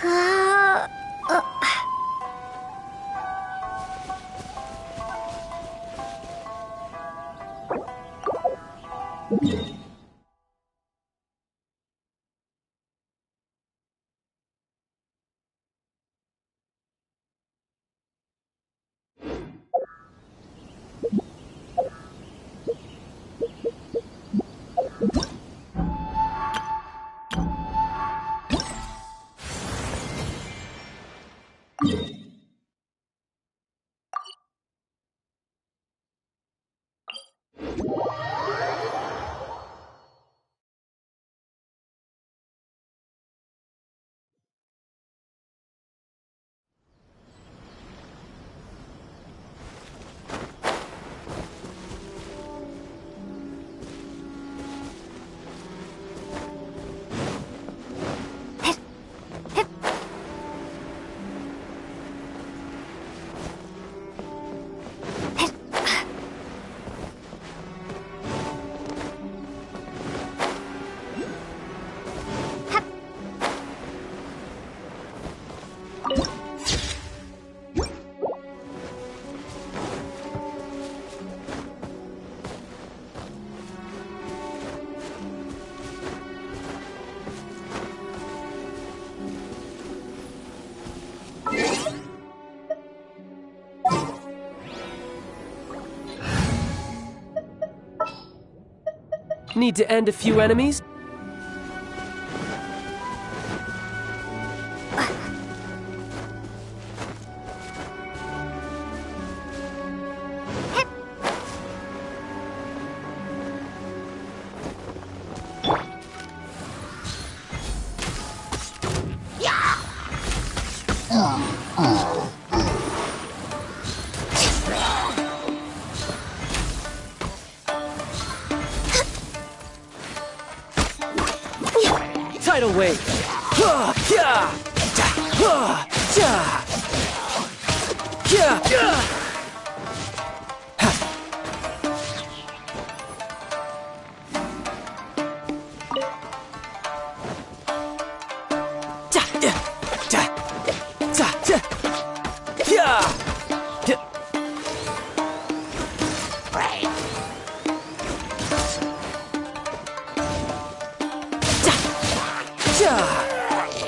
Uh, uh, Need to end a few enemies? Tidal wave!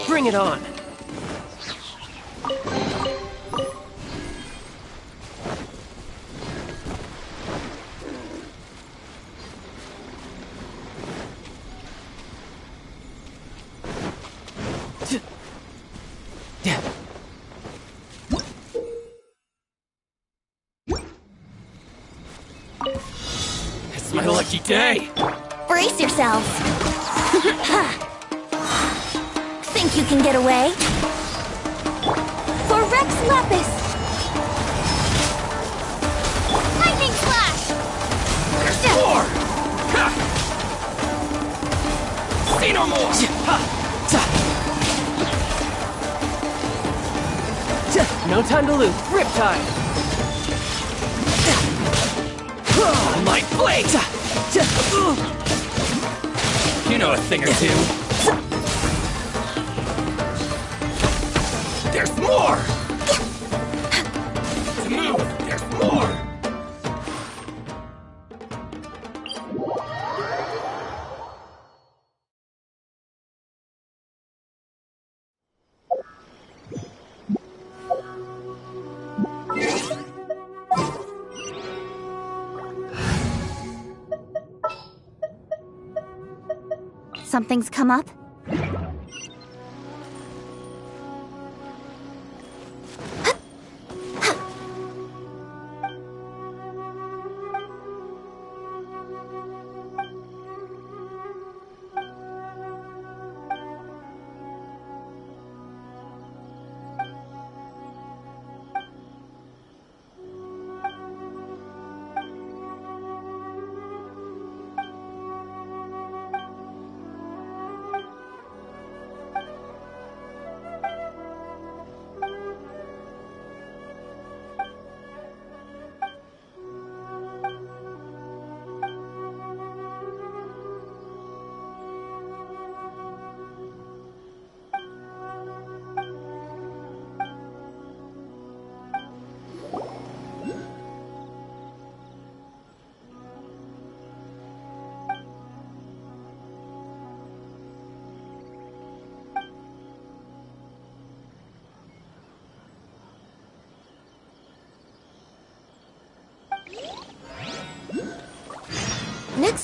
Bring it on! It's my lucky day! brace yourselves. Think you can get away? For Rex Lapis! Lightning Slash! There's more! Say no more! No time to lose. Riptide! Light Blade! You know a thing or two. There's more! To move! There's more! Something's come up?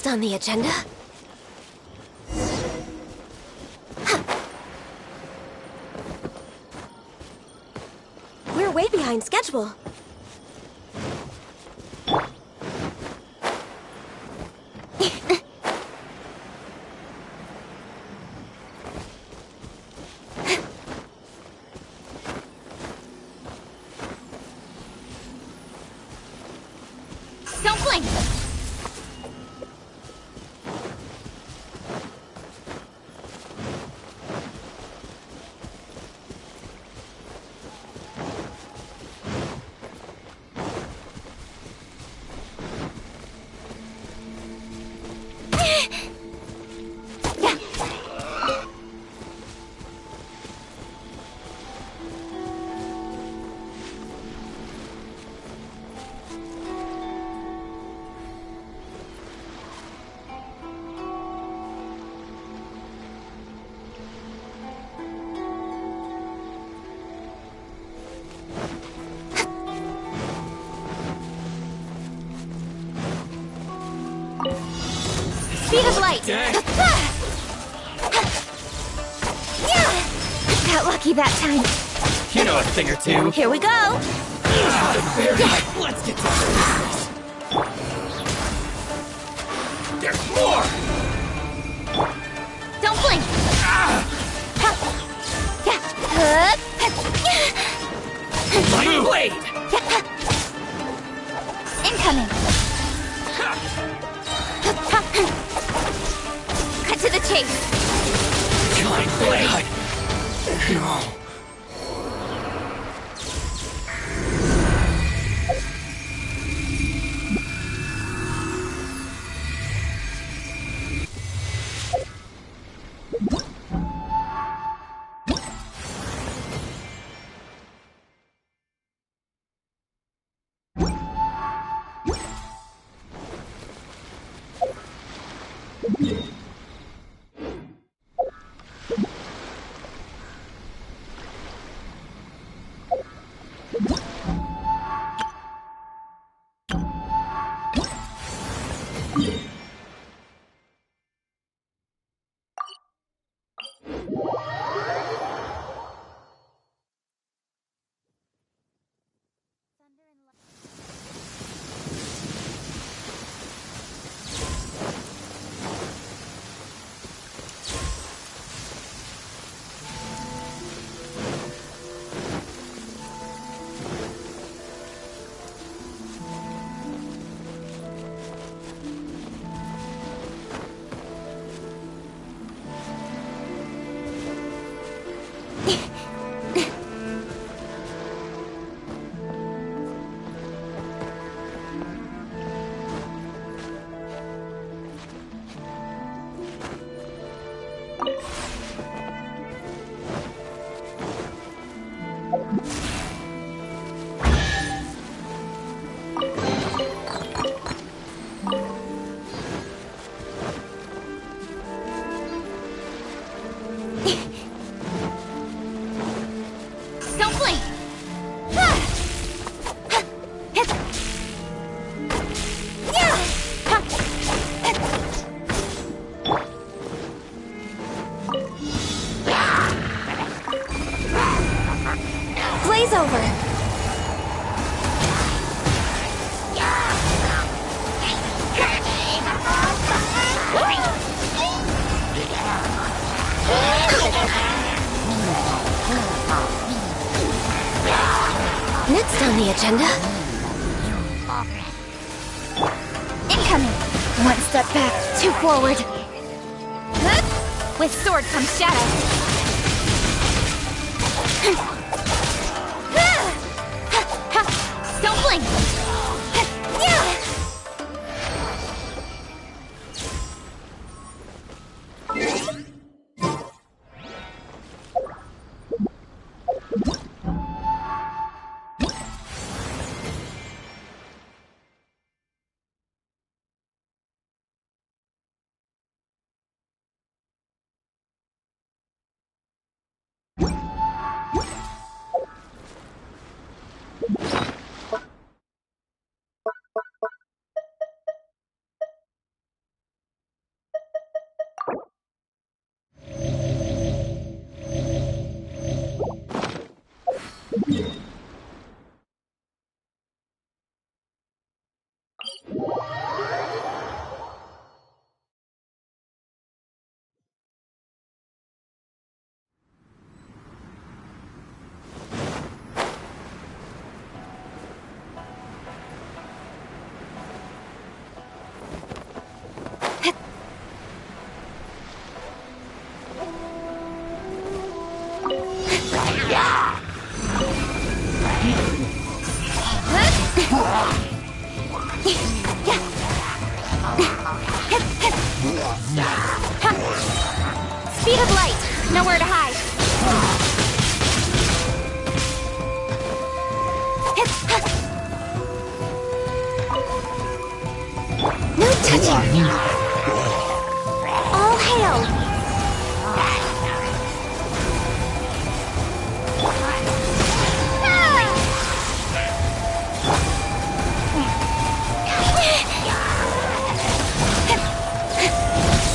Next on the agenda? We're way behind schedule. Don't blink! Speed of light! Dang. Got lucky that time. You know a thing or two. Here we go! Let's get to business. There's more! Don't blink! My blade! Incoming! Cut to the chase! My blade! No. Don't blink! Blaze over! Next on the agenda? Incoming! One step back, two forward. With sword comes shadow. Don't blink! All hail!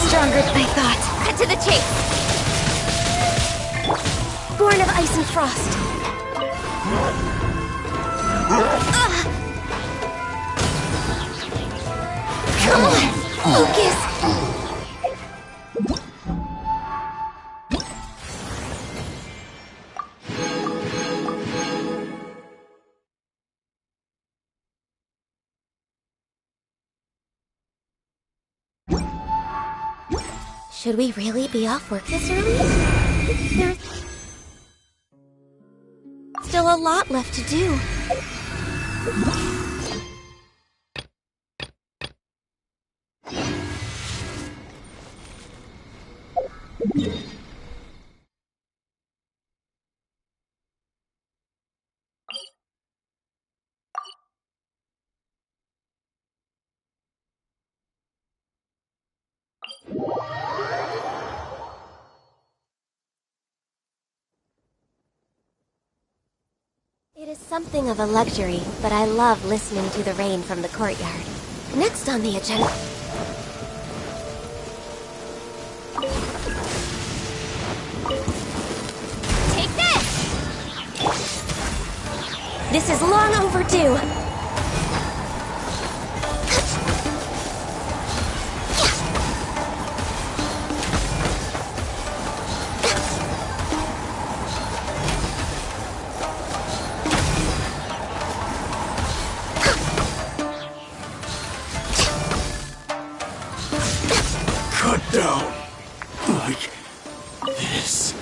Stronger than I thought. Cut to the chase! Born of ice and frost. Come on! Focus! Should we really be off work this early? There's still a lot left to do. It is something of a luxury, but I love listening to the rain from the courtyard. Next on the agenda... Take this! This is long overdue! Cut down. Like this.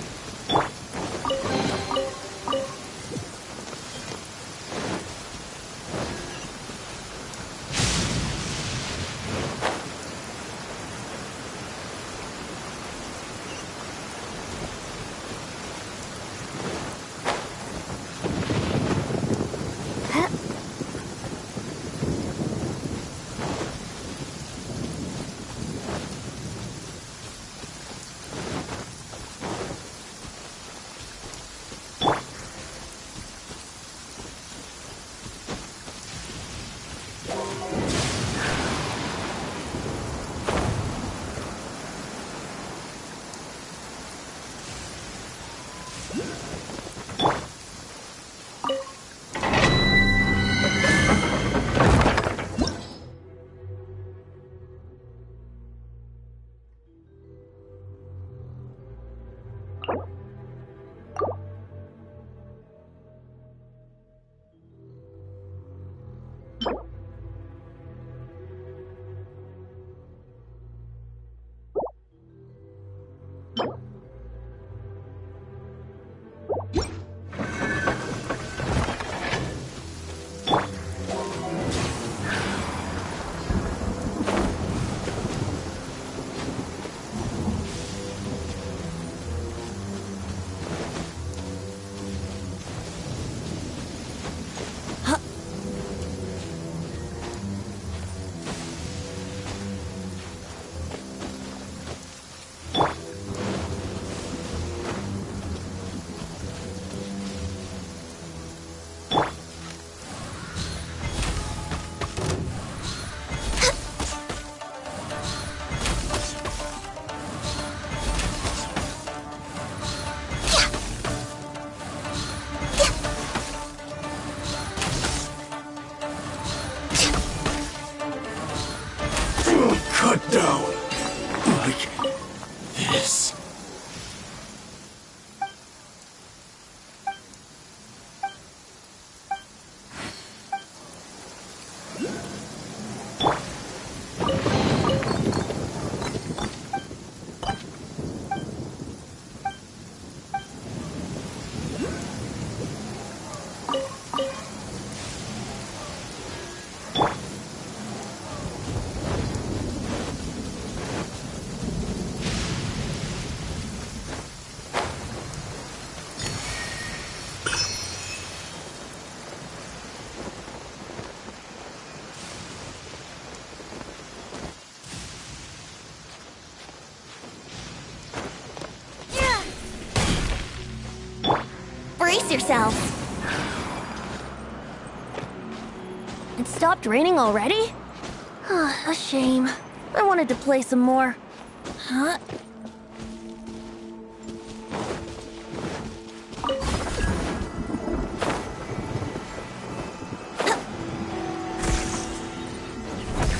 brace yourselves. It stopped raining already? A shame. I wanted to play some more. Huh?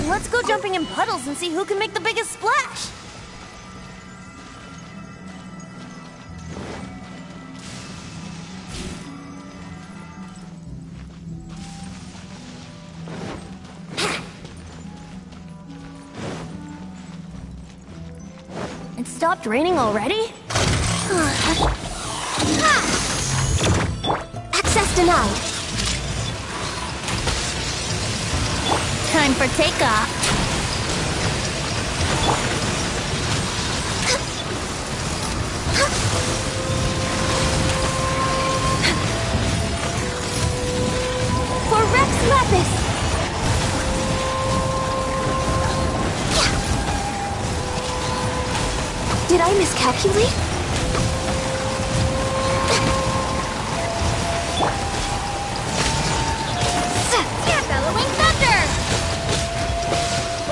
Let's go jumping in puddles and see who can make the biggest splash! It stopped raining already? Access denied. Time for takeoff. For Rex Lapis. Did I miscalculate? Yeah, bellowing thunder!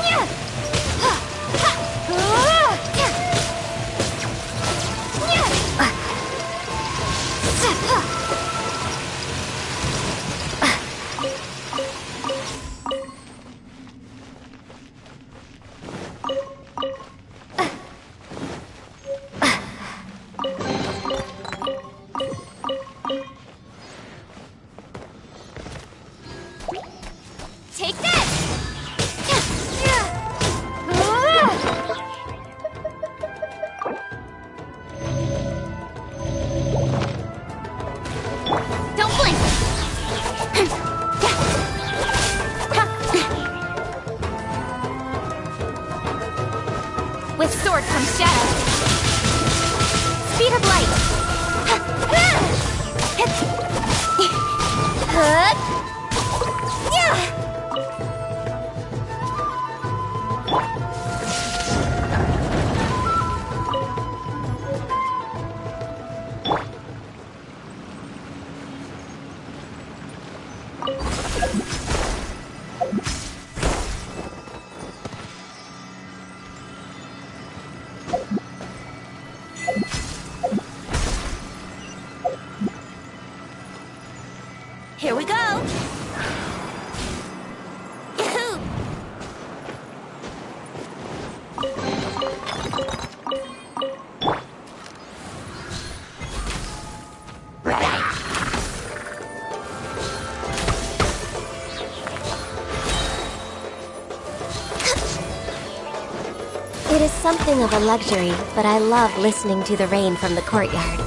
Yeah! Take this! Don't blink! With sword comes shadow. Speed of light. Here we go! Yahoo! It is something of a luxury, but I love listening to the rain from the courtyard.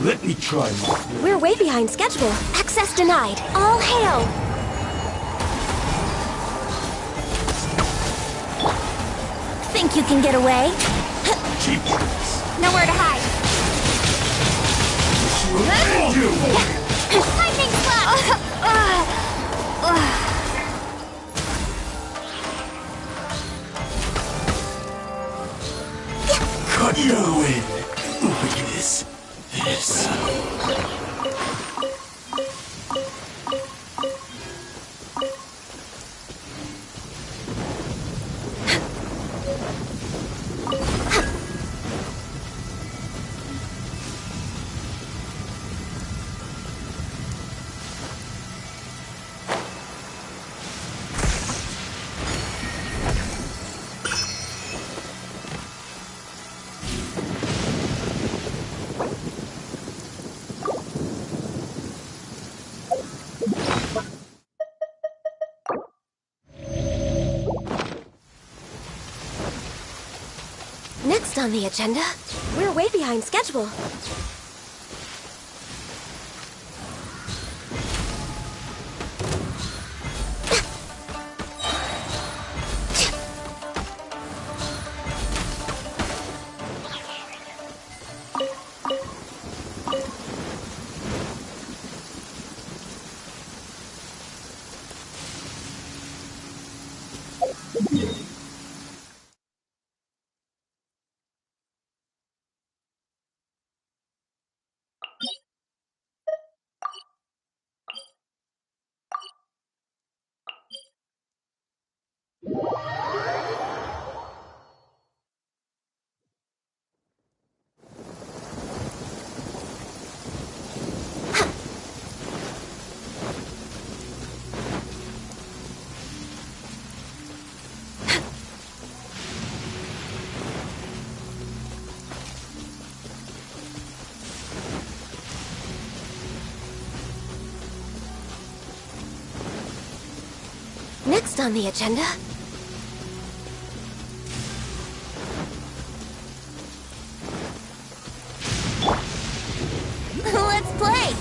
Let me try my... We're way behind schedule. Access denied. All hail! Think you can get away? Cheap tricks. Nowhere to hide. Lightning slap! Cut you in. Like this. This. Next on the agenda, we're way behind schedule. Next on the agenda... Let's play!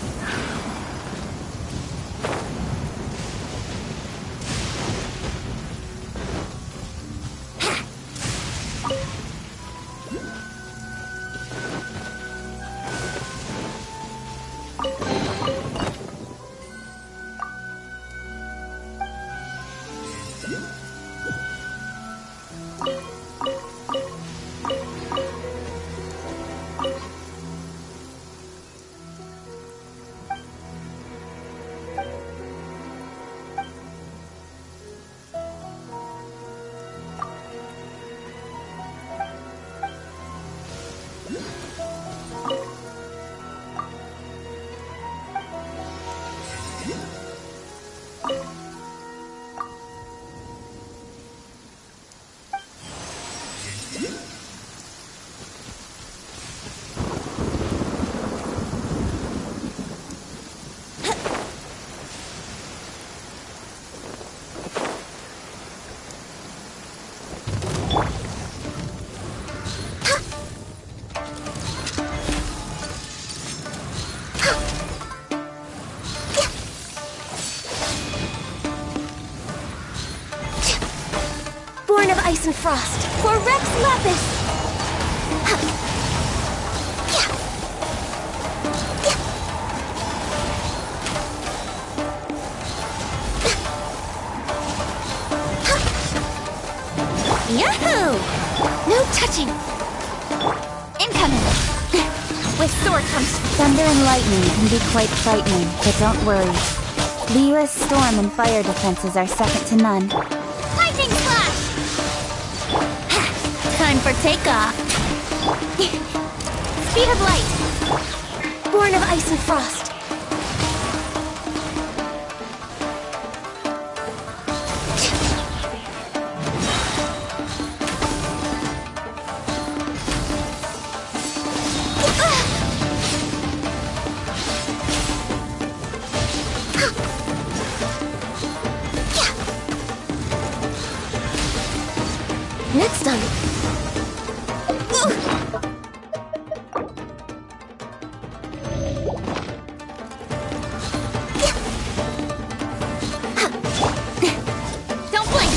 Born of Ice and Frost, for Rex Lapis! Yahoo! No touching! Incoming! With sword comes... Thunder and lightning can be quite frightening, but don't worry. The US storm and fire defenses are second to none. Lightning Slash! Time for takeoff! Speed of light! Born of Ice and Frost. Next on... Don't blink!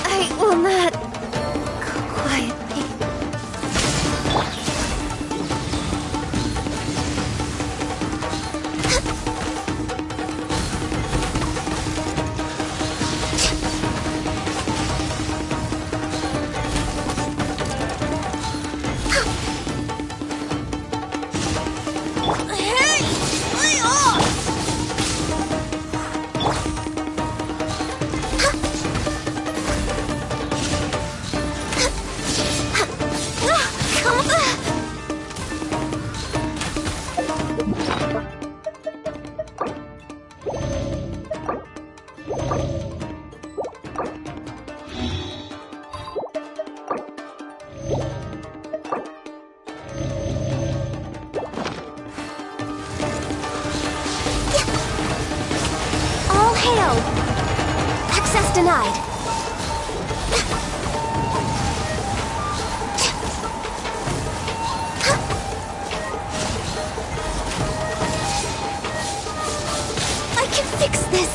I will not... go quietly. Hey! Lay off! All hail! Access denied. I can fix this!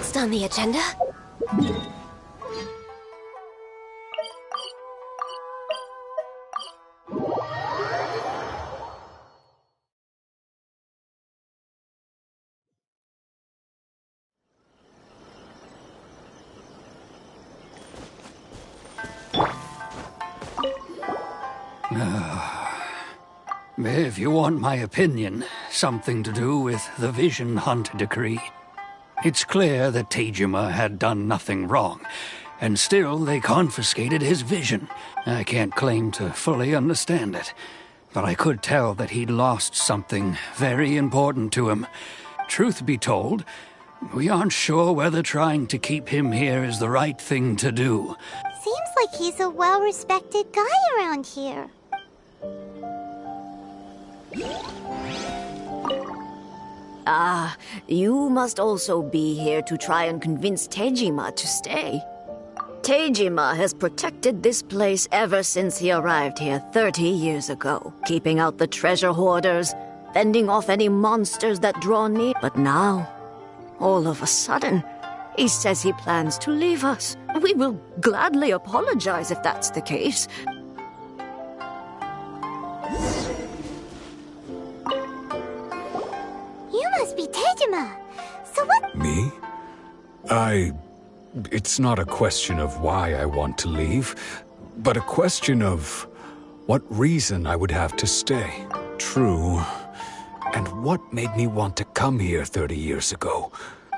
Next on the agenda? If you want my opinion, something to do with the Vision Hunt decree. It's clear that Tejima had done nothing wrong, and still they confiscated his vision. I can't claim to fully understand it, but I could tell that he'd lost something very important to him. Truth be told, we aren't sure whether trying to keep him here is the right thing to do. Seems like he's a well-respected guy around here. Ah, you must also be here to try and convince Tejima to stay. Tejima has protected this place ever since he arrived here 30 years ago, keeping out the treasure hoarders, fending off any monsters that draw near. But now, all of a sudden, he says he plans to leave us. We will gladly apologize if that's the case. You must be Tejima. So what? Me? It's not a question of why I want to leave, but a question of what reason I would have to stay. True. And what made me want to come here 30 years ago?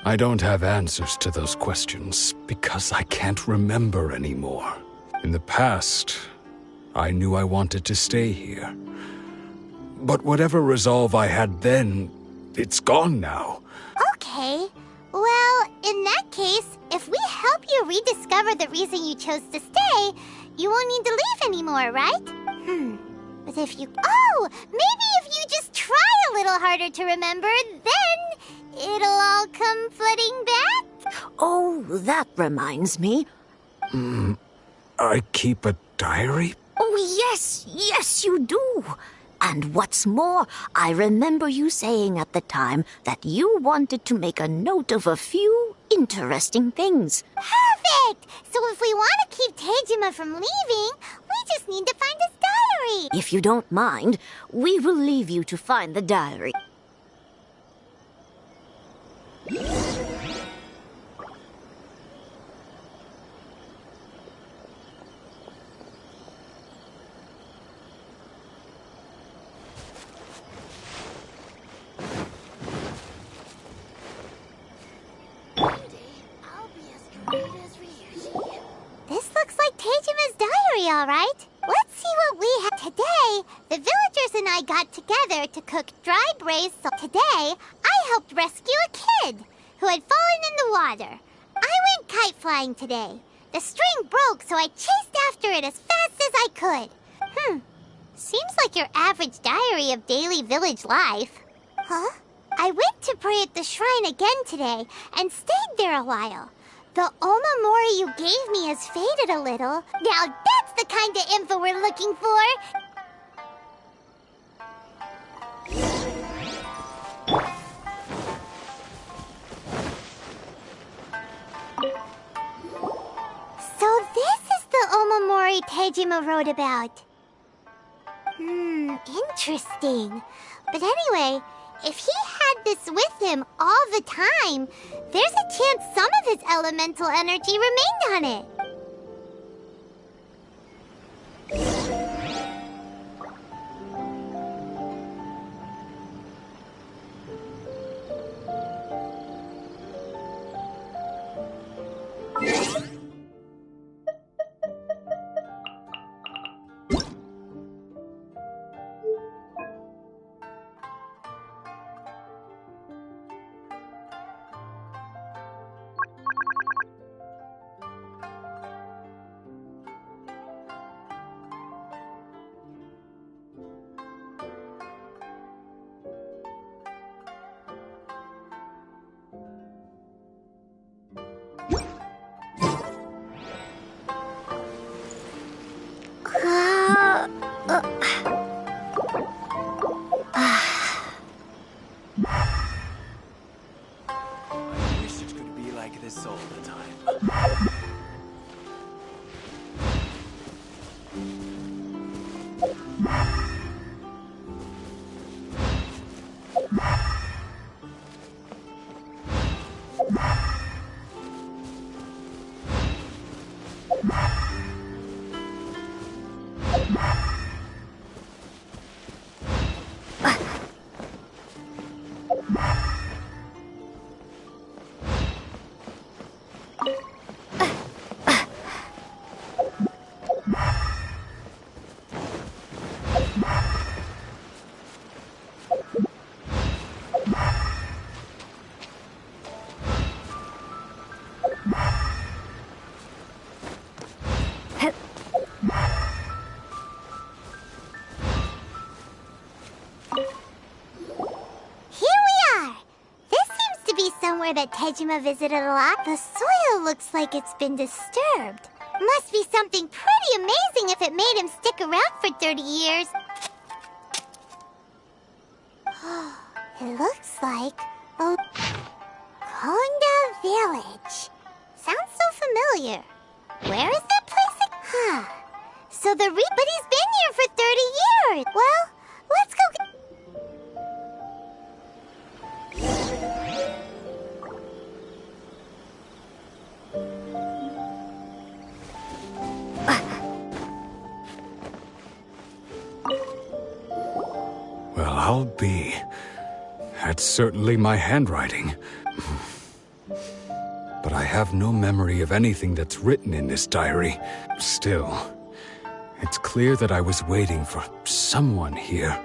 I don't have answers to those questions because I can't remember anymore. In the past, I knew I wanted to stay here. But whatever resolve I had then, it's gone now. Okay. Well, in that case, if we help you rediscover the reason you chose to stay, you won't need to leave anymore, right? But if you... Oh! Maybe if you just try a little harder to remember, then it'll all come flooding back? Oh, that reminds me. I keep a diary? Oh, yes, you do. And what's more, I remember you saying at the time that you wanted to make a note of a few interesting things. Perfect! So if we want to keep Tejima from leaving, we just need to find his diary. If you don't mind, we will leave you to find the diary. This looks like Tejima's diary, all right. Let's see what we have today. The villagers and I got together to cook dry braised salt. Today, I helped rescue a kid who had fallen in the water. I went kite flying today. The string broke, so I chased after it as fast as I could. Seems like your average diary of daily village life. Huh? I went to pray at the shrine again today and stayed there a while. The omamori you gave me has faded a little. Now that's the kind of info we're looking for. So this is the omamori Tejima wrote about. Interesting. But anyway, if he had this with him all the time, there's a chance some of his elemental energy remained on it. somewhere that Tejima visited a lot. The soil looks like it's been disturbed. Must be something pretty amazing if it made him stick around for 30 years. It looks like Konda Village. Sounds so familiar. Where is that place? So but he's been here for 30 years. Well, let's go. Well, I'll be. That's certainly my handwriting. But I have no memory of anything that's written in this diary. Still, it's clear that I was waiting for someone here,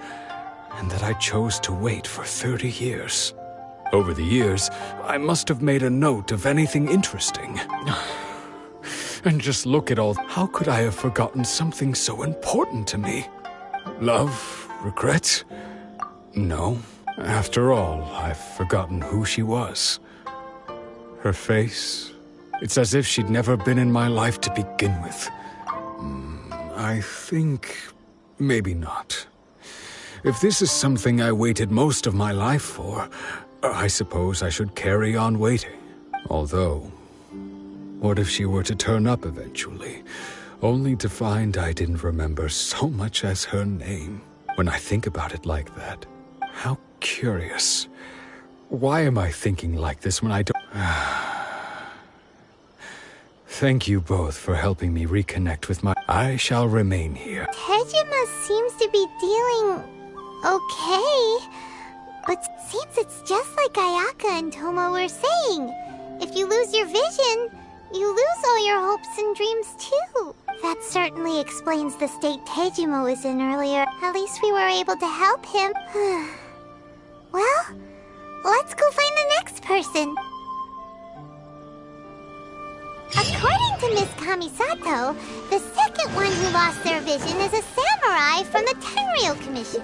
and that I chose to wait for 30 years. Over the years, I must have made a note of anything interesting. And just look at all. How could I have forgotten something so important to me? Love? Regrets? No. After all, I've forgotten who she was. Her face, it's as if she'd never been in my life to begin with. I think maybe not. If this is something I waited most of my life for, I suppose I should carry on waiting. Although, what if she were to turn up eventually, only to find I didn't remember so much as her name? When I think about it like that, how curious. Why am I thinking like this when I don't... Thank you both for helping me reconnect with my... I shall remain here. Tejima seems to be dealing okay. But seems it's just like Ayaka and Toma were saying. If you lose your vision, you lose all your hopes and dreams too. That certainly explains the state Tejima was in earlier. At least we were able to help him. Well, let's go find the next person. According to Miss Kamisato, the second one who lost their vision is a samurai from the Tenryou Commission.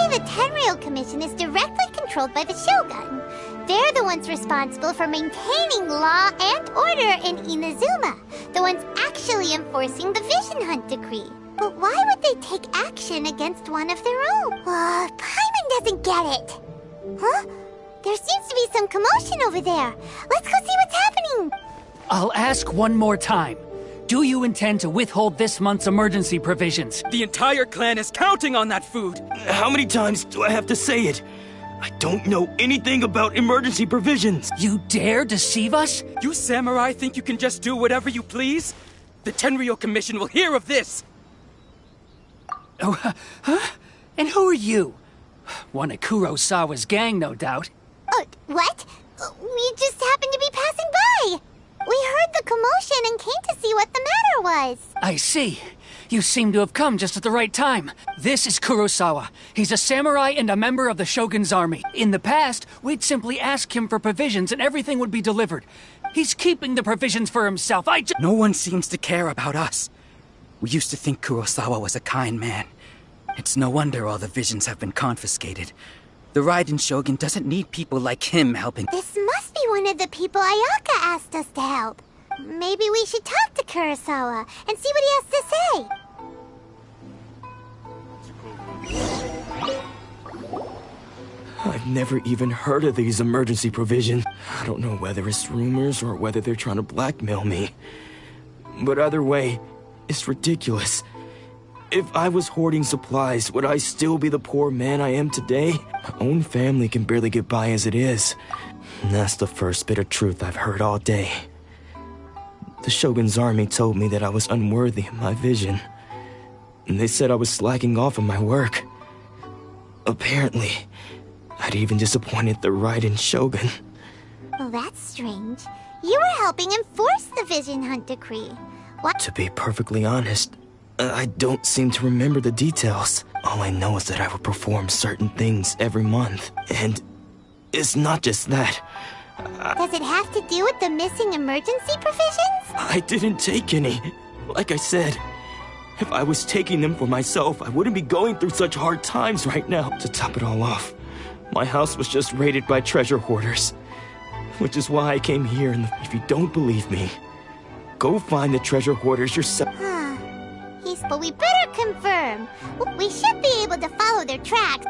The Tenryou Commission is directly controlled by the Shogun. They're the ones responsible for maintaining law and order in Inazuma, the ones actually enforcing the Vision Hunt Decree. But why would they take action against one of their own? Paimon doesn't get it. Huh? There seems to be some commotion over there. Let's go see what's happening. I'll ask one more time. Do you intend to withhold this month's emergency provisions? The entire clan is counting on that food! How many times do I have to say it? I don't know anything about emergency provisions. You dare deceive us? You samurai think you can just do whatever you please? The Tenryou Commission will hear of this! Oh, huh? And who are you? One of Kurosawa's gang, no doubt. What? We just happened to be passing by! We heard the commotion and came to see what the matter was. I see. You seem to have come just at the right time. This is Kurosawa. He's a samurai and a member of the Shogun's army. In the past, we'd simply ask him for provisions and everything would be delivered. He's keeping the provisions for himself. No one seems to care about us. We used to think Kurosawa was a kind man. It's no wonder all the visions have been confiscated. The Raiden Shogun doesn't need people like him helping. This must be one of the people Ayaka asked us to help. Maybe we should talk to Kurosawa and see what he has to say. I've never even heard of these emergency provisions. I don't know whether it's rumors or whether they're trying to blackmail me. But either way, it's ridiculous. If I was hoarding supplies, would I still be the poor man I am today? My own family can barely get by as it is. And that's the first bit of truth I've heard all day. The Shogun's army told me that I was unworthy of my vision. And they said I was slacking off on my work. Apparently, I'd even disappointed the Raiden Shogun. Well, that's strange. You were helping enforce the Vision Hunt decree. What? To be perfectly honest, I don't seem to remember the details. All I know is that I would perform certain things every month. And it's not just that. Does it have to do with the missing emergency provisions? I didn't take any. Like I said, if I was taking them for myself, I wouldn't be going through such hard times right now. To top it all off, my house was just raided by treasure hoarders. Which is why I came here, and if you don't believe me, go find the treasure hoarders yourself. But we better confirm. We should be able to follow their tracks.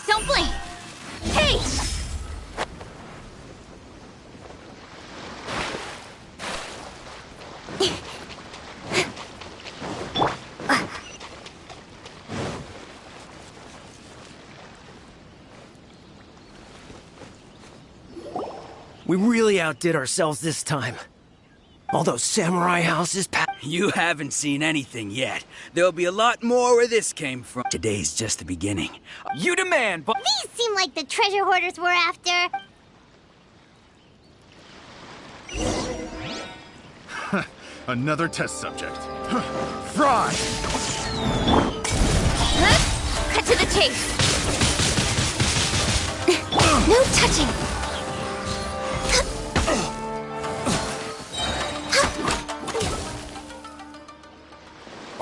Don't blink! Hey! We really outdid ourselves this time. All those samurai houses You haven't seen anything yet. There'll be a lot more where this came from. Today's just the beginning. You demand, but These seem like the treasure hoarders we're after. Another test subject. Fry! Cut to the chase! No touching!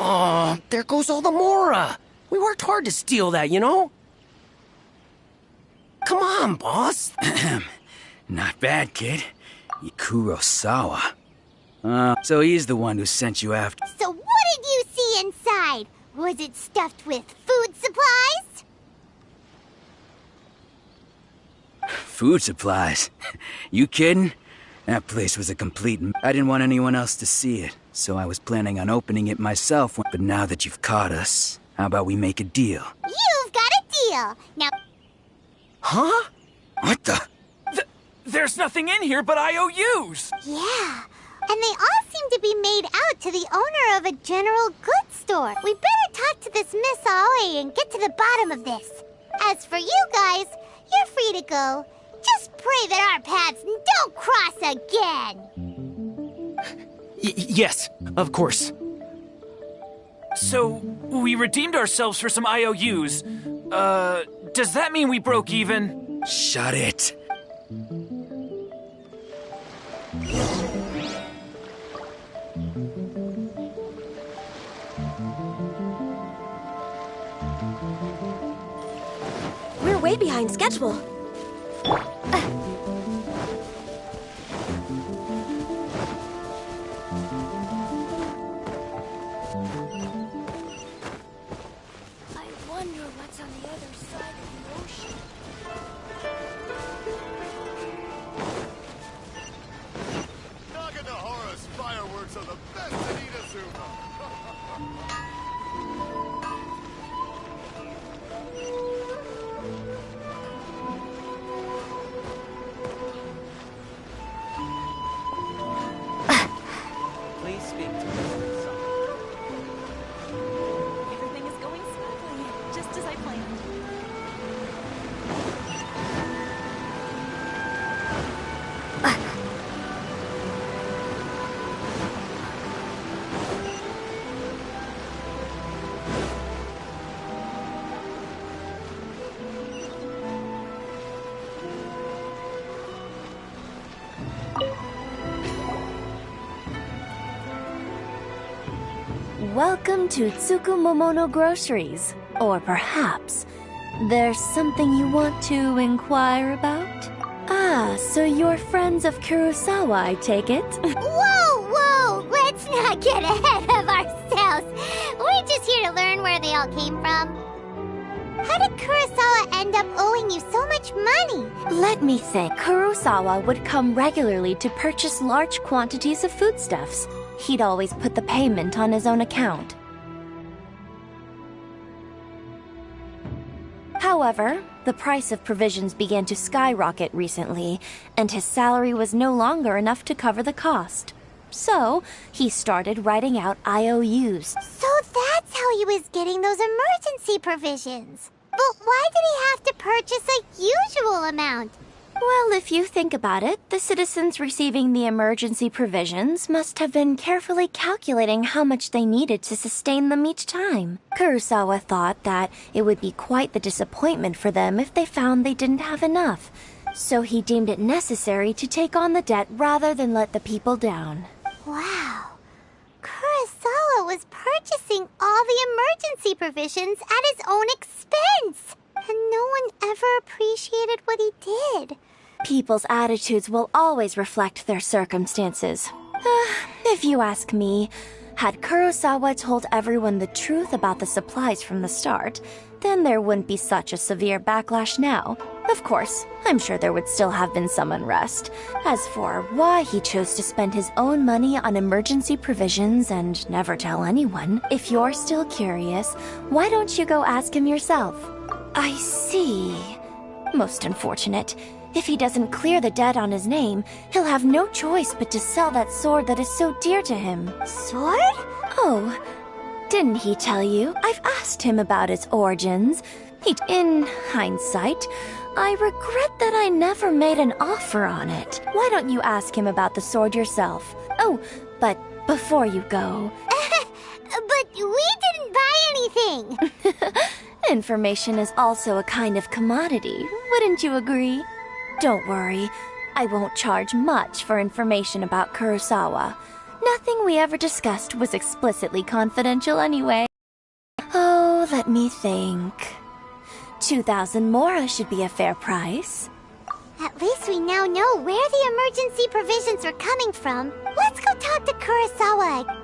Oh, there goes all the Mora. We worked hard to steal that, you know? Come on, boss. Not bad, kid. Kurosawa. So he's the one who sent you after. So what did you see inside? Was it stuffed with food supplies? Food supplies? You kidding? That place was a complete I didn't want anyone else to see it, so I was planning on opening it myself. But now that you've caught us, how about we make a deal? You've got a deal. Now... Huh? What the? there's nothing in here but IOUs! Yeah, and they all seem to be made out to the owner of a general goods store. We better talk to this Miss Aoi and get to the bottom of this. As for you guys, you're free to go. Just pray that our paths don't cross again. Yes, of course. So, we redeemed ourselves for some IOUs. Does that mean we broke even? Shut it. We're way behind schedule. I wonder what's on the other side of the ocean. Naganohara's fireworks are the best in Inazuma. welcome to Tsukumomono Groceries. Or perhaps there's something you want to inquire about? Ah, so you're friends of Kurosawa, I take it? Whoa, whoa! Let's not get ahead of ourselves. We're just here to learn where they all came from. How did Kurosawa end up owing you so much money? Let me think. Kurosawa would come regularly to purchase large quantities of foodstuffs. He'd always put the payment on his own account. However, the price of provisions began to skyrocket recently, and his salary was no longer enough to cover the cost. So, he started writing out IOUs. So that's how he was getting those emergency provisions. But why did he have to purchase a usual amount? Well, if you think about it, the citizens receiving the emergency provisions must have been carefully calculating how much they needed to sustain them each time. Kurosawa thought that it would be quite the disappointment for them if they found they didn't have enough. So he deemed it necessary to take on the debt rather than let the people down. Wow. Kurosawa was purchasing all the emergency provisions at his own expense. And no one ever appreciated what he did. People's attitudes will always reflect their circumstances. If you ask me, had Kurosawa told everyone the truth about the supplies from the start, then there wouldn't be such a severe backlash now. Of course, I'm sure there would still have been some unrest. As for why he chose to spend his own money on emergency provisions and never tell anyone, if you're still curious, why don't you go ask him yourself? I see. Most unfortunate. If he doesn't clear the debt on his name, he'll have no choice but to sell that sword that is so dear to him. Sword? Oh, didn't he tell you? I've asked him about its origins. In hindsight, I regret that I never made an offer on it. Why don't you ask him about the sword yourself? Oh, but before you go... But we didn't buy anything! Information is also a kind of commodity, wouldn't you agree? Don't worry, I won't charge much for information about Kurosawa. Nothing we ever discussed was explicitly confidential anyway. Oh, let me think. 2,000 mora should be a fair price. At least we now know where the emergency provisions were coming from. Let's go talk to Kurosawa.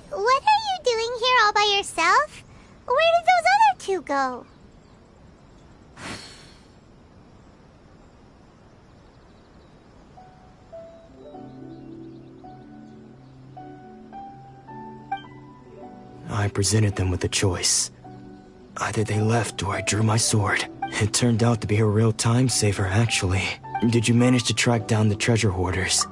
What are you doing here all by yourself? Where did those other two go? I presented them with a choice. Either they left or I drew my sword. It turned out to be a real time saver, actually. Did you manage to track down the treasure hoarders?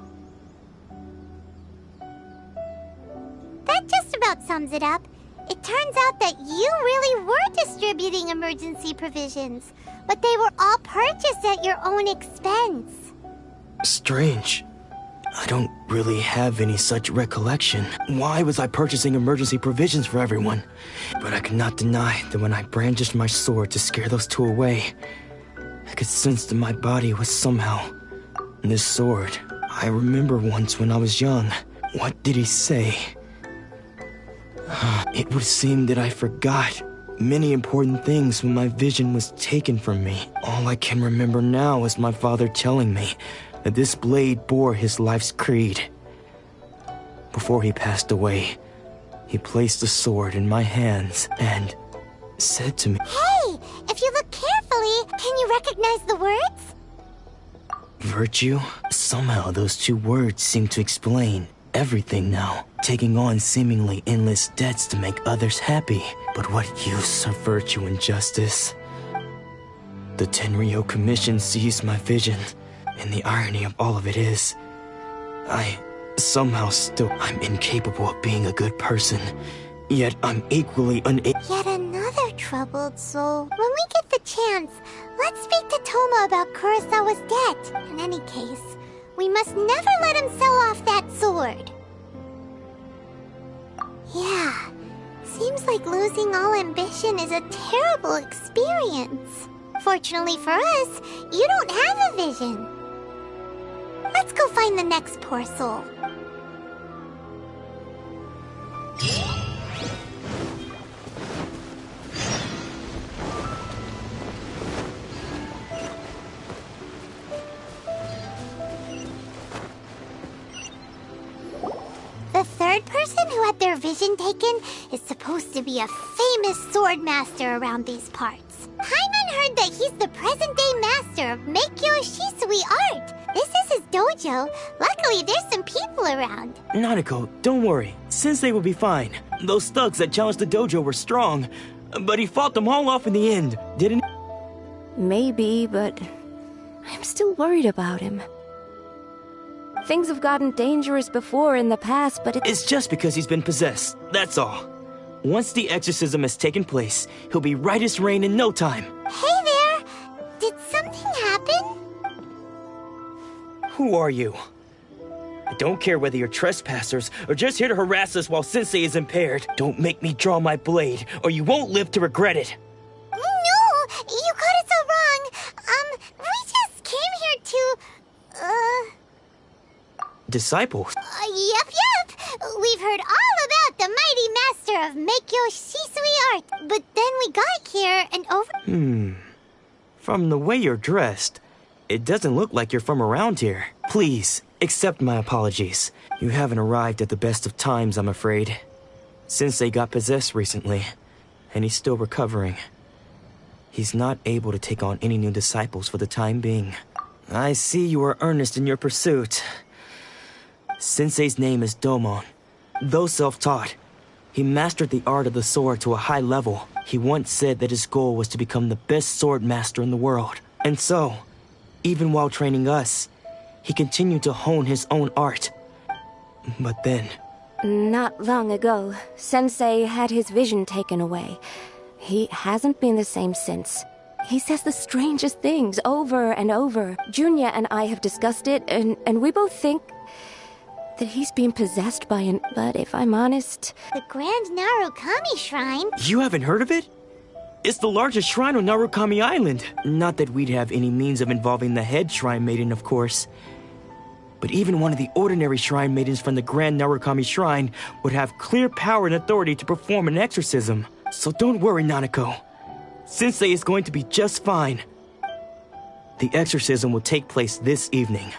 That just about sums it up. It turns out that you really were distributing emergency provisions, but they were all purchased at your own expense. Strange. I don't really have any such recollection. Why was I purchasing emergency provisions for everyone? But I could not deny that when I brandished my sword to scare those two away, I could sense that my body was somehow... This sword, I remember once when I was young. What did he say? It would seem that I forgot many important things when my vision was taken from me. All I can remember now is my father telling me that this blade bore his life's creed. Before he passed away, he placed the sword in my hands and said to me, Hey, if you look carefully, can you recognize the words? Virtue? Somehow those two words seem to explain everything now. Taking on seemingly endless debts to make others happy. But what use are virtue and justice? The Tenryo Commission seized my vision, and the irony of all of it is, I'm incapable of being a good person, yet I'm equally unable. Yet another troubled soul. When we get the chance, let's speak to Toma about Kurosawa's debt. In any case, we must never let him sell off that sword. Yeah, seems like losing all ambition is a terrible experience. Fortunately for us, you don't have a vision. Let's go find the next poor soul. The third person who had their vision taken is supposed to be a famous sword master around these parts. Paimon heard that he's the present-day master of Meikyo Shisui art. This is his dojo. Luckily, there's some people around. Nanako, don't worry. Sensei will be fine. Those thugs that challenged the dojo were strong, but he fought them all off in the end, didn't he? Maybe, but I'm still worried about him. Things have gotten dangerous before in the past, but It's just because he's been possessed, that's all. Once the exorcism has taken place, he'll be right as rain in no time. Hey there! Did something happen? Who are you? I don't care whether you're trespassers or just here to harass us while Sensei is impaired. Don't make me draw my blade, or you won't live to regret it. No! You got it so wrong. We just came here to... Disciples? Yep. We've heard all about the mighty master of Meikyo Shisui art, but then we got here and over... From the way you're dressed, it doesn't look like you're from around here. Please, accept my apologies. You haven't arrived at the best of times, I'm afraid. Sensei got possessed recently, and he's still recovering. He's not able to take on any new disciples for the time being. I see you are earnest in your pursuit. Sensei's name is Domon. Though self-taught, he mastered the art of the sword to a high level. He once said that his goal was to become the best sword master in the world. And so, even while training us, he continued to hone his own art. But then... not long ago, Sensei had his vision taken away. He hasn't been the same since. He says the strangest things over and over. Junya and I have discussed it, and we both think that he's being possessed by an... But if I'm honest... The Grand Narukami Shrine? You haven't heard of it? It's the largest shrine on Narukami Island. Not that we'd have any means of involving the head shrine maiden, of course. But even one of the ordinary shrine maidens from the Grand Narukami Shrine would have clear power and authority to perform an exorcism. So don't worry, Nanako. Sensei is going to be just fine. The exorcism will take place this evening.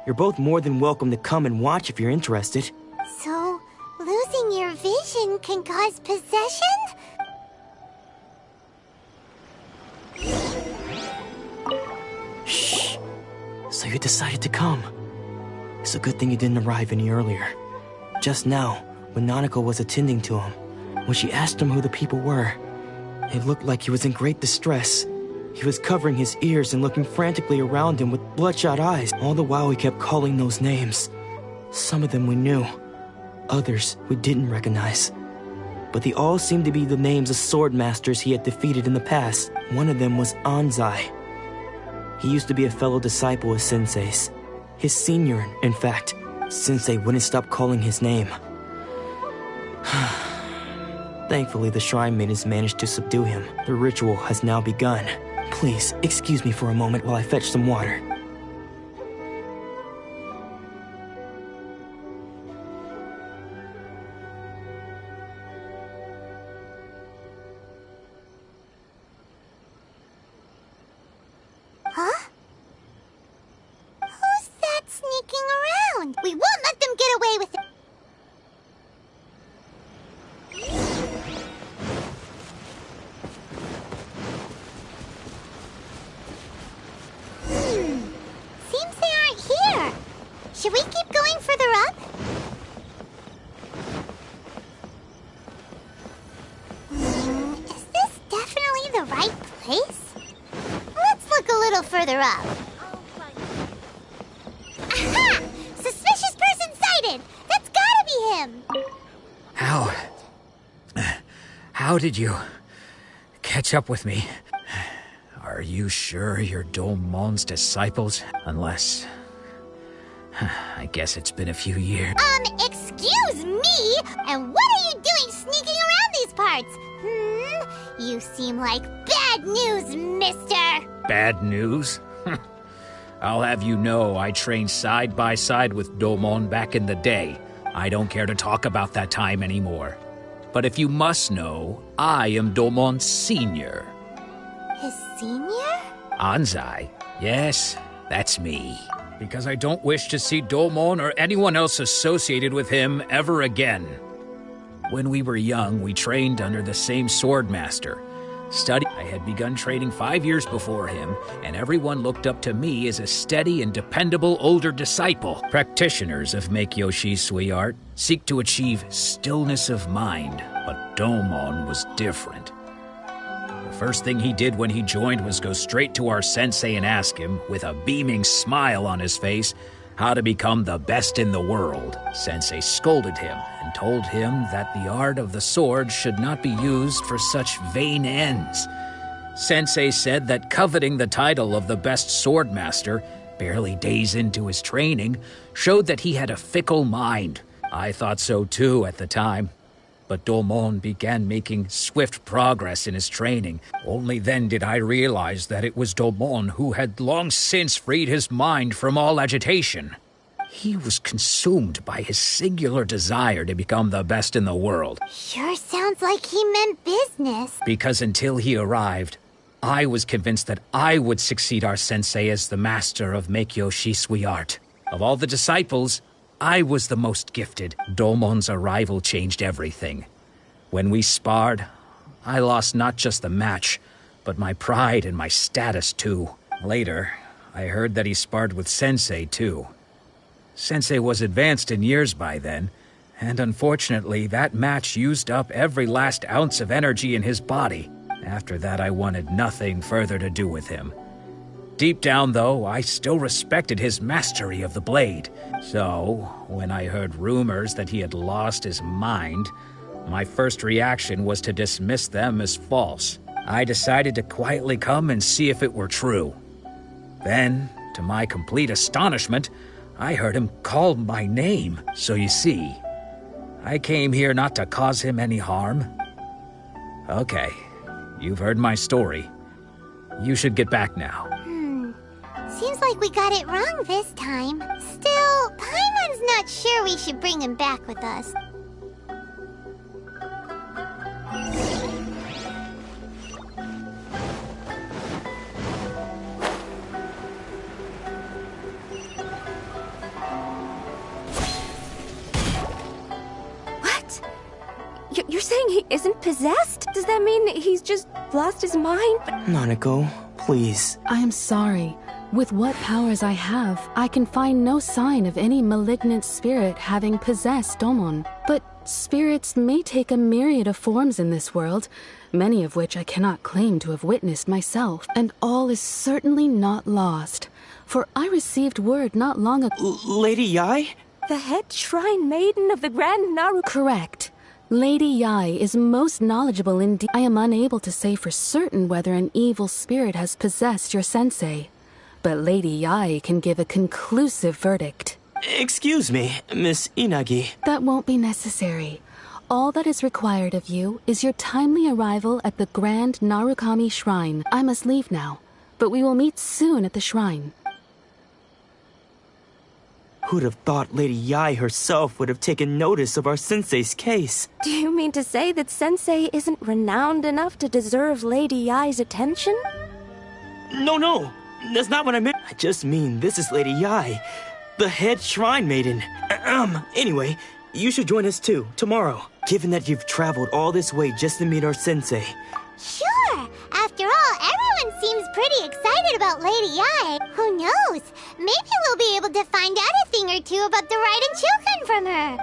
You're both more than welcome to come and watch if you're interested. So, losing your vision can cause possession? Shh. So you decided to come. It's a good thing you didn't arrive any earlier. Just now, when Nanako was attending to him, when she asked him who the people were, it looked like he was in great distress. He was covering his ears and looking frantically around him with bloodshot eyes. All the while he kept calling those names. Some of them we knew, others we didn't recognize. But they all seemed to be the names of sword masters he had defeated in the past. One of them was Anzai. He used to be a fellow disciple of Sensei's. His senior, in fact. Sensei wouldn't stop calling his name. Thankfully, the shrine maidens managed to subdue him. The ritual has now begun. Please, excuse me for a moment while I fetch some water. Huh? Who's that sneaking around? We won't let them get away with it. Seems they aren't here. Should we keep going further up? Is this definitely the right place? Let's further up. Aha! Suspicious person sighted! That's gotta be him! How did you catch up with me? Are you sure you're Domon's disciples? Unless... I guess it's been a few years. Excuse me? And what are you doing sneaking around these parts? You seem like bad news, mister! Bad news? I'll have you know I trained side by side with Domon back in the day. I don't care to talk about that time anymore. But if you must know, I am Domon's senior. His senior? Anzai. Yes, that's me. Because I don't wish to see Domon or anyone else associated with him ever again. When we were young, we trained under the same swordmaster. I had begun training 5 years before him, and everyone looked up to me as a steady and dependable older disciple. Practitioners of Meikyoshi Sui art seek to achieve stillness of mind, but Domon was different. The first thing he did when he joined was go straight to our sensei and ask him, with a beaming smile on his face, how to become the best in the world. Sensei scolded him and told him that the art of the sword should not be used for such vain ends. Sensei said that coveting the title of the best swordmaster, barely days into his training, showed that he had a fickle mind. I thought so too at the time. But Domon began making swift progress in his training. Only then did I realize that it was Domon who had long since freed his mind from all agitation. He was consumed by his singular desire to become the best in the world. Sure sounds like he meant business. Because until he arrived, I was convinced that I would succeed our sensei as the master of Meikyoshi Sui art. Of all the disciples, I was the most gifted. Domon's arrival changed everything. When we sparred, I lost not just the match, but my pride and my status too. Later, I heard that he sparred with Sensei too. Sensei was advanced in years by then, and unfortunately that match used up every last ounce of energy in his body. After that, I wanted nothing further to do with him. Deep down, though, I still respected his mastery of the blade. So, when I heard rumors that he had lost his mind, my first reaction was to dismiss them as false. I decided to quietly come and see if it were true. Then, to my complete astonishment, I heard him call my name. So you see, I came here not to cause him any harm. Okay, you've heard my story. You should get back now. Seems like we got it wrong this time. Still, Paimon's not sure we should bring him back with us. What? You're saying he isn't possessed? Does that mean he's just lost his mind? Nanako, please. I am sorry. With what powers I have, I can find no sign of any malignant spirit having possessed Domon. But spirits may take a myriad of forms in this world, many of which I cannot claim to have witnessed myself. And all is certainly not lost, for I received word not long ago— Lady Yai? The head shrine maiden of the Grand Naru— Correct. Lady Yai is most knowledgeable indeed. I am unable to say for certain whether an evil spirit has possessed your sensei, but Lady Yai can give a conclusive verdict. Excuse me, Miss Inagi. That won't be necessary. All that is required of you is your timely arrival at the Grand Narukami Shrine. I must leave now, but we will meet soon at the shrine. Who'd have thought Lady Yai herself would have taken notice of our sensei's case? Do you mean to say that Sensei isn't renowned enough to deserve Lady Yai's attention? No. That's not what I meant. I just mean this is Lady Yai, the head shrine maiden. Anyway, you should join us too, tomorrow. Given that you've traveled all this way just to meet our sensei. Sure! After all, everyone seems pretty excited about Lady Yai. Who knows? Maybe we'll be able to find out a thing or two about the Raiden children from her.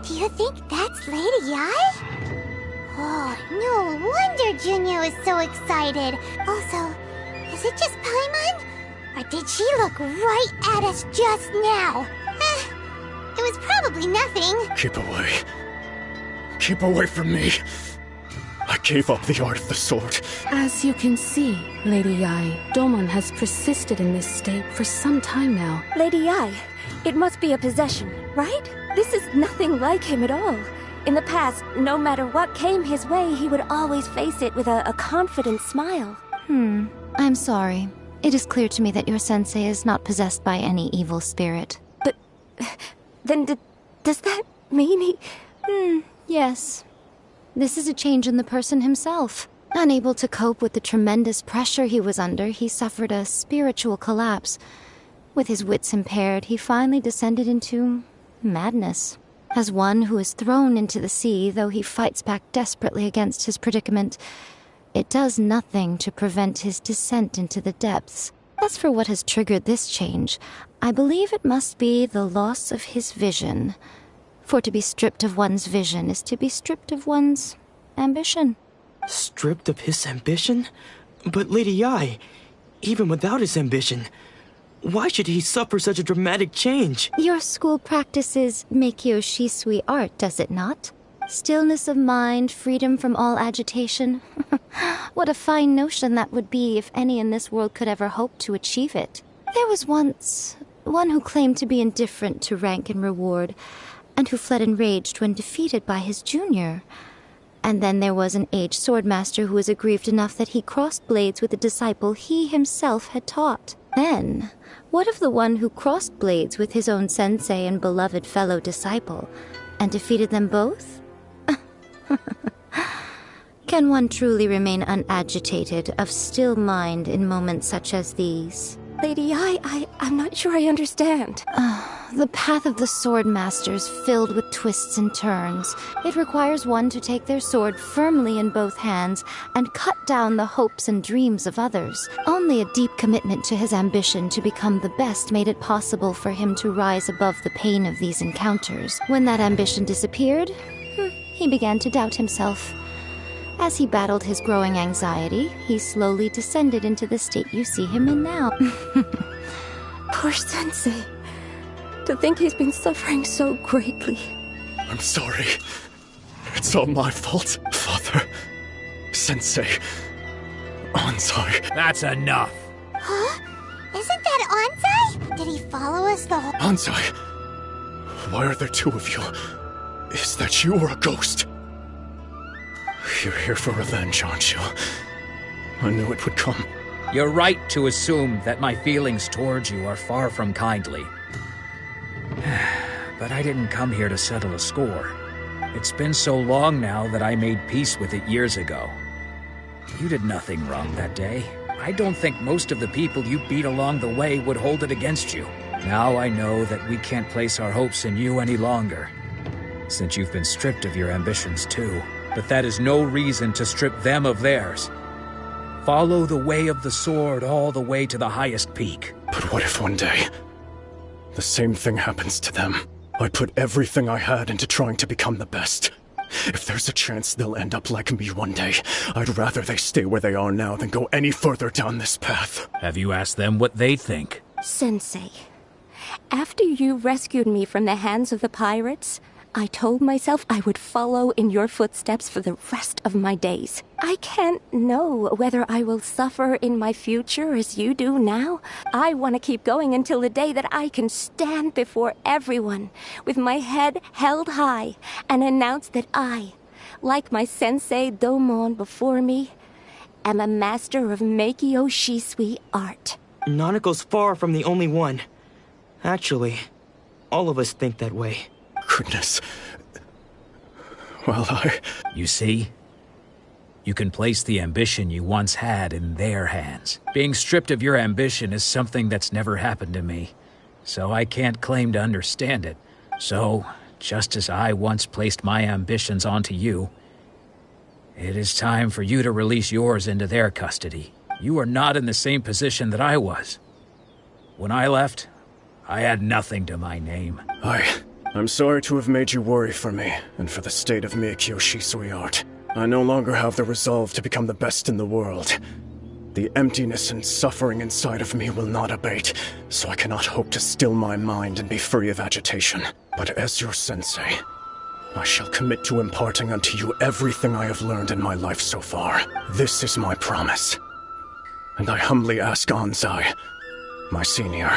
Do you think that's Lady Ai? Oh, no wonder Junior was so excited. Also, is it just Paimon? Or did she look right at us just now? It was probably nothing. Keep away. Keep away from me. I gave up the art of the sword. As you can see, Lady Ai, Domon has persisted in this state for some time now. Lady Ai, it must be a possession, right? This is nothing like him at all. In the past, no matter what came his way, he would always face it with a confident smile. I'm sorry. It is clear to me that your sensei is not possessed by any evil spirit. But then does that mean he... Yes. This is a change in the person himself. Unable to cope with the tremendous pressure he was under, he suffered a spiritual collapse. With his wits impaired, he finally descended into madness. As one who is thrown into the sea, though he fights back desperately against his predicament, it does nothing to prevent his descent into the depths. As for what has triggered this change, I believe it must be the loss of his vision. For to be stripped of one's vision is to be stripped of one's ambition. Stripped of his ambition? But Lady Ai, even without his ambition, why should he suffer such a dramatic change? Your school practices Meikyo Shisui art, does it not? Stillness of mind, freedom from all agitation. What a fine notion that would be if any in this world could ever hope to achieve it. There was once one who claimed to be indifferent to rank and reward, and who fled enraged when defeated by his junior. And then there was an aged swordmaster who was aggrieved enough that he crossed blades with a disciple he himself had taught. Then, what of the one who crossed blades with his own sensei and beloved fellow disciple, and defeated them both? Can one truly remain unagitated, of still mind in moments such as these? Lady Ai, I'm not sure I understand. The path of the sword masters filled with twists and turns. It requires one to take their sword firmly in both hands and cut down the hopes and dreams of others. Only a deep commitment to his ambition to become the best made it possible for him to rise above the pain of these encounters. When that ambition disappeared, he began to doubt himself. As he battled his growing anxiety, he slowly descended into the state you see him in now. Poor Sensei. To think he's been suffering so greatly. I'm sorry. It's all my fault, Father. Sensei. Ansai. That's enough. Huh? Isn't that Ansai? Did he follow us the whole... Ansai. Why are there two of you? Is that you or a ghost? You're here for revenge, aren't you? I knew it would come. You're right to assume that my feelings towards you are far from kindly. But I didn't come here to settle a score. It's been so long now that I made peace with it years ago. You did nothing wrong that day. I don't think most of the people you beat along the way would hold it against you. Now I know that we can't place our hopes in you any longer, since you've been stripped of your ambitions too. But that is no reason to strip them of theirs. Follow the way of the sword all the way to the highest peak. But what if one day the same thing happens to them? I put everything I had into trying to become the best. If there's a chance they'll end up like me one day, I'd rather they stay where they are now than go any further down this path. Have you asked them what they think? Sensei, after you rescued me from the hands of the pirates, I told myself I would follow in your footsteps for the rest of my days. I can't know whether I will suffer in my future as you do now. I want to keep going until the day that I can stand before everyone with my head held high and announce that I, like my sensei Domon before me, am a master of Meikyo Shisui art. Nanako's far from the only one. Actually, all of us think that way. Goodness. Well, You see? You can place the ambition you once had in their hands. Being stripped of your ambition is something that's never happened to me, so I can't claim to understand it. So, just as I once placed my ambitions onto you, it is time for you to release yours into their custody. You are not in the same position that I was. When I left, I had nothing to my name. I'm sorry to have made you worry for me, and for the state of Meikyo Shisui art. I no longer have the resolve to become the best in the world. The emptiness and suffering inside of me will not abate, so I cannot hope to still my mind and be free of agitation. But as your sensei, I shall commit to imparting unto you everything I have learned in my life so far. This is my promise. And I humbly ask Anzai, my senior,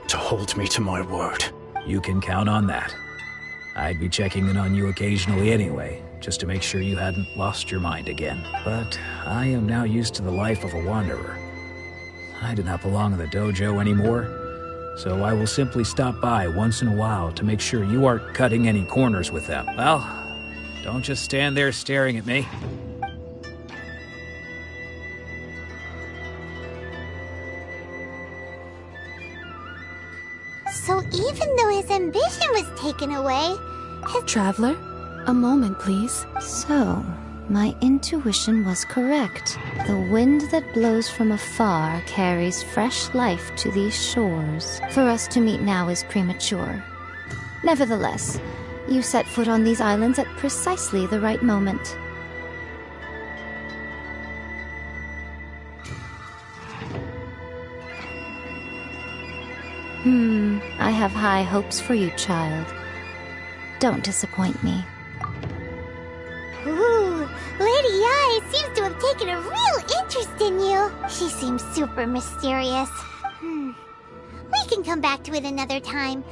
to hold me to my word. You can count on that. I'd be checking in on you occasionally anyway, just to make sure you hadn't lost your mind again. But I am now used to the life of a wanderer. I do not belong in the dojo anymore, so I will simply stop by once in a while to make sure you aren't cutting any corners with them. Well, don't just stand there staring at me. So even though his ambition was taken away, Traveler, a moment, please. So, my intuition was correct. The wind that blows from afar carries fresh life to these shores. For us to meet now is premature. Nevertheless, you set foot on these islands at precisely the right moment. I have high hopes for you, child. Don't disappoint me. Ooh, Lady Yae seems to have taken a real interest in you. She seems super mysterious. We can come back to it another time.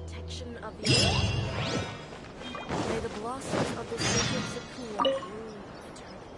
Protection of the earth. May the blossoms of the sacred sakura bloom eternally.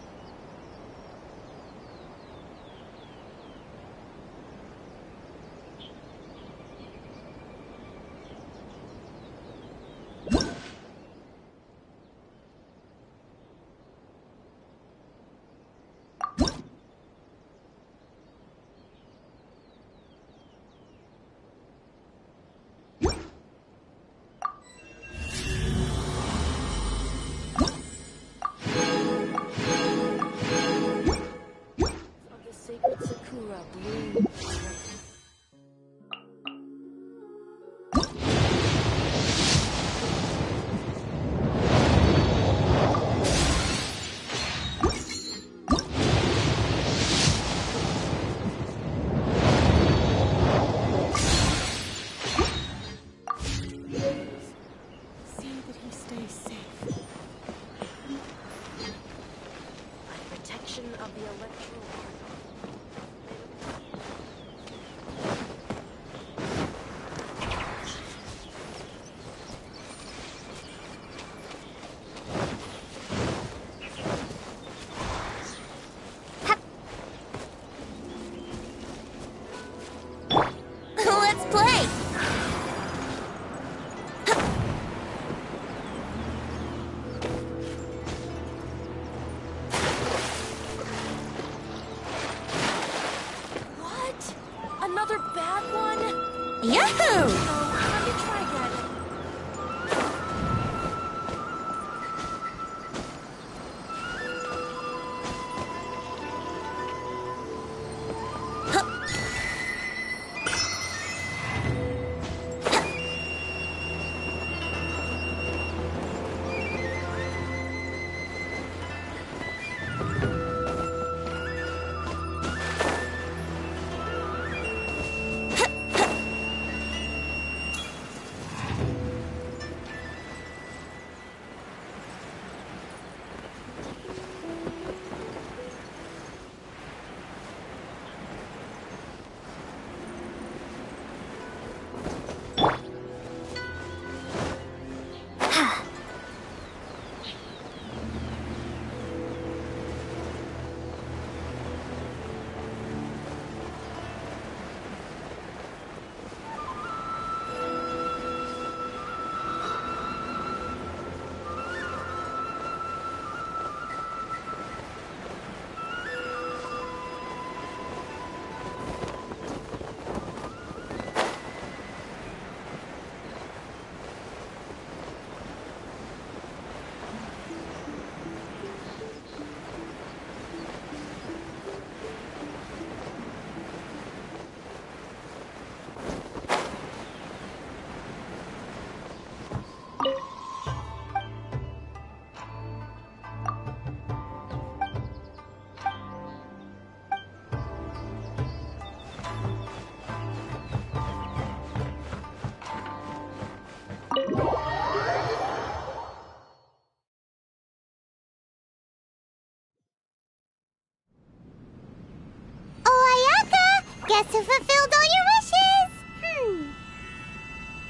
Guess who fulfilled all your wishes?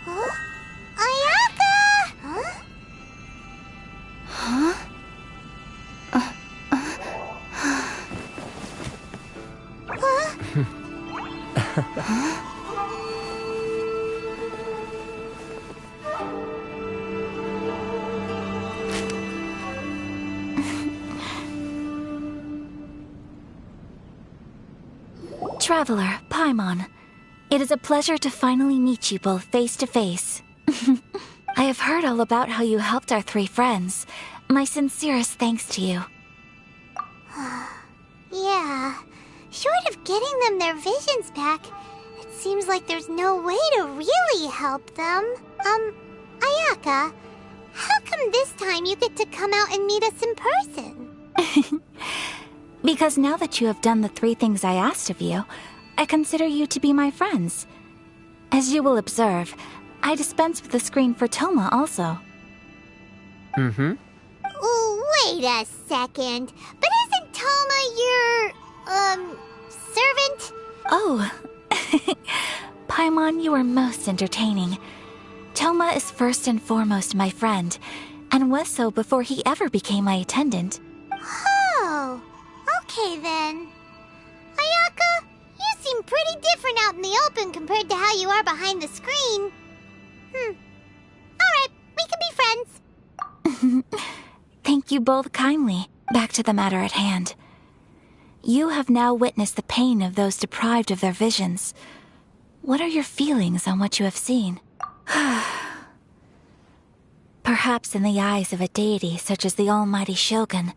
Huh? Ayaka! Huh? Traveler, Paimon, it is a pleasure to finally meet you both face to face. I have heard all about how you helped our three friends. My sincerest thanks to you. Yeah, short of getting them their visions back, it seems like there's no way to really help them. Ayaka, how come this time you get to come out and meet us in person? Because now that you have done the three things I asked of you, I consider you to be my friends. As you will observe, I dispense with the screen for Toma also. Wait a second. But isn't Toma your, servant? Oh. Paimon, you are most entertaining. Toma is first and foremost my friend, and was so before he ever became my attendant. Oh. Okay then. Ayaka, you seem pretty different out in the open compared to how you are behind the screen. Alright, we can be friends. Thank you both kindly. Back to the matter at hand. You have now witnessed the pain of those deprived of their visions. What are your feelings on what you have seen? Perhaps in the eyes of a deity such as the almighty Shogun,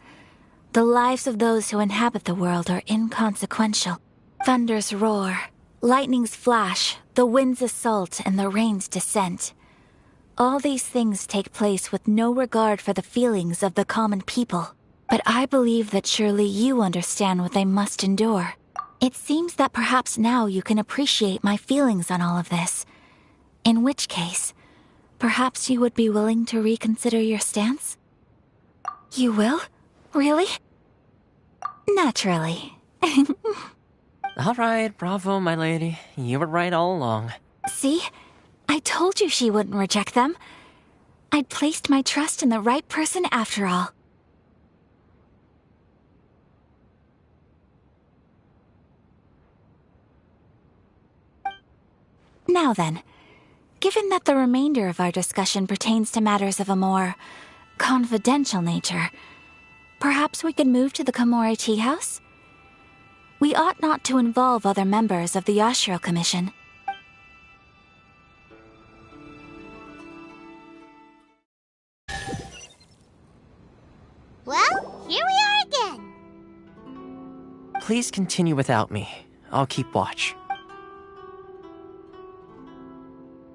the lives of those who inhabit the world are inconsequential. Thunders roar, lightnings flash, the winds assault, and the rains descent. All these things take place with no regard for the feelings of the common people. But I believe that surely you understand what they must endure. It seems that perhaps now you can appreciate my feelings on all of this. In which case, perhaps you would be willing to reconsider your stance? You will? Really? Naturally. Alright, bravo, my lady. You were right all along. See? I told you she wouldn't reject them. I'd placed my trust in the right person after all. Now then, given that the remainder of our discussion pertains to matters of a more confidential nature, perhaps we could move to the Komori Tea House? We ought not to involve other members of the Yashiro Commission. please continue without me. I'll keep watch.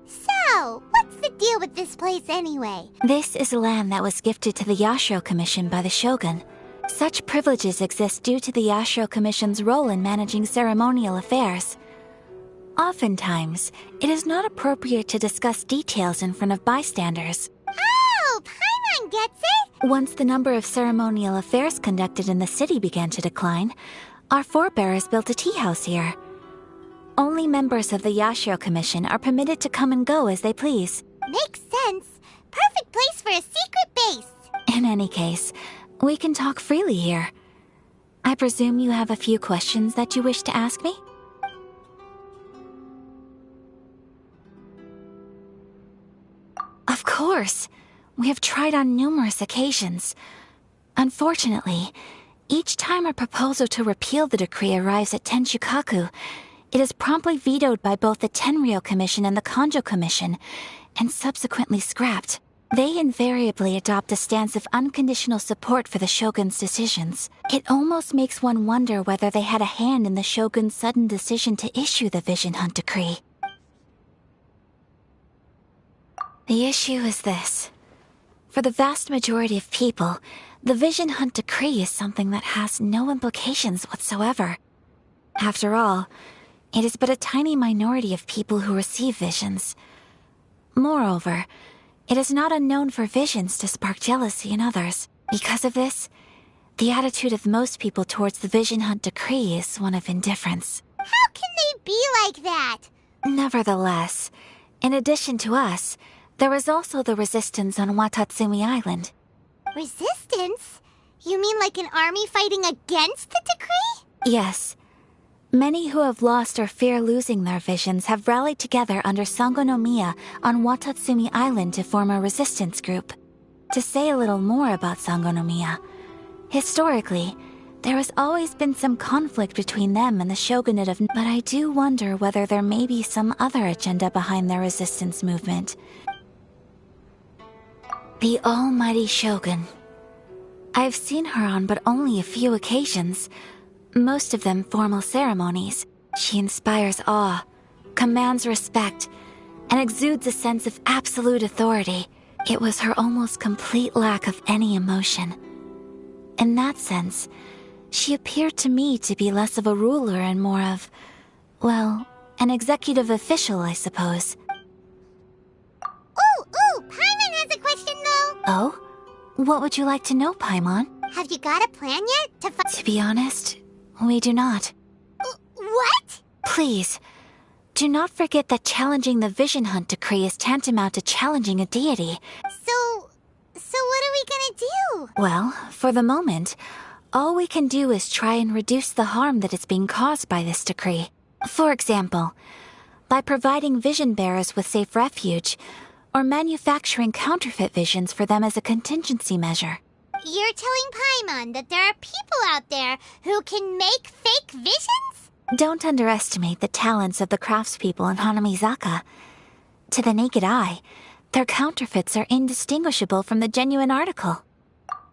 So, what's the deal with this place anyway? This is land that was gifted to the Yashiro Commission by the Shogun. Such privileges exist due to the Yashiro Commission's role in managing ceremonial affairs. Oftentimes, it is not appropriate to discuss details in front of bystanders. Oh, Paimon gets it! Once the number of ceremonial affairs conducted in the city began to decline, our forebears built a tea house here. Only members of the Yashiro Commission are permitted to come and go as they please. Makes sense. Perfect place for a secret base. In any case, we can talk freely here. I presume you have a few questions that you wish to ask me? Of course. We have tried on numerous occasions. Unfortunately, each time a proposal to repeal the decree arrives at Tenshukaku, it is promptly vetoed by both the Tenryou Commission and the Kanjo Commission, and subsequently scrapped. They invariably adopt a stance of unconditional support for the Shogun's decisions. It almost makes one wonder whether they had a hand in the Shogun's sudden decision to issue the Vision Hunt Decree. The issue is this. For the vast majority of people, the Vision Hunt Decree is something that has no implications whatsoever. After all, it is but a tiny minority of people who receive visions. Moreover, it is not unknown for visions to spark jealousy in others. Because of this, the attitude of most people towards the Vision Hunt Decree is one of indifference. How can they be like that? Nevertheless, in addition to us, there is also the resistance on Watatsumi Island. Resistance? You mean like an army fighting against the decree? Yes. Many who have lost or fear losing their visions have rallied together under Sangonomiya on Watatsumi Island to form a resistance group. To say a little more about Sangonomiya, historically, there has always been some conflict between them and the shogunate of... But I do wonder whether there may be some other agenda behind their resistance movement. The almighty Shogun. I've seen her on but only a few occasions, most of them formal ceremonies. She inspires awe, commands respect, and exudes a sense of absolute authority. It was her almost complete lack of any emotion. In that sense, she appeared to me to be less of a ruler and more of, well, an executive official, I suppose. Ooh, Paimon has a question though. Oh? What would you like to know, Paimon? Have you got a plan yet To be honest, we do not. What? Please, do not forget that challenging the Vision Hunt Decree is tantamount to challenging a deity. So what are we gonna do? Well, for the moment, all we can do is try and reduce the harm that is being caused by this decree. For example, by providing vision bearers with safe refuge, or manufacturing counterfeit visions for them as a contingency measure. You're telling Paimon that there are people out there who can make fake visions? Don't underestimate the talents of the craftspeople in Hanamizaka. To the naked eye, their counterfeits are indistinguishable from the genuine article.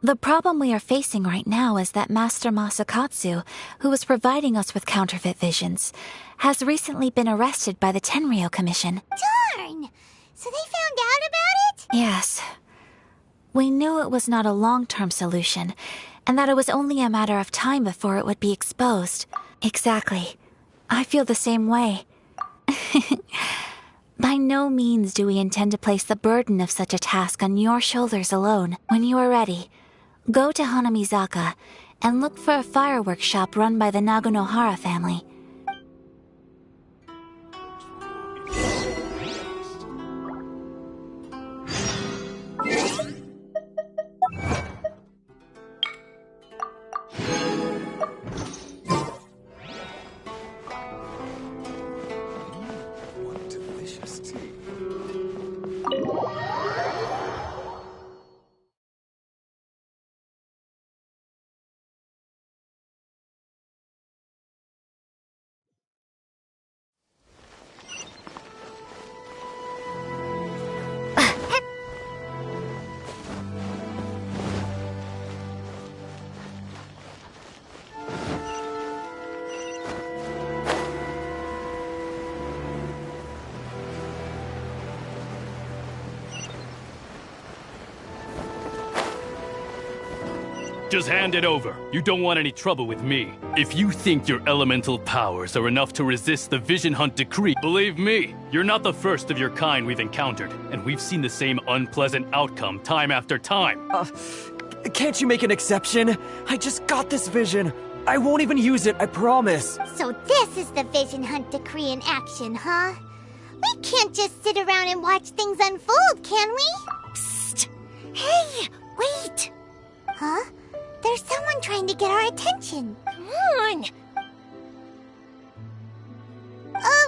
The problem we are facing right now is that Master Masakatsu, who was providing us with counterfeit visions, has recently been arrested by the Tenryou Commission. Darn! So they found out about it? Yes. We knew it was not a long-term solution, and that it was only a matter of time before it would be exposed. Exactly. I feel the same way. By no means do we intend to place the burden of such a task on your shoulders alone. When you are ready, go to Hanamizaka and look for a fireworks shop run by the Nagonohara family. Just hand it over. You don't want any trouble with me. If you think your elemental powers are enough to resist the Vision Hunt decree, believe me, you're not the first of your kind we've encountered, and we've seen the same unpleasant outcome time after time. Can't you make an exception? I just got this vision. I won't even use it, I promise. So this is the Vision Hunt decree in action, huh? We can't just sit around and watch things unfold, can we? Psst! Hey, wait! Huh? There's someone trying to get our attention. Come on!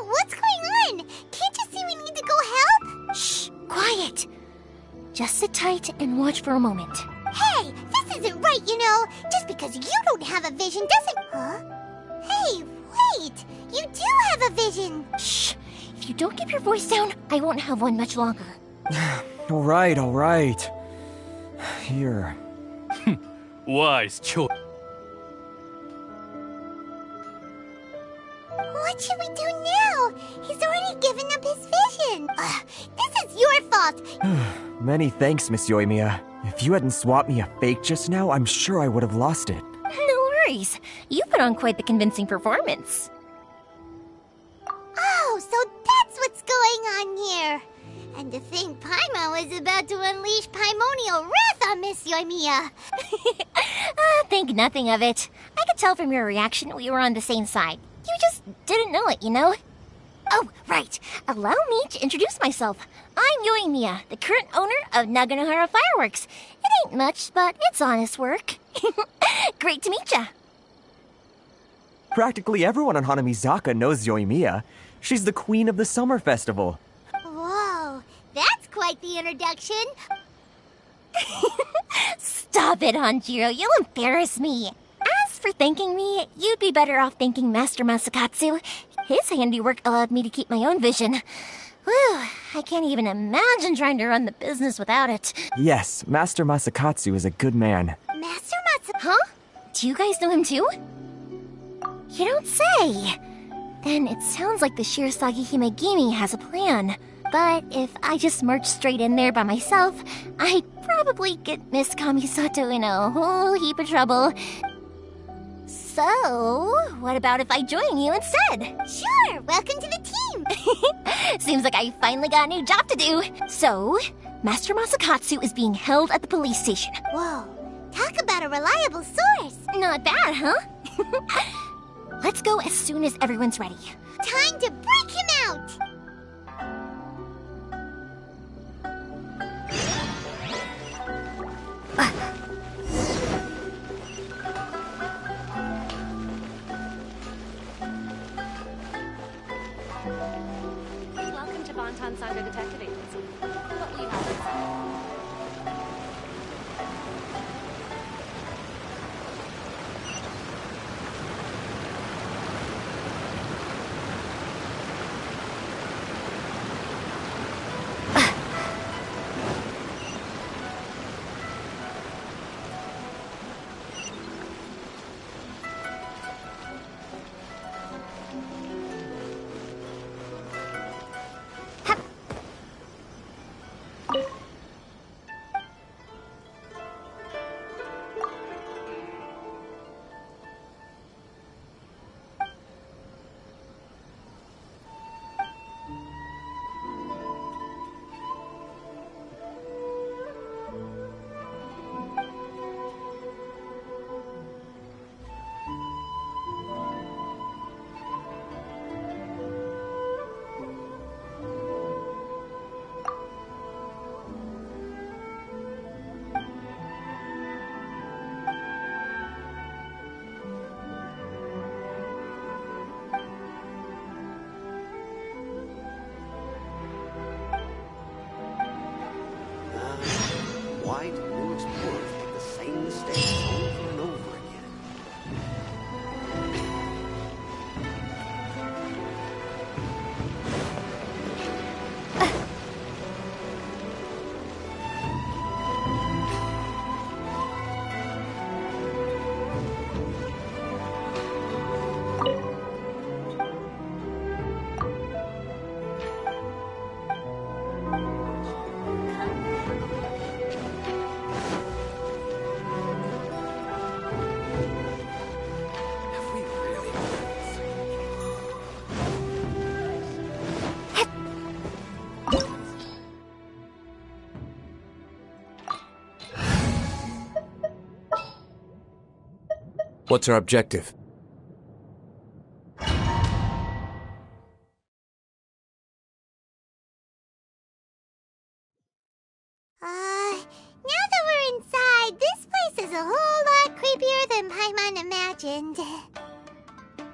What's going on? Can't you see we need to go help? Shh! Quiet! Just sit tight and watch for a moment. Hey, this isn't right, you know. Just because you don't have a vision doesn't... Huh? Hey, wait! You do have a vision! Shh! If you don't keep your voice down, I won't have one much longer. All right. Here. Wise choice. What should we do now? He's already given up his vision. This is your fault. Many thanks, Miss Yoimiya. If you hadn't swapped me a fake just now, I'm sure I would have lost it. No worries. You put on quite the convincing performance. Oh, so that's what's going on here. And to think Paimon was about to unleash Paimonial wrath on Miss Yoimiya. Think nothing of it. I could tell from your reaction we were on the same side. You just didn't know it, you know? Oh, right. Allow me to introduce myself. I'm Yoimiya, the current owner of Naganohara Fireworks. It ain't much, but it's honest work. Great to meet ya. Practically everyone on Hanamizaka knows Yoimiya. She's the queen of the summer festival. Whoa, that's quite the introduction. Stop it, Hanjiro. You'll embarrass me. As for thanking me, you'd be better off thanking Master Masakatsu. His handiwork allowed me to keep my own vision. Whew, I can't even imagine trying to run the business without it. Yes, Master Masakatsu is a good man. Master Masakatsu? Huh? Do you guys know him too? You don't say. Then it sounds like the Shirasagi Himegimi has a plan. But if I just march straight in there by myself, I'd probably get Miss Kamisato in a whole heap of trouble. So, what about if I join you instead? Sure, welcome to the team. Seems like I finally got a new job to do. So, Master Masakatsu is being held at the police station. Whoa, talk about a reliable source. Not bad, huh? Let's go as soon as everyone's ready. Time to break him out! Welcome to Bonton Saga Detective Agency. What will you have inside? What's our objective? Now that we're inside, this place is a whole lot creepier than Paimon imagined.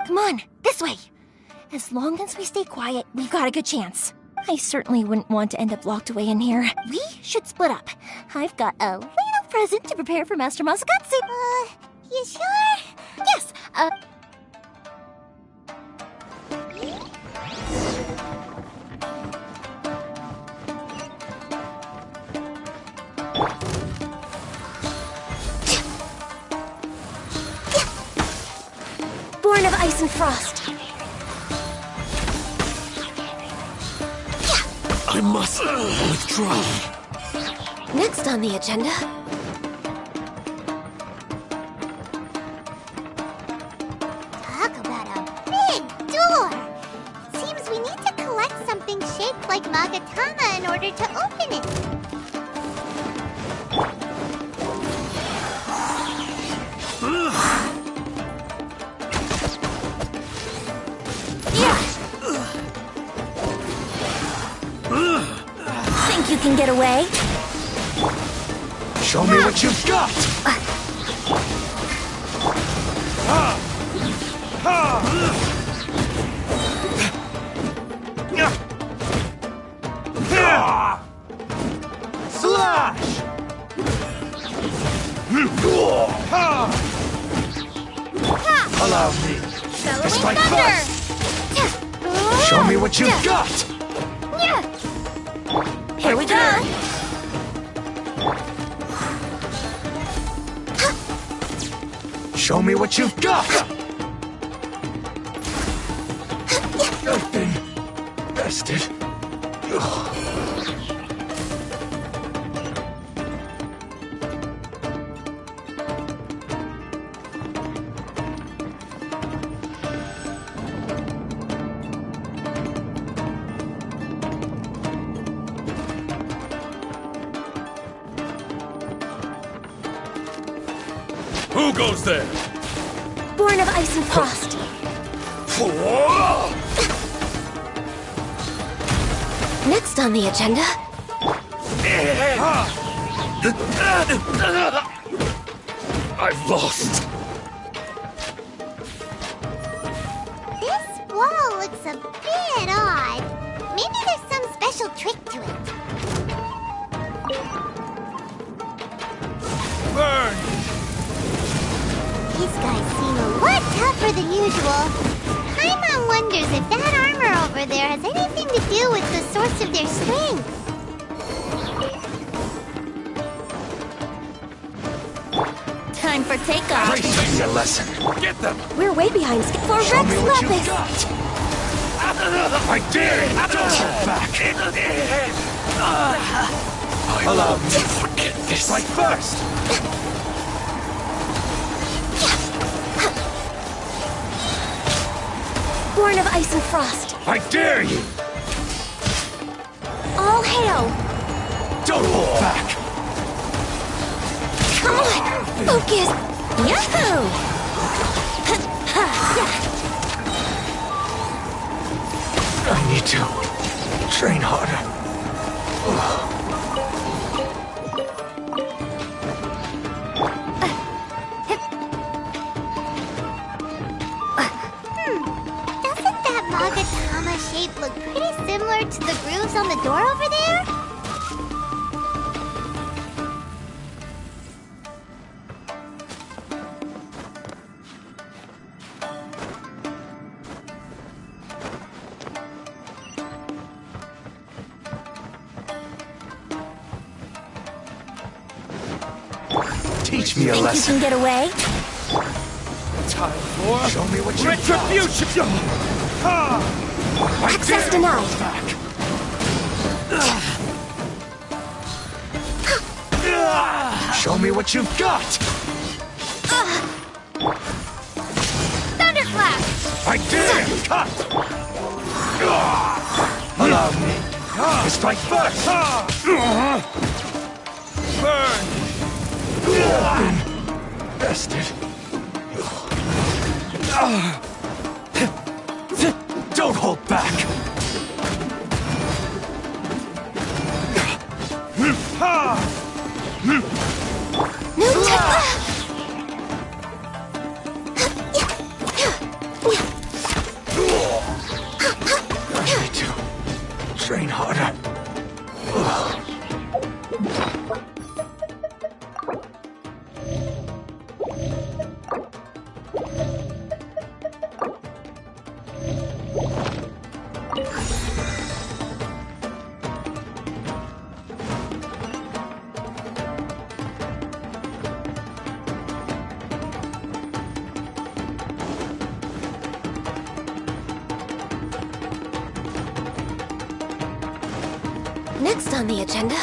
Come on, this way. As long as we stay quiet, we've got a good chance. I certainly wouldn't want to end up locked away in here. We should split up. I've got a little present to prepare for Master Masakatsu. You sure? Yes, Born of ice and frost. I must withdraw. Next on the agenda. Talk about a big door! Seems we need to collect something shaped like Magatama in order to open it. Think you can get away? Show me what you've got! Slash! Allow me. Strike first! Show me what you've got! Here we go. Show me what you've got! I've been bested. Who goes there? Born of ice and frost. Next on the agenda. I've lost. This wall looks a bit odd. Maybe there's some special trick to it. Burn! These guys seem a lot tougher than usual. Paimon wonders if that armor over there has anything to do with the source of their strength. Time for takeoff. Teach me a lesson. Get them! We're way behind for Show Rex me what you've Lapis. got! I dare you! Don't hold back! Allow me to forget this. Strike first! Born of ice and frost. I dare you! All hail. Don't hold back! Come on. Focus. Yahoo! I need to train harder. Doesn't that Magatama shape look pretty similar to the grooves on the door over there? Teach me a Think you lesson. can get away? Time for show me what you Retribution! Access denied. Show me what you've got. Thunderclap! I dare you. Cut. Allow me to strike first. Burn! Bested. Don't hold back! I need to train harder. Next on the agenda...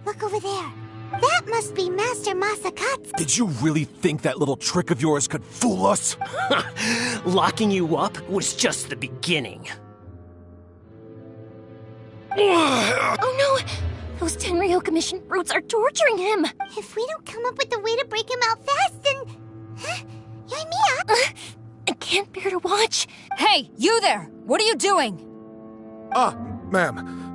Look over there. That must be Master Masakatsu. Did you really think that little trick of yours could fool us? Locking you up was just the beginning. Oh no! Those Tenryo Commission brutes are torturing him! If we don't come up with a way to break him out fast, then... Huh? Yoimiya? I can't bear to watch. Hey, you there! What are you doing? Ma'am.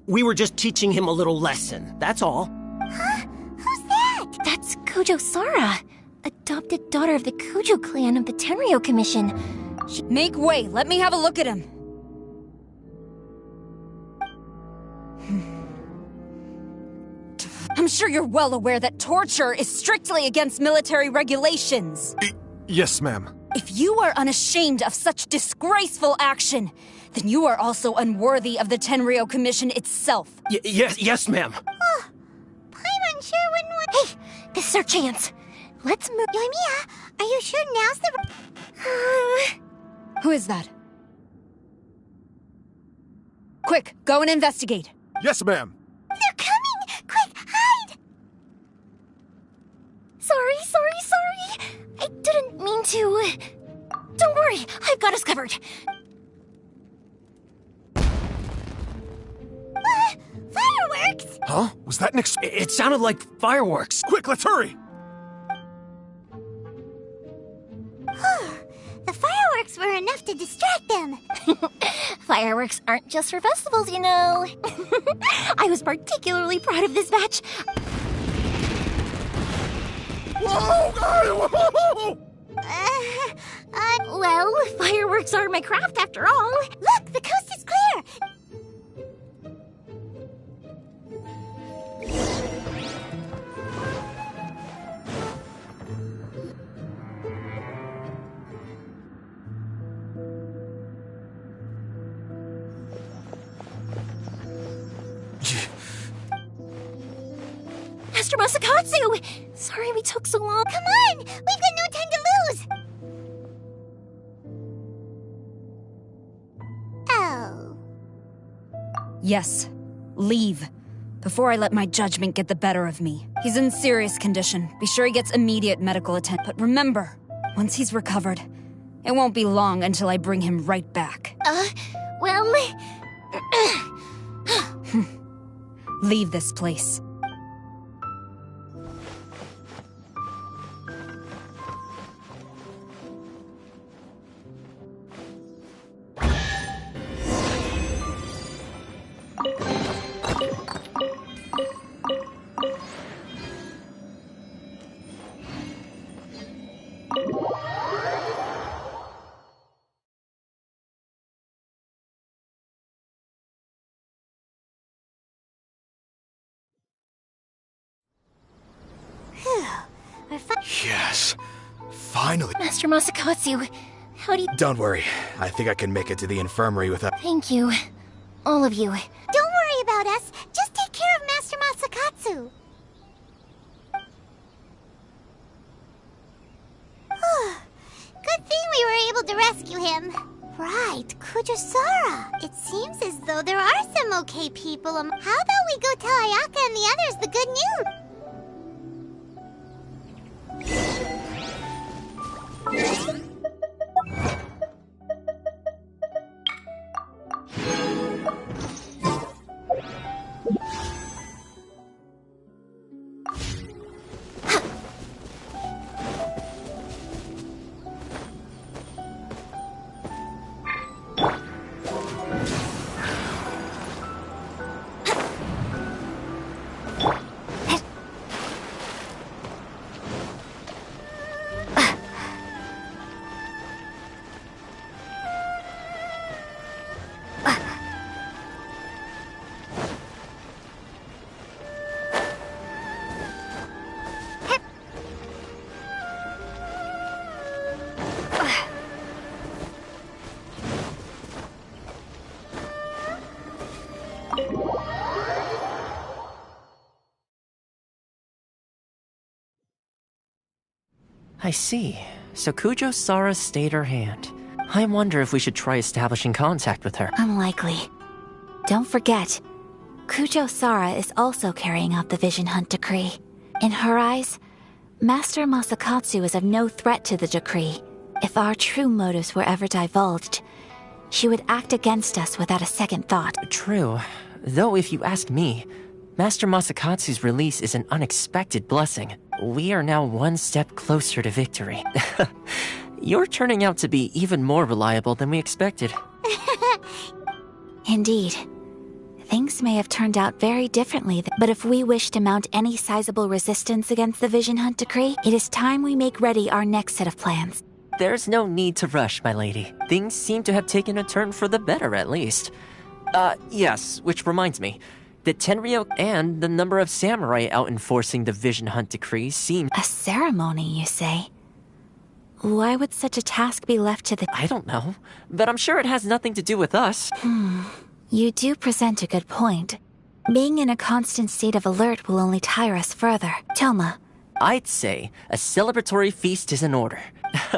We were just teaching him a little lesson, that's all. Huh? Who's that? That's Kojo Sara, adopted daughter of the Kojo clan of the Tenryo Commission. Make way, let me have a look at him. I'm sure you're well aware that torture is strictly against military regulations. Yes, ma'am. If you are unashamed of such disgraceful action, then you are also unworthy of the Tenryo Commission itself. Yes, ma'am. Oh, Paimon sure wouldn't want... Hey, this is our chance. Let's move... Yoimiya, are you sure now's the... Who is that? Quick, go and investigate. Yes, ma'am. They're coming! Quick, hide! Sorry. I didn't mean to... Don't worry, I've got us covered. Fireworks! Huh? Was that an It sounded like fireworks. Quick, let's hurry! The fireworks were enough to distract them. Fireworks aren't just for festivals, you know. I was particularly proud of this batch. Whoa! Well, fireworks are my craft after all. Look, the coast is clear. Master Masakatsu! Sorry we took so long. Come on! We've got no time to lose! Oh. Yes, leave. Before I let my judgment get the better of me. He's in serious condition. Be sure he gets immediate medical attention. But remember, once he's recovered, it won't be long until I bring him right back. Well... Leave this place. Yes. Finally. Master Masakatsu, how do you... Don't worry. I think I can make it to the infirmary without... Thank you. All of you. Don't worry about us. Just take care of Master Masakatsu. Good thing we were able to rescue him. Right, Kujosara. It seems as though there are some okay people. How about we go tell Ayaka and the others the good news? I see. So Kujo-Sara stayed her hand. I wonder if we should try establishing contact with her. Unlikely. Don't forget, Kujo-Sara is also carrying out the Vision Hunt decree. In her eyes, Master Masakatsu is of no threat to the decree. If our true motives were ever divulged, she would act against us without a second thought. True. Though if you ask me, Master Masakatsu's release is an unexpected blessing. We are now one step closer to victory. You're turning out to be even more reliable than we expected. Indeed. Things may have turned out very differently, but if we wish to mount any sizable resistance against the Vision Hunt decree, it is time we make ready our next set of plans. There's no need to rush, my lady. Things seem to have taken a turn for the better, at least. Yes, which reminds me. The Tenryou and the number of samurai out enforcing the Vision Hunt decree seem... A ceremony, you say? Why would such a task be left to the... I don't know, but I'm sure it has nothing to do with us. You do present a good point. Being in a constant state of alert will only tire us further. Toma. I'd say a celebratory feast is in order.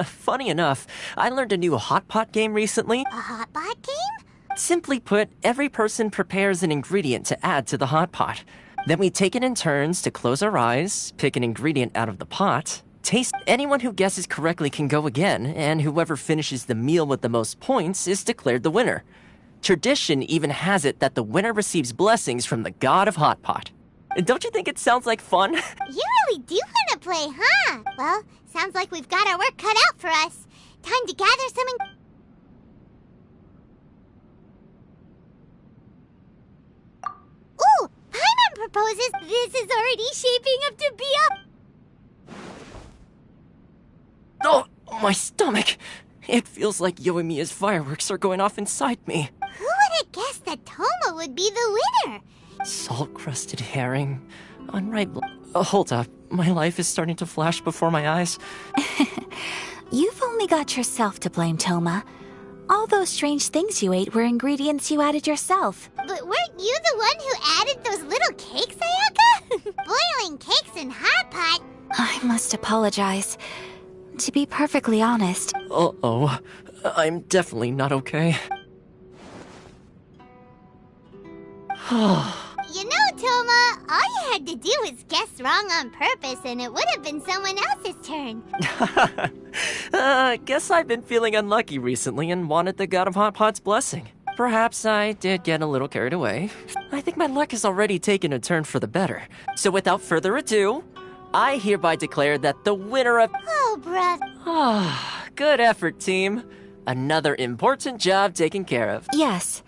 Funny enough, I learned a new hot pot game recently. A hot pot game? Simply put, every person prepares an ingredient to add to the hot pot. Then we take it in turns to close our eyes, pick an ingredient out of the pot, taste. Anyone who guesses correctly can go again, and whoever finishes the meal with the most points is declared the winner. Tradition even has it that the winner receives blessings from the god of hot pot. Don't you think it sounds like fun? You really do want to play, huh? Well, sounds like we've got our work cut out for us. Time to gather some... Ooh! Paimon proposes this is already shaping up to be a... Oh, my stomach! It feels like Yoimiya's fireworks are going off inside me. Who would have guessed that Toma would be the winner? Salt-crusted herring, unripe... hold up. My life is starting to flash before my eyes. You've only got yourself to blame, Toma. All those strange things you ate were ingredients you added yourself. But weren't you the one who added those little cakes, Ayaka? Boiling cakes in hot pot. I must apologize. To be perfectly honest... Uh-oh. I'm definitely not okay. You know, Toma, all you had to do was guess wrong on purpose and it would have been someone else's turn. Guess I've been feeling unlucky recently and wanted the god of hot pot's blessing. Perhaps I did get a little carried away. I think my luck has already taken a turn for the better. So without further ado, I hereby declare that the winner of... Oh, brother. Good effort, team. Another important job taken care of. Yes.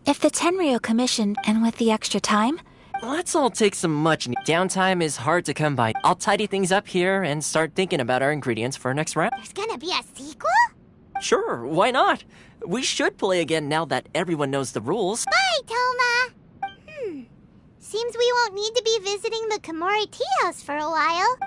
If the Tenryou commission, and with the extra time... Let's all take some downtime is hard to come by. I'll tidy things up here and start thinking about our ingredients for our next round. There's gonna be a sequel? Sure, why not? We should play again now that everyone knows the rules. Bye, Toma! Seems we won't need to be visiting the Komori tea house for a while.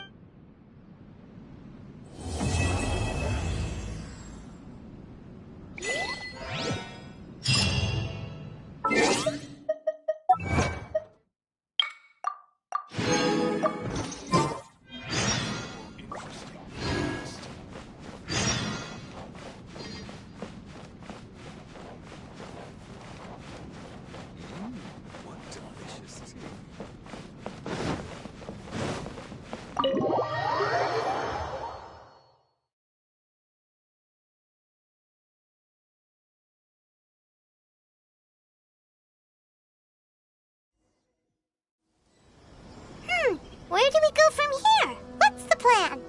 Where do we go from here? What's the plan?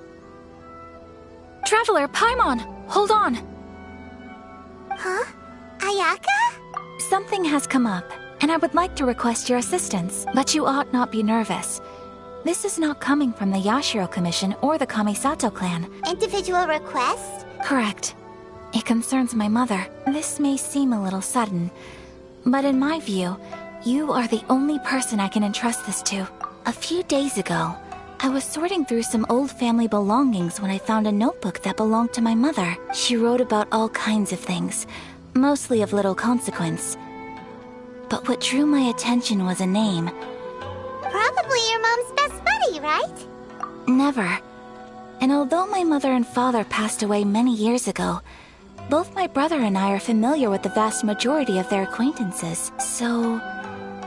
Traveler, Paimon, hold on. Huh? Ayaka? Something has come up, and I would like to request your assistance, but you ought not be nervous. This is not coming from the Yashiro Commission or the Kamisato clan. Individual request? Correct. It concerns my mother. This may seem a little sudden, but in my view, you are the only person I can entrust this to. A few days ago, I was sorting through some old family belongings when I found a notebook that belonged to my mother. She wrote about all kinds of things, mostly of little consequence. But what drew my attention was a name. Probably your mom's best buddy, right? Never. And although my mother and father passed away many years ago, both my brother and I are familiar with the vast majority of their acquaintances. So,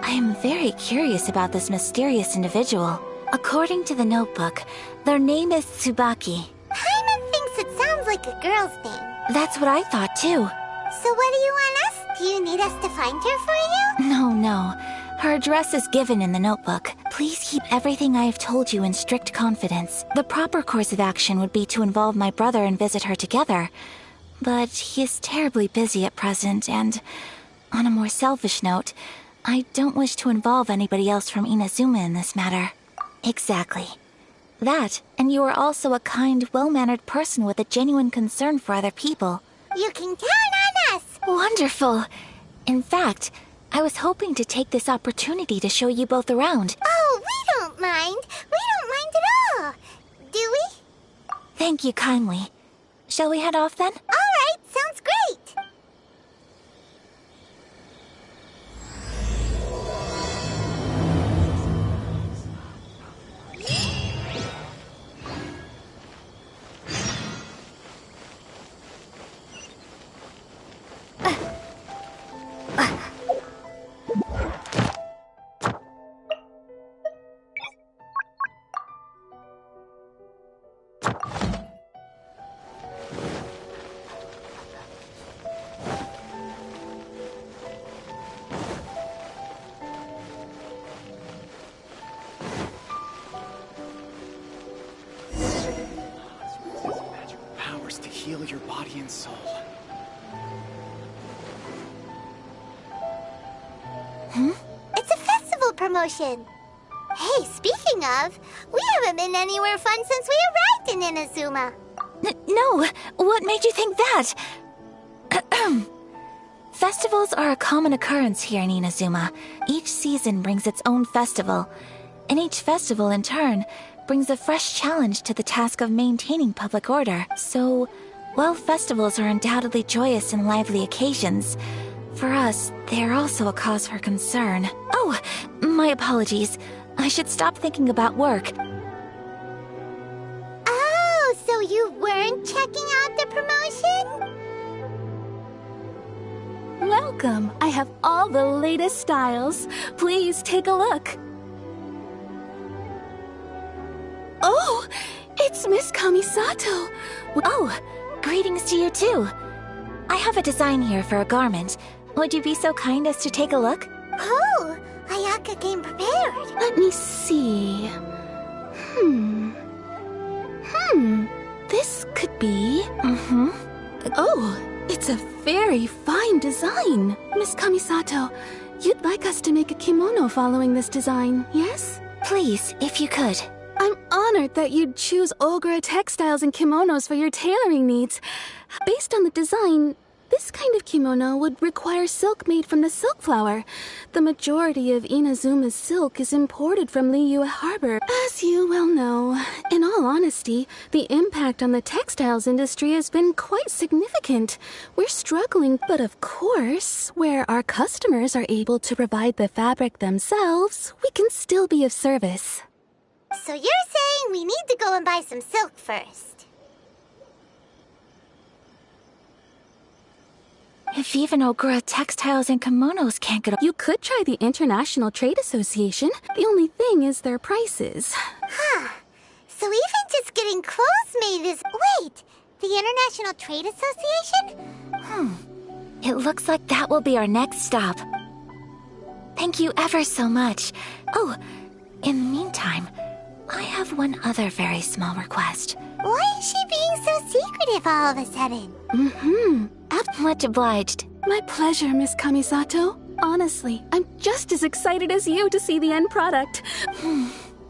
I am very curious about this mysterious individual. According to the notebook, their name is Tsubaki. Paimon thinks it sounds like a girl's name. That's what I thought too. So what do you want us? Do you need us to find her for you? No. Her address is given in the notebook. Please keep everything I have told you in strict confidence. The proper course of action would be to involve my brother and visit her together. But he is terribly busy at present, and on a more selfish note, I don't wish to involve anybody else from Inazuma in this matter. Exactly. That, and you are also a kind, well-mannered person with a genuine concern for other people. You can count on us! Wonderful! In fact, I was hoping to take this opportunity to show you both around. Oh, we don't mind. We don't mind at all. Do we? Thank you kindly. Shall we head off then? All right, sounds great. Powers to heal your body and soul. It's a festival promotion. Hey, speaking of, we haven't been anywhere fun since we arrived in Inazuma. No, what made you think that? Festivals are a common occurrence here in Inazuma. Each season brings its own festival, and each festival, in turn, brings a fresh challenge to the task of maintaining public order. So, while festivals are undoubtedly joyous and lively occasions, for us, they are also a cause for concern. Oh, my apologies. I should stop thinking about work. Oh, so you weren't checking out the promotion? Welcome. I have all the latest styles. Please take a look. Oh, it's Miss Kamisato. Oh, greetings to you too. I have a design here for a garment. Would you be so kind as to take a look? Oh, Ayaka came prepared. Let me see. This could be... Oh, it's a very fine design. Miss Kamisato, you'd like us to make a kimono following this design, yes? Please, if you could. I'm honored that you'd choose Ogura textiles and kimonos for your tailoring needs. Based on the design, this kind of kimono would require silk made from the silk flower. The majority of Inazuma's silk is imported from Liyue Harbor. As you well know, in all honesty, the impact on the textiles industry has been quite significant. We're struggling, but of course, where our customers are able to provide the fabric themselves, we can still be of service. So you're saying we need to go and buy some silk first? If even Ogura textiles and kimonos can't get... You could try the International Trade Association. The only thing is their prices. Huh. So even just getting clothes made is... Wait! The International Trade Association? It looks like that will be our next stop. Thank you ever so much. Oh, in the meantime, I have one other very small request. Why is she being so secretive all of a sudden? Much obliged. My pleasure, Miss Kamisato. Honestly, I'm just as excited as you to see the end product.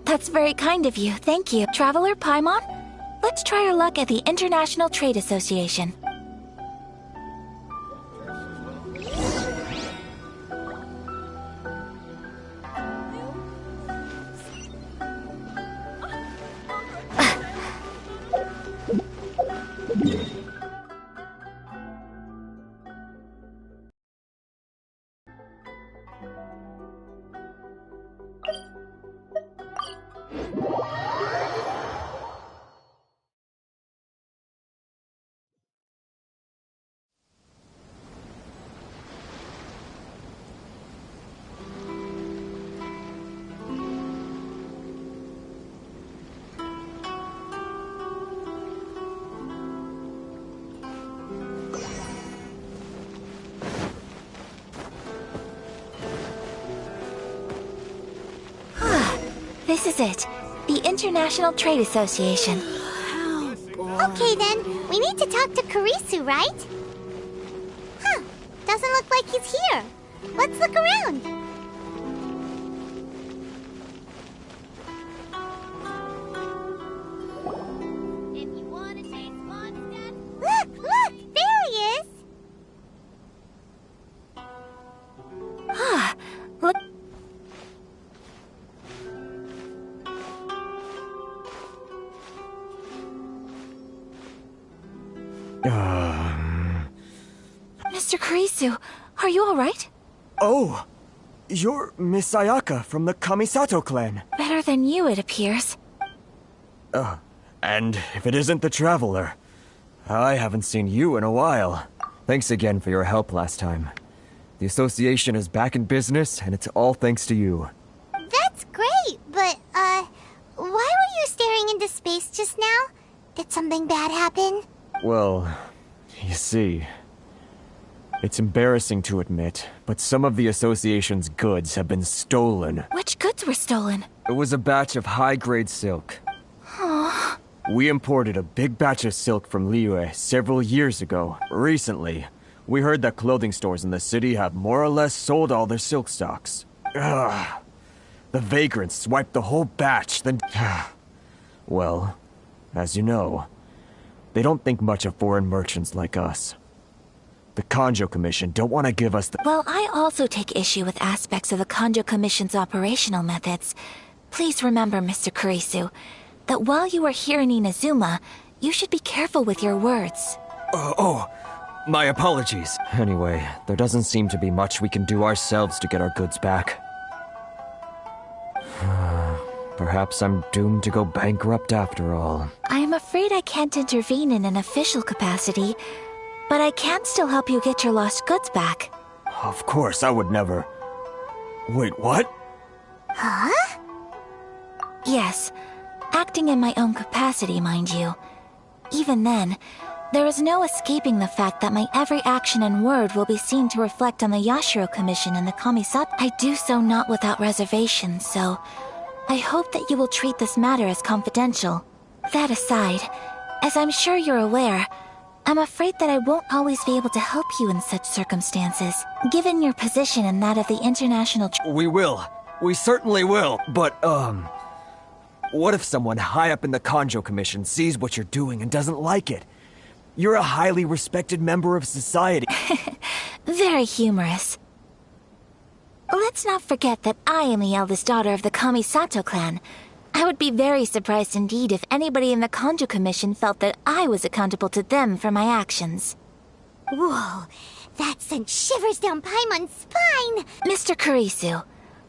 That's very kind of you, thank you. Traveler Paimon, let's try our luck at the International Trade Association. This is it. The International Trade Association. Okay then, we need to talk to Kurisu, right? Huh, doesn't look like he's here. Let's look around. Look, there he is. Look. Mr. Kurisu, are you alright? Oh, you're Miss Ayaka from the Kamisato clan. Better than you, it appears. And if it isn't the Traveler, I haven't seen you in a while. Thanks again for your help last time. The association is back in business, and it's all thanks to you. That's great, but, why were you staring into space just now? Did something bad happen? Well, you see, it's embarrassing to admit, but some of the association's goods have been stolen. Which goods were stolen? It was a batch of high-grade silk. Aww. We imported a big batch of silk from Liyue several years ago. Recently, we heard that clothing stores in the city have more or less sold all their silk stocks. Ugh. The vagrants swiped the whole batch, then... Well, as you know, they don't think much of foreign merchants like us. The Kanjo Commission don't want to give us the... Well, I also take issue with aspects of the Kanjo Commission's operational methods. Please remember, Mr. Kurisu, that while you are here in Inazuma, you should be careful with your words. My apologies. Anyway, there doesn't seem to be much we can do ourselves to get our goods back. Perhaps I'm doomed to go bankrupt after all. I am afraid I can't intervene in an official capacity, but I can still help you get your lost goods back. Of course, I would never... Wait, what? Huh? Yes, acting in my own capacity, mind you. Even then, there is no escaping the fact that my every action and word will be seen to reflect on the Yashiro Commission and the Kamisato. I do so not without reservation, so I hope that you will treat this matter as confidential. That aside, as I'm sure you're aware, I'm afraid that I won't always be able to help you in such circumstances, given your position and that of the international... We will. We certainly will. But, what if someone high up in the Kanjo Commission sees what you're doing and doesn't like it? You're a highly respected member of society. Very humorous. Let's not forget that I am the eldest daughter of the Kamisato clan. I would be very surprised indeed if anybody in the Kanjo Commission felt that I was accountable to them for my actions. Whoa, that sent shivers down Paimon's spine! Mr. Kurisu,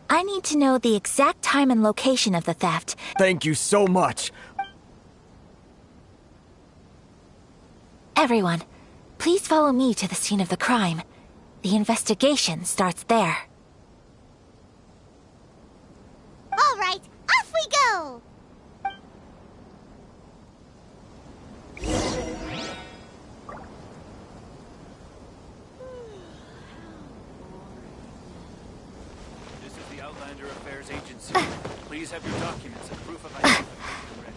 I need to know the exact time and location of the theft. Thank you so much. Everyone, please follow me to the scene of the crime. The investigation starts there. All right, off we go! This is the Outlander Affairs Agency. Please have your documents and proof of identity ready.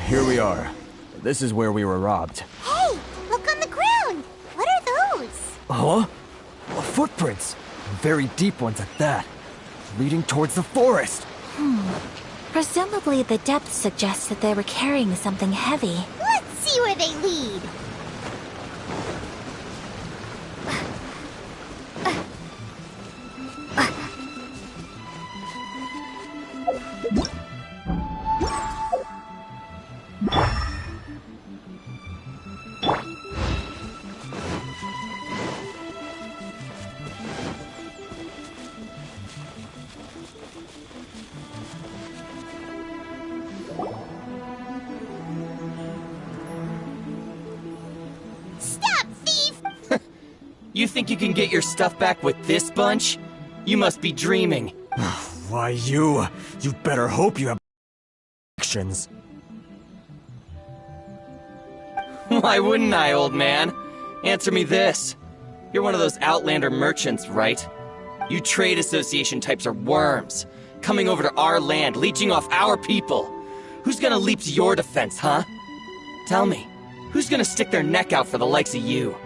Here we are. This is where we were robbed. Hey, look on the ground. What are those? Huh? Footprints. Very deep ones at that. Leading towards the forest. Presumably the depth suggests that they were carrying something heavy. Let's see where they lead. Stop, thief! You think you can get your stuff back with this bunch? You must be dreaming. Why, you better hope you have actions. Why wouldn't I, old man? Answer me this. You're one of those Outlander merchants, right? You trade association types are worms, coming over to our land, leeching off our people. Who's gonna leap to your defense, huh? Tell me, who's gonna stick their neck out for the likes of you?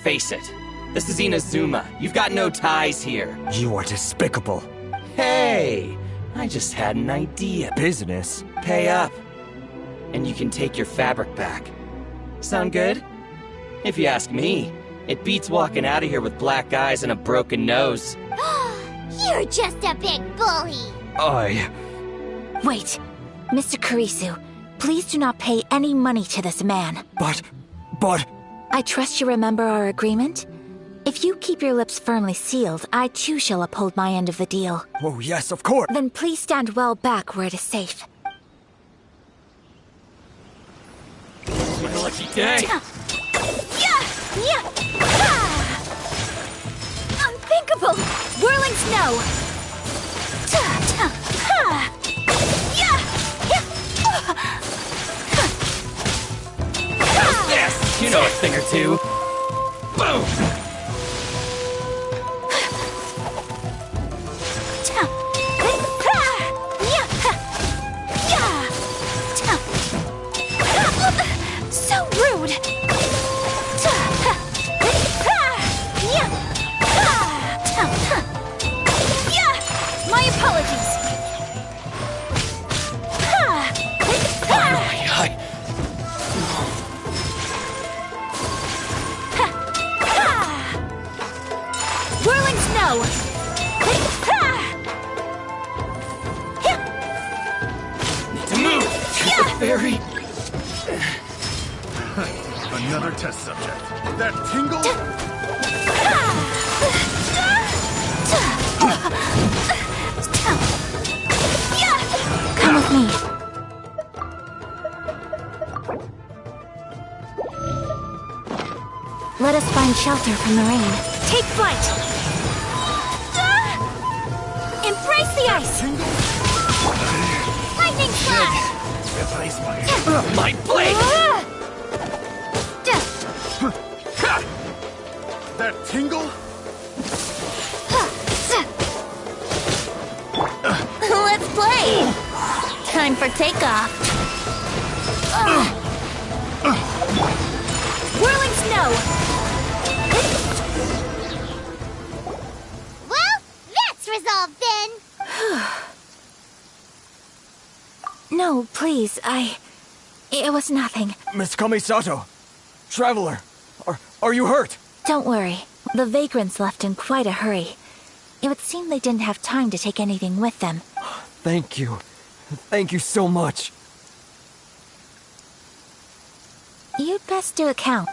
Face it, this is Inazuma. You've got no ties here. You are despicable. Hey, I just had an idea. Business? Pay up, and you can take your fabric back. Sound good? If you ask me, it beats walking out of here with black eyes and a broken nose. You're just a big bully. Wait, Mr. Kurisu, please do not pay any money to this man. But... I trust you remember our agreement? If you keep your lips firmly sealed, I too shall uphold my end of the deal. Oh, yes, of course. Then please stand well back where it is safe. My lucky day. Unthinkable! Whirling snow! How's this? You know a thing or two. Boom! So rude! My apologies! Whirling snow! Need to move! Very... Another test subject. That tingle? Come with me. Let us find shelter from the rain. Take flight! Embrace the ice! Lightning flash! My blade! That tingle? Let's play! Time for takeoff. Whirling snow! Well, that's resolved then. No, please, it was nothing. Miss Kamisato! Traveler! Are you hurt? Don't worry. The vagrants left in quite a hurry. It would seem they didn't have time to take anything with them. Thank you. Thank you so much. You'd best do a count.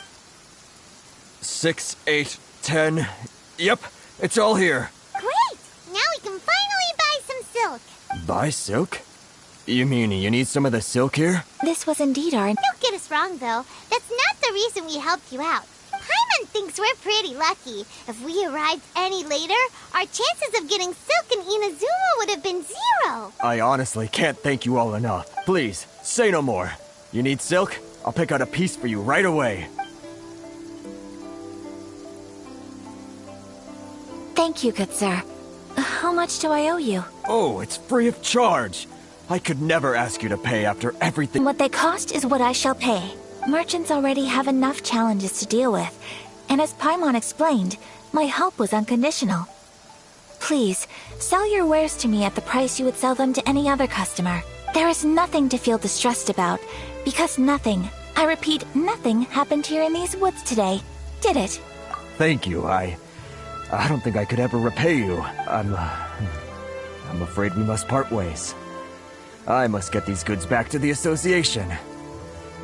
6, 8, 10. Yep, it's all here. Great! Now we can finally buy some silk. Buy silk? You mean you need some of the silk here? This was indeed our... Don't get us wrong, though. That's not the reason we helped you out. Paimon thinks we're pretty lucky. If we arrived any later, our chances of getting silk in Inazuma would have been 0. I honestly can't thank you all enough. Please, say no more. You need silk? I'll pick out a piece for you right away. Thank you, good sir. How much do I owe you? Oh, it's free of charge. I could never ask you to pay after everything. What they cost is what I shall pay. Merchants already have enough challenges to deal with, and as Paimon explained, my help was unconditional. Please, sell your wares to me at the price you would sell them to any other customer. There is nothing to feel distressed about, because nothing, I repeat, nothing happened here in these woods today, did it? Thank you. I don't think I could ever repay you. I'm afraid we must part ways. I must get these goods back to the association.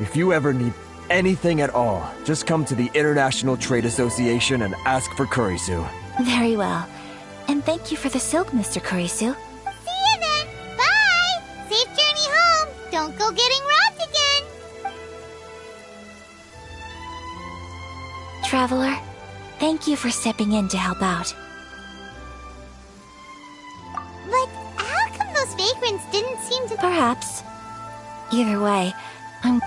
If you ever need anything at all, just come to the International Trade Association and ask for Kurisu. Very well. And thank you for the silk, Mr. Kurisu. See you then! Bye! Safe journey home! Don't go getting robbed again! Traveler, thank you for stepping in to help out. But how come those vagrants didn't seem to... Perhaps. Either way, I'm...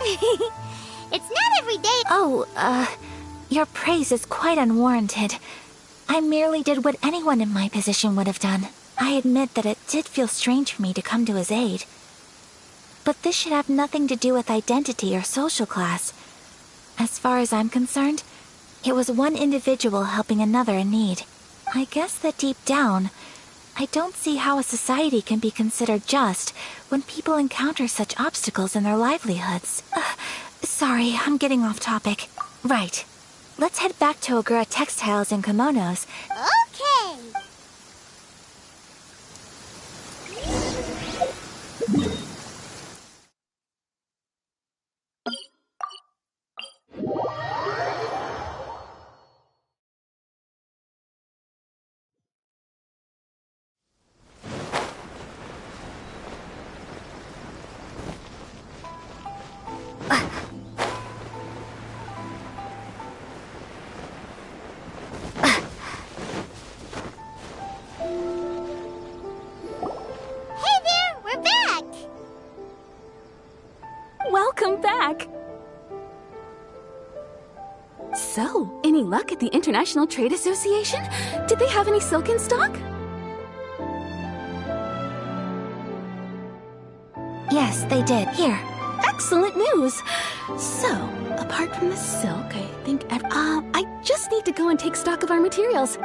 It's not every day... Oh, your praise is quite unwarranted. I merely did what anyone in my position would have done. I admit that it did feel strange for me to come to his aid. But this should have nothing to do with identity or social class. As far as I'm concerned, it was one individual helping another in need. I guess that deep down, I don't see how a society can be considered just when people encounter such obstacles in their livelihoods. Sorry, I'm getting off topic. Right. Let's head back to Ogura Textiles and Kimonos. Okay! Welcome back! So, any luck at the International Trade Association? Did they have any silk in stock? Yes, they did. Here. Excellent news! So, apart from the silk, I think I just need to go and take stock of our materials.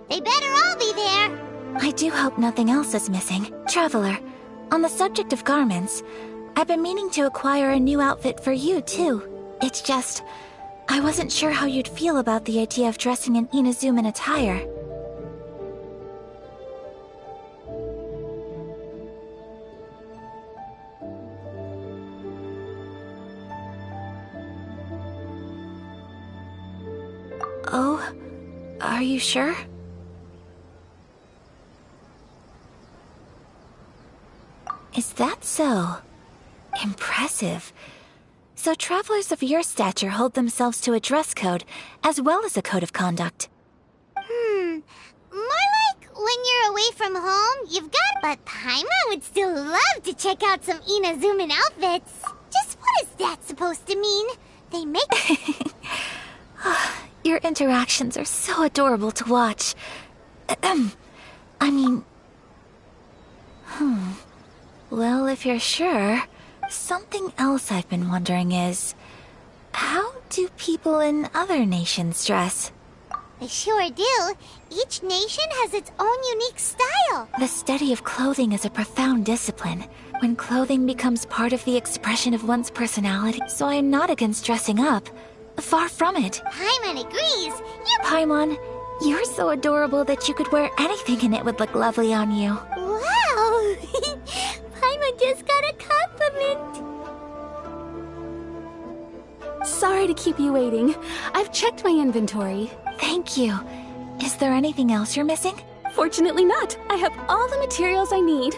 They better all be there! I do hope nothing else is missing. Traveler, on the subject of garments, I've been meaning to acquire a new outfit for you, too. It's just, I wasn't sure how you'd feel about the idea of dressing in Inazuman attire. Oh, are you sure? Is that so? Impressive. So travelers of your stature hold themselves to a dress code, as well as a code of conduct. More like when you're away from home, you've got... But Paimon would still love to check out some Inazuman outfits. Just what is that supposed to mean? They make... Your interactions are so adorable to watch. I mean... Well, if you're sure, something else I've been wondering is... how do people in other nations dress? They sure do. Each nation has its own unique style. The study of clothing is a profound discipline. When clothing becomes part of the expression of one's personality, so I'm not against dressing up. Far from it. Paimon agrees. Paimon, you're so adorable that you could wear anything and it would look lovely on you. Wow! Paimon just got a compliment. Sorry to keep you waiting. I've checked my inventory. Thank you. Is there anything else you're missing? Fortunately not. I have all the materials I need.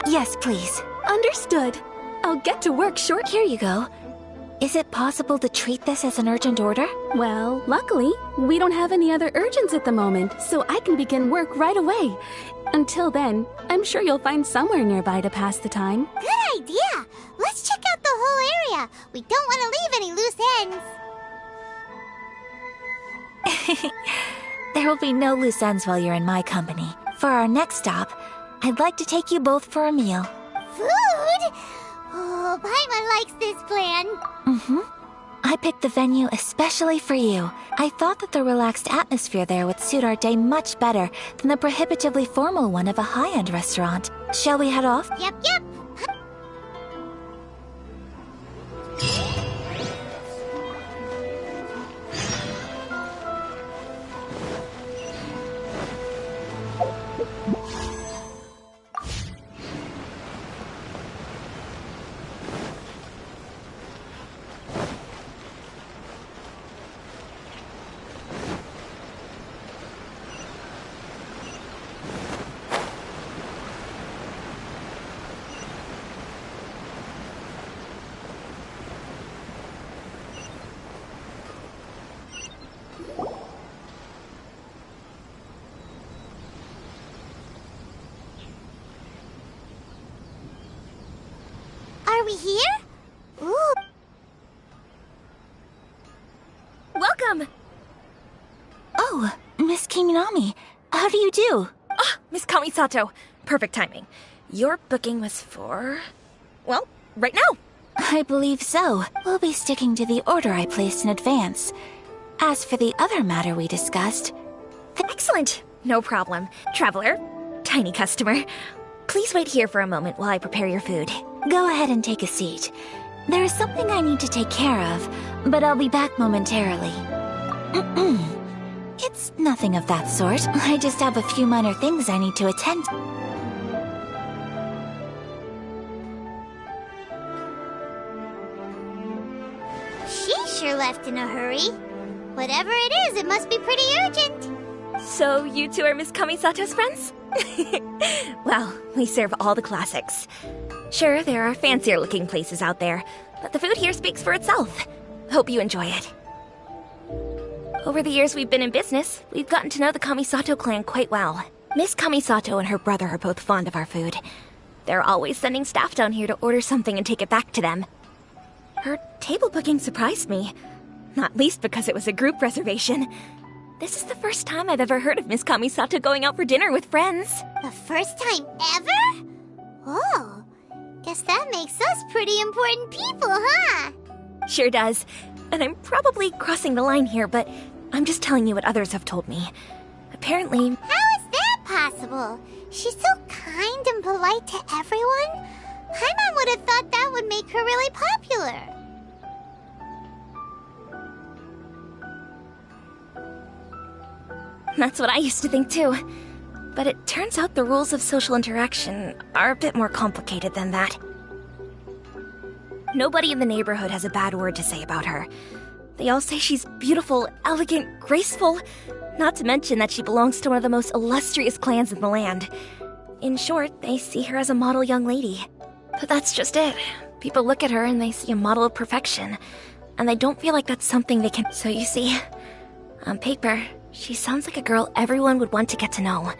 Yes, please. Understood. I'll get to work short. Here you go. Is it possible to treat this as an urgent order? Well, luckily, we don't have any other urgents at the moment, so I can begin work right away. Until then, I'm sure you'll find somewhere nearby to pass the time. Good idea! Let's check out the whole area. We don't want to leave any loose ends. There will be no loose ends while you're in my company. For our next stop, I'd like to take you both for a meal. Food? Oh, Paimon likes this plan. Mm-hmm. I picked the venue especially for you. I thought that the relaxed atmosphere there would suit our day much better than the prohibitively formal one of a high-end restaurant. Shall we head off? Yep. Are we here? Ooh. Welcome! Oh, Miss Kiminami. How do you do? Ah, Miss Kamisato. Perfect timing. Your booking was for... well, right now. I believe so. We'll be sticking to the order I placed in advance. As for the other matter we discussed... Excellent. No problem. Traveler, tiny customer, please wait here for a moment while I prepare your food. Go ahead and take a seat. There is something I need to take care of, but I'll be back momentarily. It's nothing of that sort. I just have a few minor things I need to attend to. She sure left in a hurry. Whatever it is, it must be pretty urgent. So you two are Miss Kamisato's friends? Well, we serve all the classics. Sure, there are fancier-looking places out there, but the food here speaks for itself. Hope you enjoy it. Over the years we've been in business, we've gotten to know the Kamisato clan quite well. Miss Kamisato and her brother are both fond of our food. They're always sending staff down here to order something and take it back to them. Her table booking surprised me, not least because it was a group reservation. This is the first time I've ever heard of Miss Kamisato going out for dinner with friends. The first time ever? Oh, guess that makes us pretty important people, huh? Sure does. And I'm probably crossing the line here, but I'm just telling you what others have told me. Apparently... How is that possible? She's so kind and polite to everyone. Paimon would have thought that would make her really popular. That's what I used to think too. But it turns out the rules of social interaction are a bit more complicated than that. Nobody in the neighborhood has a bad word to say about her. They all say she's beautiful, elegant, graceful, not to mention that she belongs to one of the most illustrious clans in the land. In short, they see her as a model young lady. But that's just it. People look at her and they see a model of perfection, and they don't feel like that's something they can... So you see, on paper, she sounds like a girl everyone would want to get to know.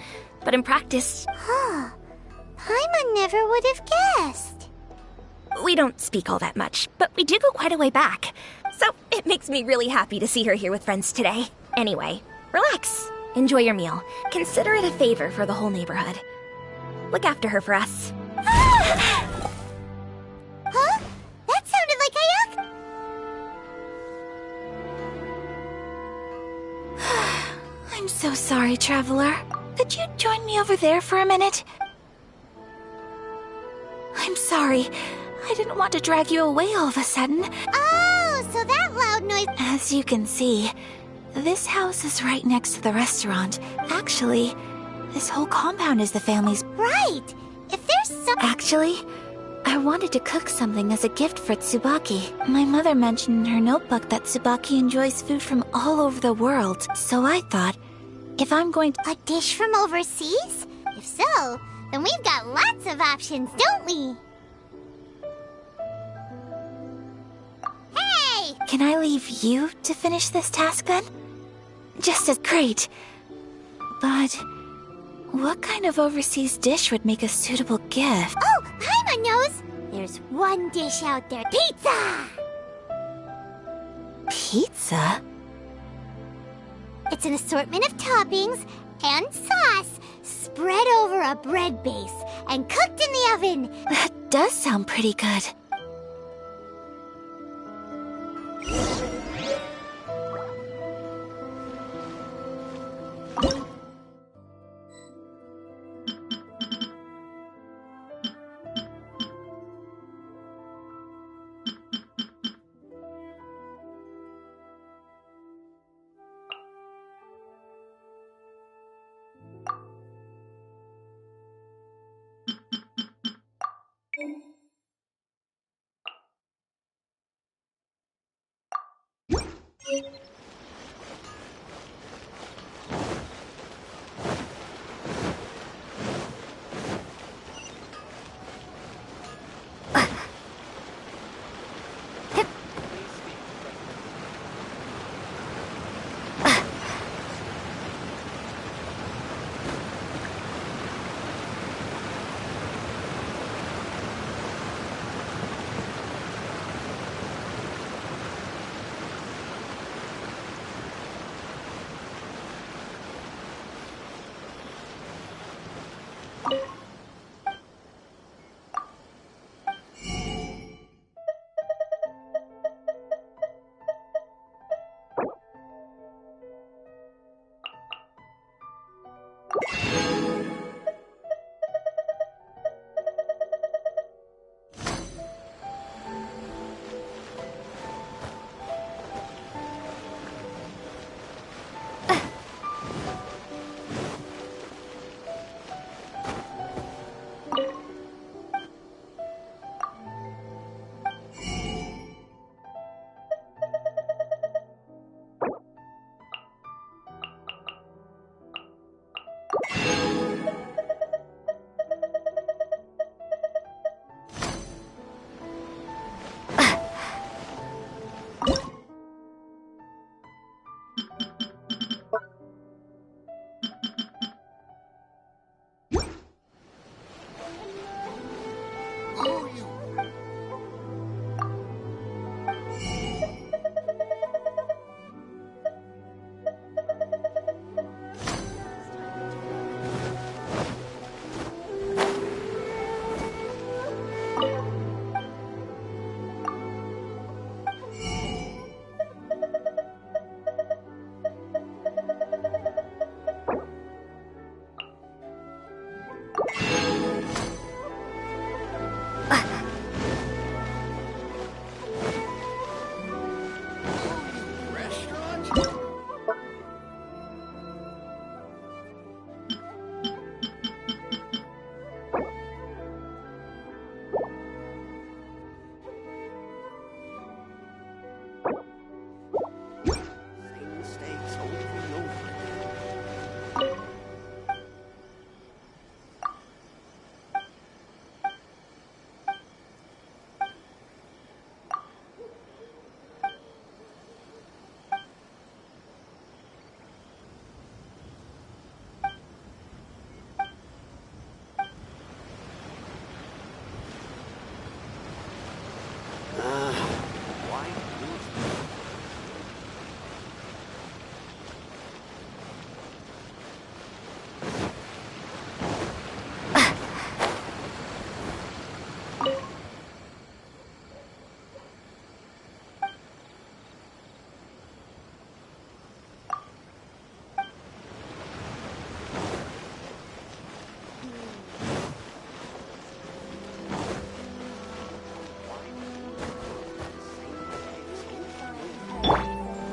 But in practice... Huh. Paimon never would have guessed. We don't speak all that much, but we do go quite a way back. So it makes me really happy to see her here with friends today. Anyway, relax. Enjoy your meal. Consider it a favor for the whole neighborhood. Look after her for us. Huh? That sounded like Ayaka. I'm so sorry, Traveler. Could you join me over there for a minute? I'm sorry. I didn't want to drag you away all of a sudden. Oh, so that loud noise. As you can see, this house is right next to the restaurant. Actually, this whole compound is the family's. Right! If there's some. Actually, I wanted to cook something as a gift for Tsubaki. My mother mentioned in her notebook that Tsubaki enjoys food from all over the world, so I thought, if I'm going to. A dish from overseas? If so, then we've got lots of options, don't we? Hey! Can I leave you to finish this task then? Just as great. But what kind of overseas dish would make a suitable gift? Oh, Paimon knows! There's one dish out there. Pizza! Pizza? It's an assortment of toppings and sauce spread over a bread base and cooked in the oven. That does sound pretty good.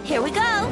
Here we go!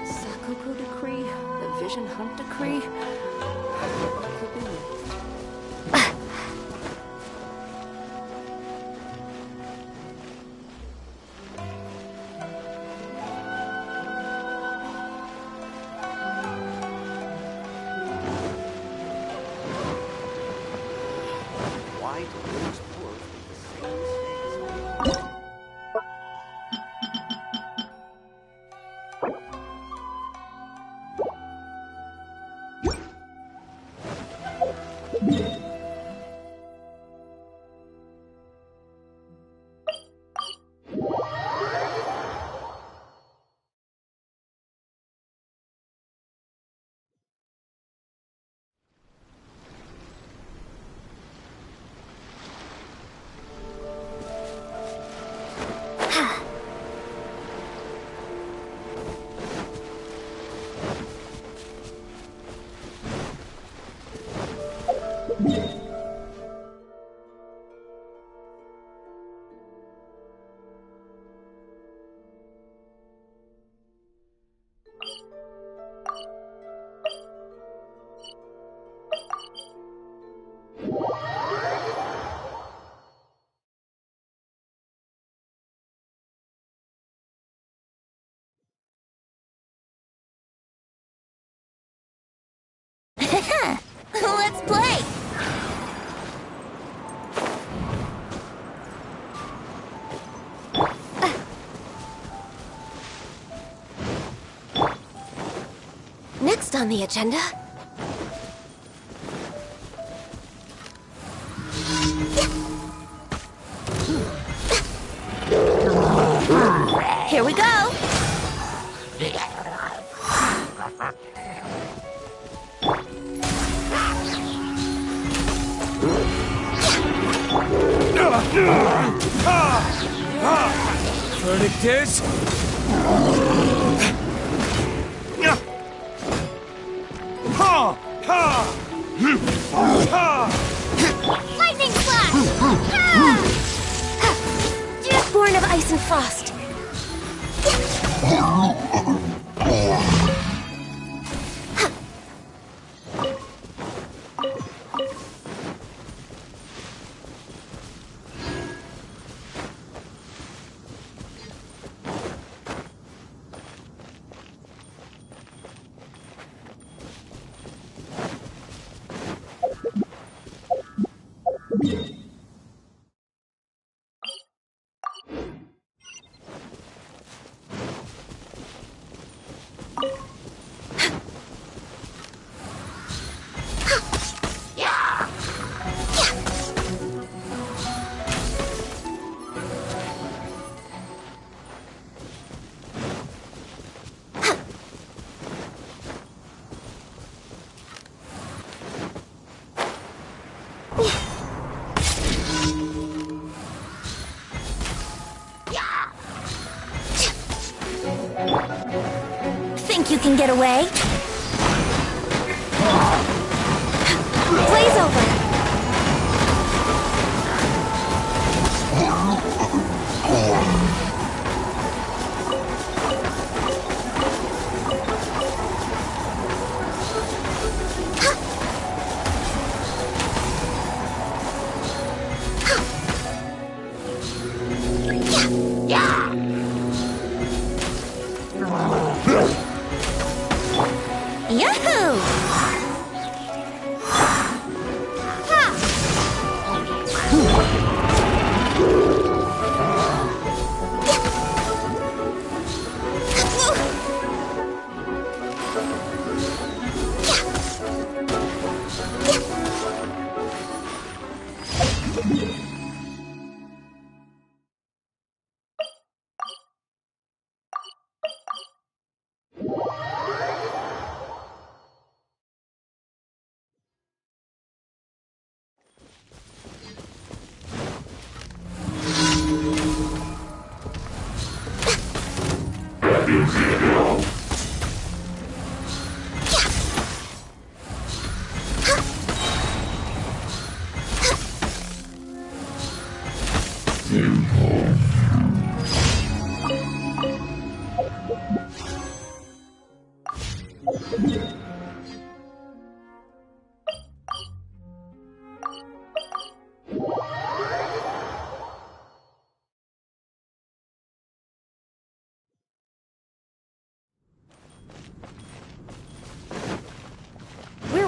Sakoku decree, the Vision Hunt decree. What could be next? Why do those dwarves make the same mistakes? Let's play! Next on the agenda... Here we go! Verdict is... Lightning slash! Born of ice and frost. Think you can get away? Blaze over! Yahoo!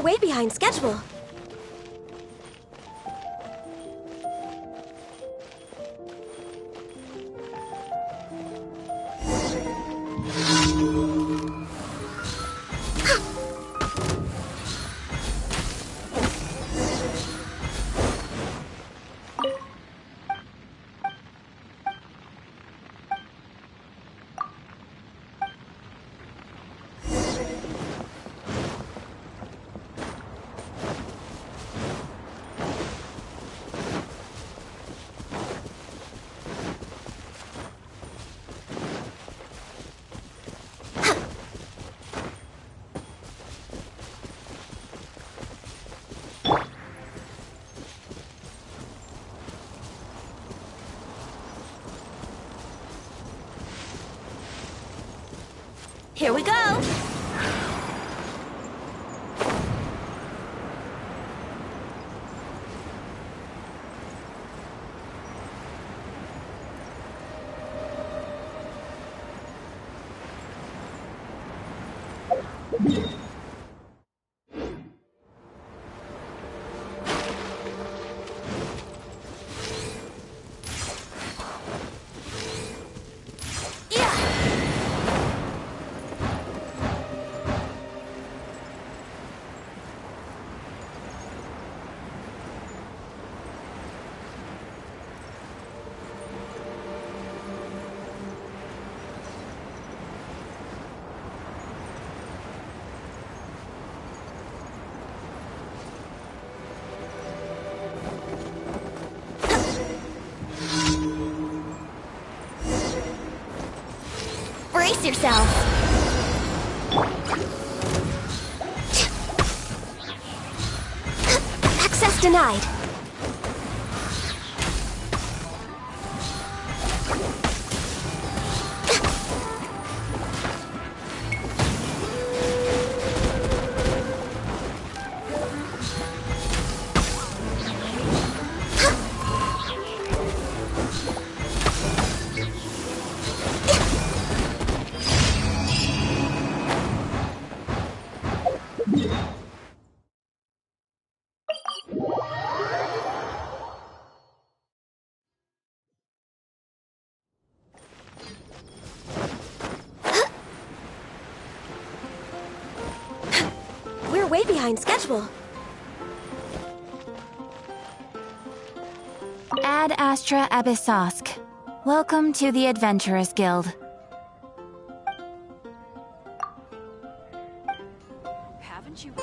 way behind schedule. Here we go! Brace yourself! Access denied. We're way behind schedule. Ad Astra Abyssosk. Welcome to the Adventurers Guild. Haven't you?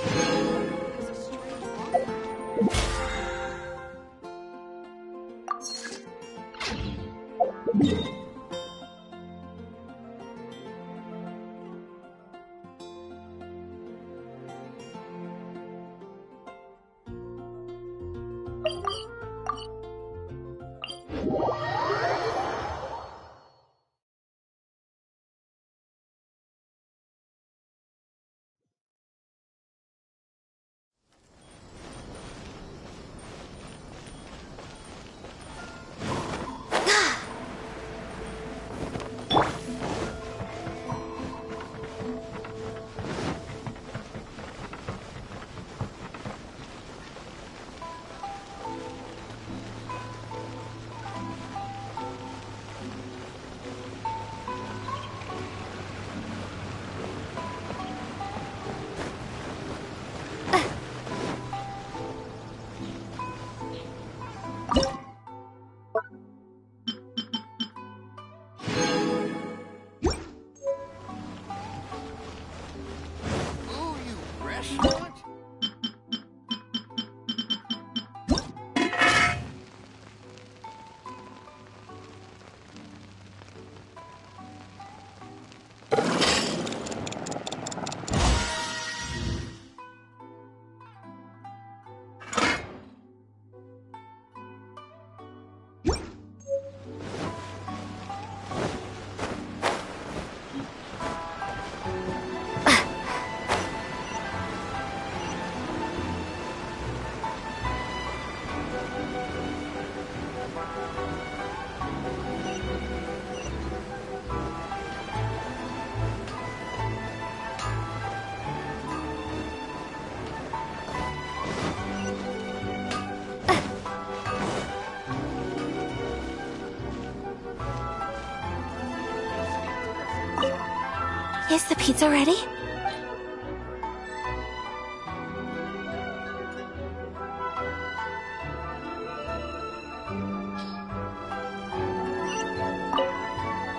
Is the pizza ready?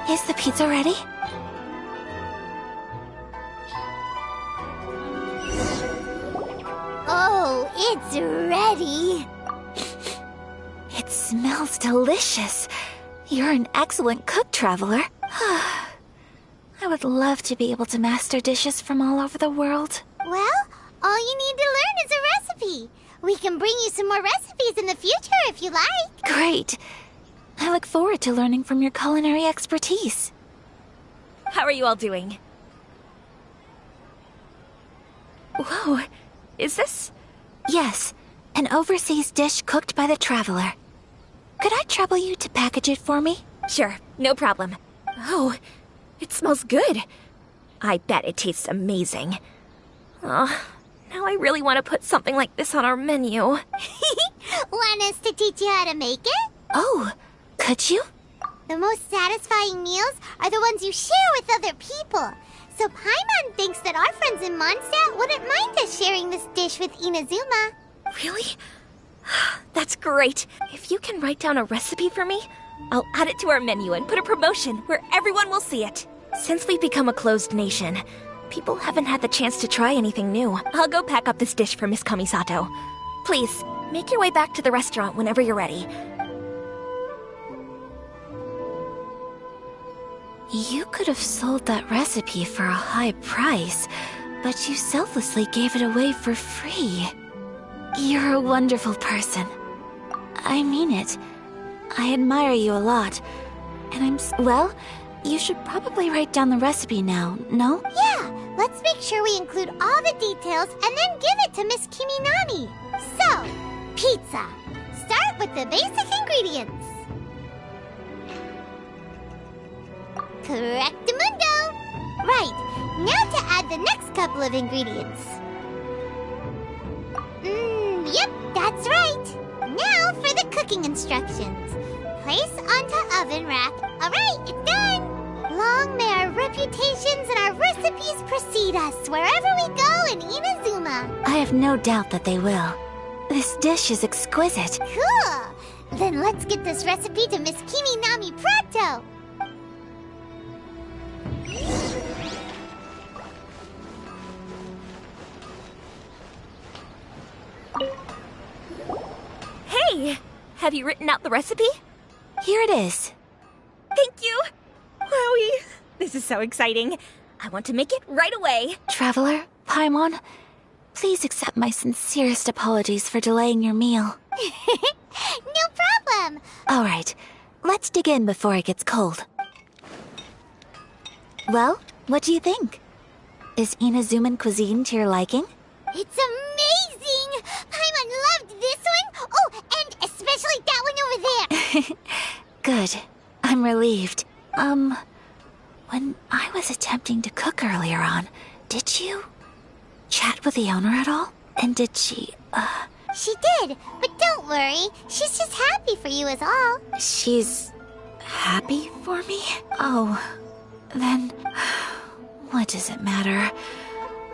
Is the pizza ready? Oh, it's ready. It smells delicious. You're an excellent cook, Traveler. I would love to be able to master dishes from all over the world. Well, all you need to learn is a recipe. We can bring you some more recipes in the future if you like. Great. I look forward to learning from your culinary expertise. How are you all doing? Whoa, is this? Yes, an overseas dish cooked by the Traveler. Could I trouble you to package it for me? Sure, no problem. Oh, it smells good. I bet it tastes amazing. Oh, now I really want to put something like this on our menu. Want us to teach you how to make it? Oh, could you? The most satisfying meals are the ones you share with other people. So Paimon thinks that our friends in Mondstadt wouldn't mind us sharing this dish with Inazuma. Really? That's great. If you can write down a recipe for me, I'll add it to our menu and put a promotion where everyone will see it. Since we've become a closed nation, people haven't had the chance to try anything new. I'll go pack up this dish for Miss Kamisato. Please, make your way back to the restaurant whenever you're ready. You could have sold that recipe for a high price, but you selflessly gave it away for free. You're a wonderful person. I mean it. I admire you a lot. And well, you should probably write down the recipe now, no? Yeah, let's make sure we include all the details and then give it to Miss Kiminami. So, pizza. Start with the basic ingredients. Correctamundo! Right, now to add the next couple of ingredients. Yep, that's right. Now for the cooking instructions. Place onto oven rack. Alright, it's done! Long may our reputations and our recipes precede us wherever we go in Inazuma. I have no doubt that they will. This dish is exquisite. Cool! Then let's get this recipe to Miss Kiminami pronto! Hey! Have you written out the recipe? Here it is. Thank you! Wowie! This is so exciting. I want to make it right away. Traveler, Paimon, please accept my sincerest apologies for delaying your meal. No problem! Alright, let's dig in before it gets cold. Well, what do you think? Is Inazuman cuisine to your liking? It's amazing! Paimon loved this one! Oh, and especially that one over there! Good. I'm relieved. When I was attempting to cook earlier on, did you chat with the owner at all? And did she, She did, but don't worry. She's just happy for you is all. She's happy for me? Oh, then what does it matter?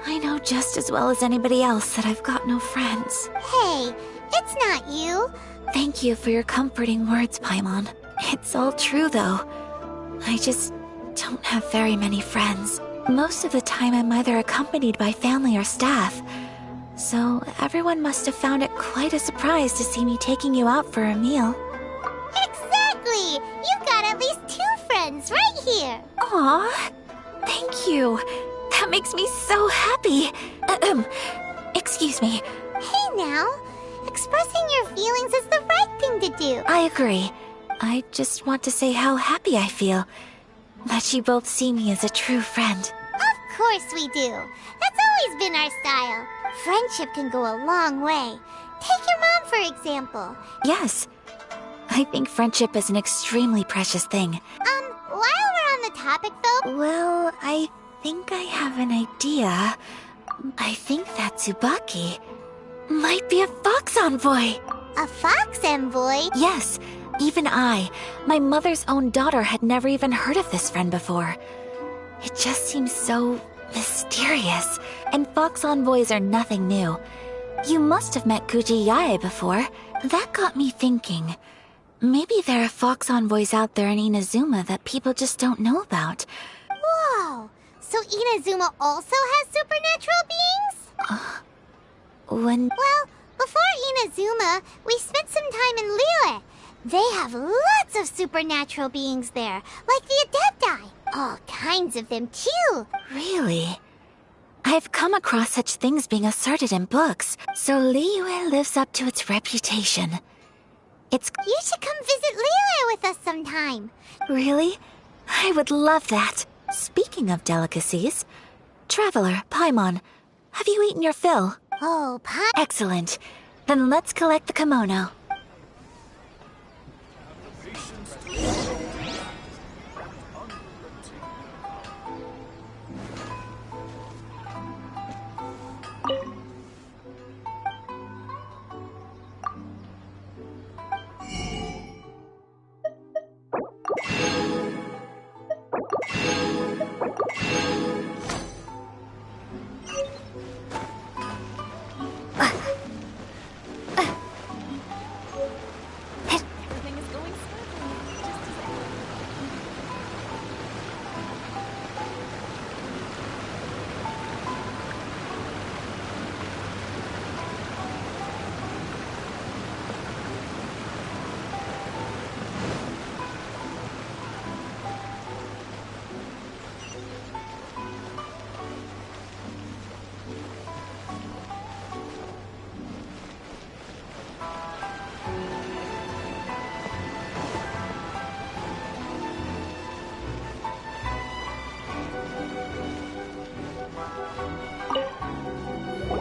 I know just as well as anybody else that I've got no friends. Hey, it's not you. Thank you for your comforting words, Paimon. It's all true, though. I just don't have very many friends. Most of the time I'm either accompanied by family or staff. So everyone must have found it quite a surprise to see me taking you out for a meal. Exactly! You've got at least 2 friends right here. Aw, thank you. That makes me so happy. Excuse me. Hey now, expressing your feelings is the right thing to do. I agree. I just want to say how happy I feel that you both see me as a true friend. Of course we do. That's always been our style. Friendship can go a long way. Take your mom, for example. Yes. I think friendship is an extremely precious thing. While we're on the topic, though... Well, I think I have an idea. I think that Tsubaki might be a fox envoy. A fox envoy? Yes. Even I, my mother's own daughter, had never even heard of this friend before. It just seems so mysterious. And Fox Envoys are nothing new. You must have met Guji Yae before. That got me thinking. Maybe there are Fox Envoys out there in Inazuma that people just don't know about. Whoa! So Inazuma also has supernatural beings? Well, before Inazuma, we spent some time in Liyue. They have lots of supernatural beings there, like the Adepti. All kinds of them, too. Really? I've come across such things being asserted in books, so Liyue lives up to its reputation. You should come visit Liyue with us sometime. Really? I would love that. Speaking of delicacies, Traveler, Paimon, have you eaten your fill? Oh, Excellent. Then let's collect the kimono.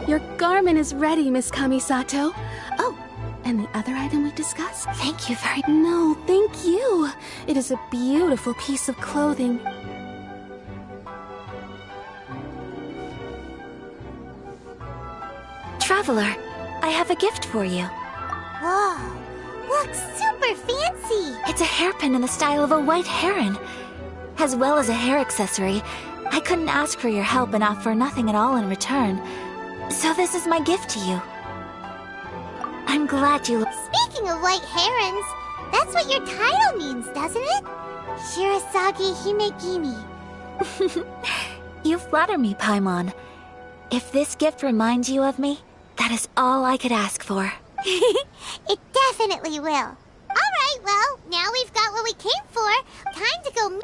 Your garment is ready, Miss Kamisato. Oh, and the other item we discussed? Thank you very... No, thank you. It is a beautiful piece of clothing. Traveler, I have a gift for you. Whoa, looks super fancy. It's a hairpin in the style of a white heron. As well as a hair accessory, I couldn't ask for your help and offer nothing at all in return. So this is my gift to you. I'm glad you... Speaking of white herons, that's what your title means, doesn't it? Shirasagi Himegimi. You flatter me, Paimon. If this gift reminds you of me, that is all I could ask for. It definitely will. Alright, well, now we've got what we came for. Time to go...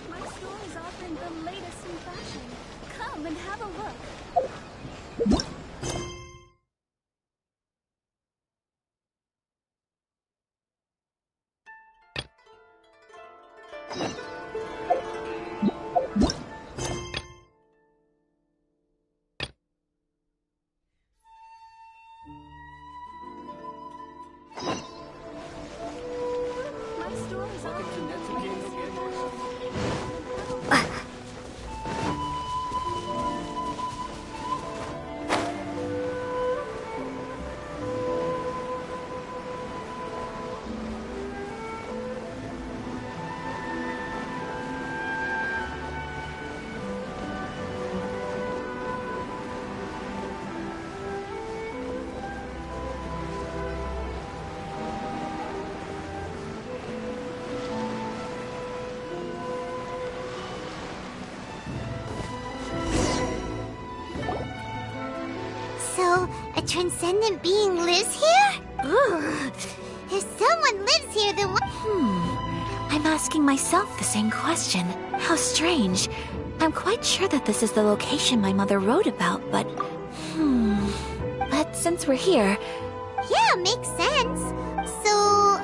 My store is offering the latest in fashion. Come and have a look. So, a transcendent being lives here? Ugh. If someone lives here, then what? I'm asking myself the same question. How strange. I'm quite sure that this is the location my mother wrote about, but... But since we're here... Yeah, makes sense. So,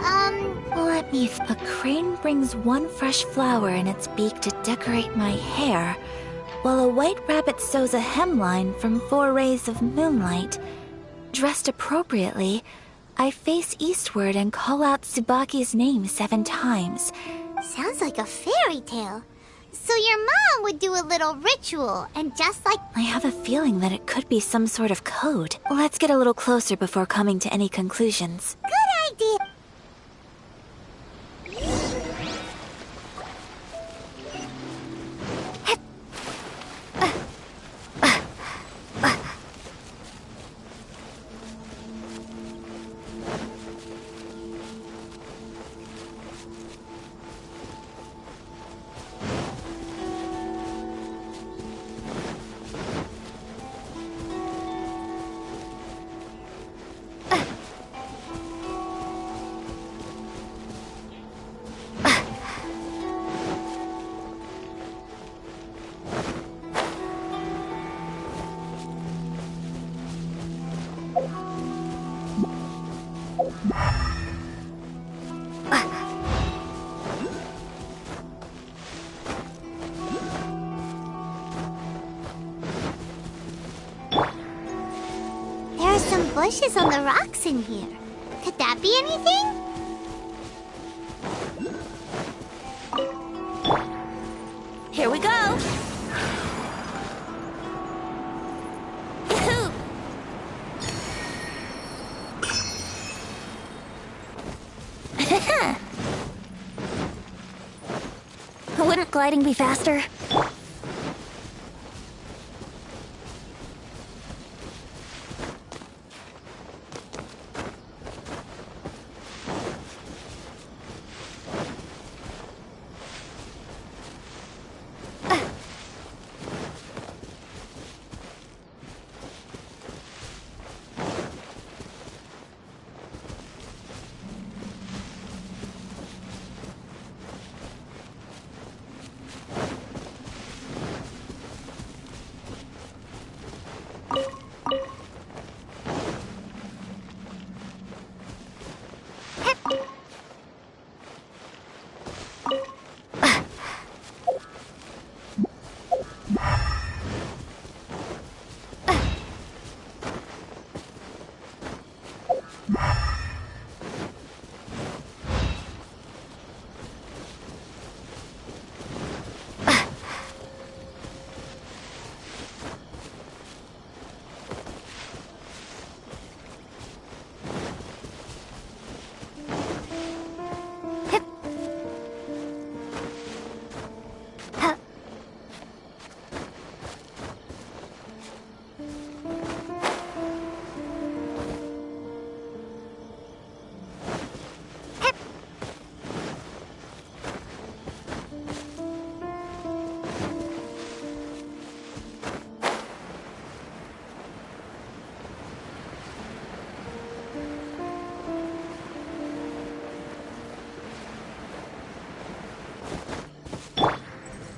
Let me... A crane brings one fresh flower in its beak to decorate my hair. while a white rabbit sews a hemline from 4 rays of moonlight. Dressed appropriately, I face eastward and call out Tsubaki's name 7 times. Sounds like a fairy tale. So your mom would do a little ritual, and just like... I have a feeling that it could be some sort of code. Let's get a little closer before coming to any conclusions. Good idea! There are some bushes on the rocks in here. Could that be anything? Here we go! Yahoo! Wouldn't gliding be faster?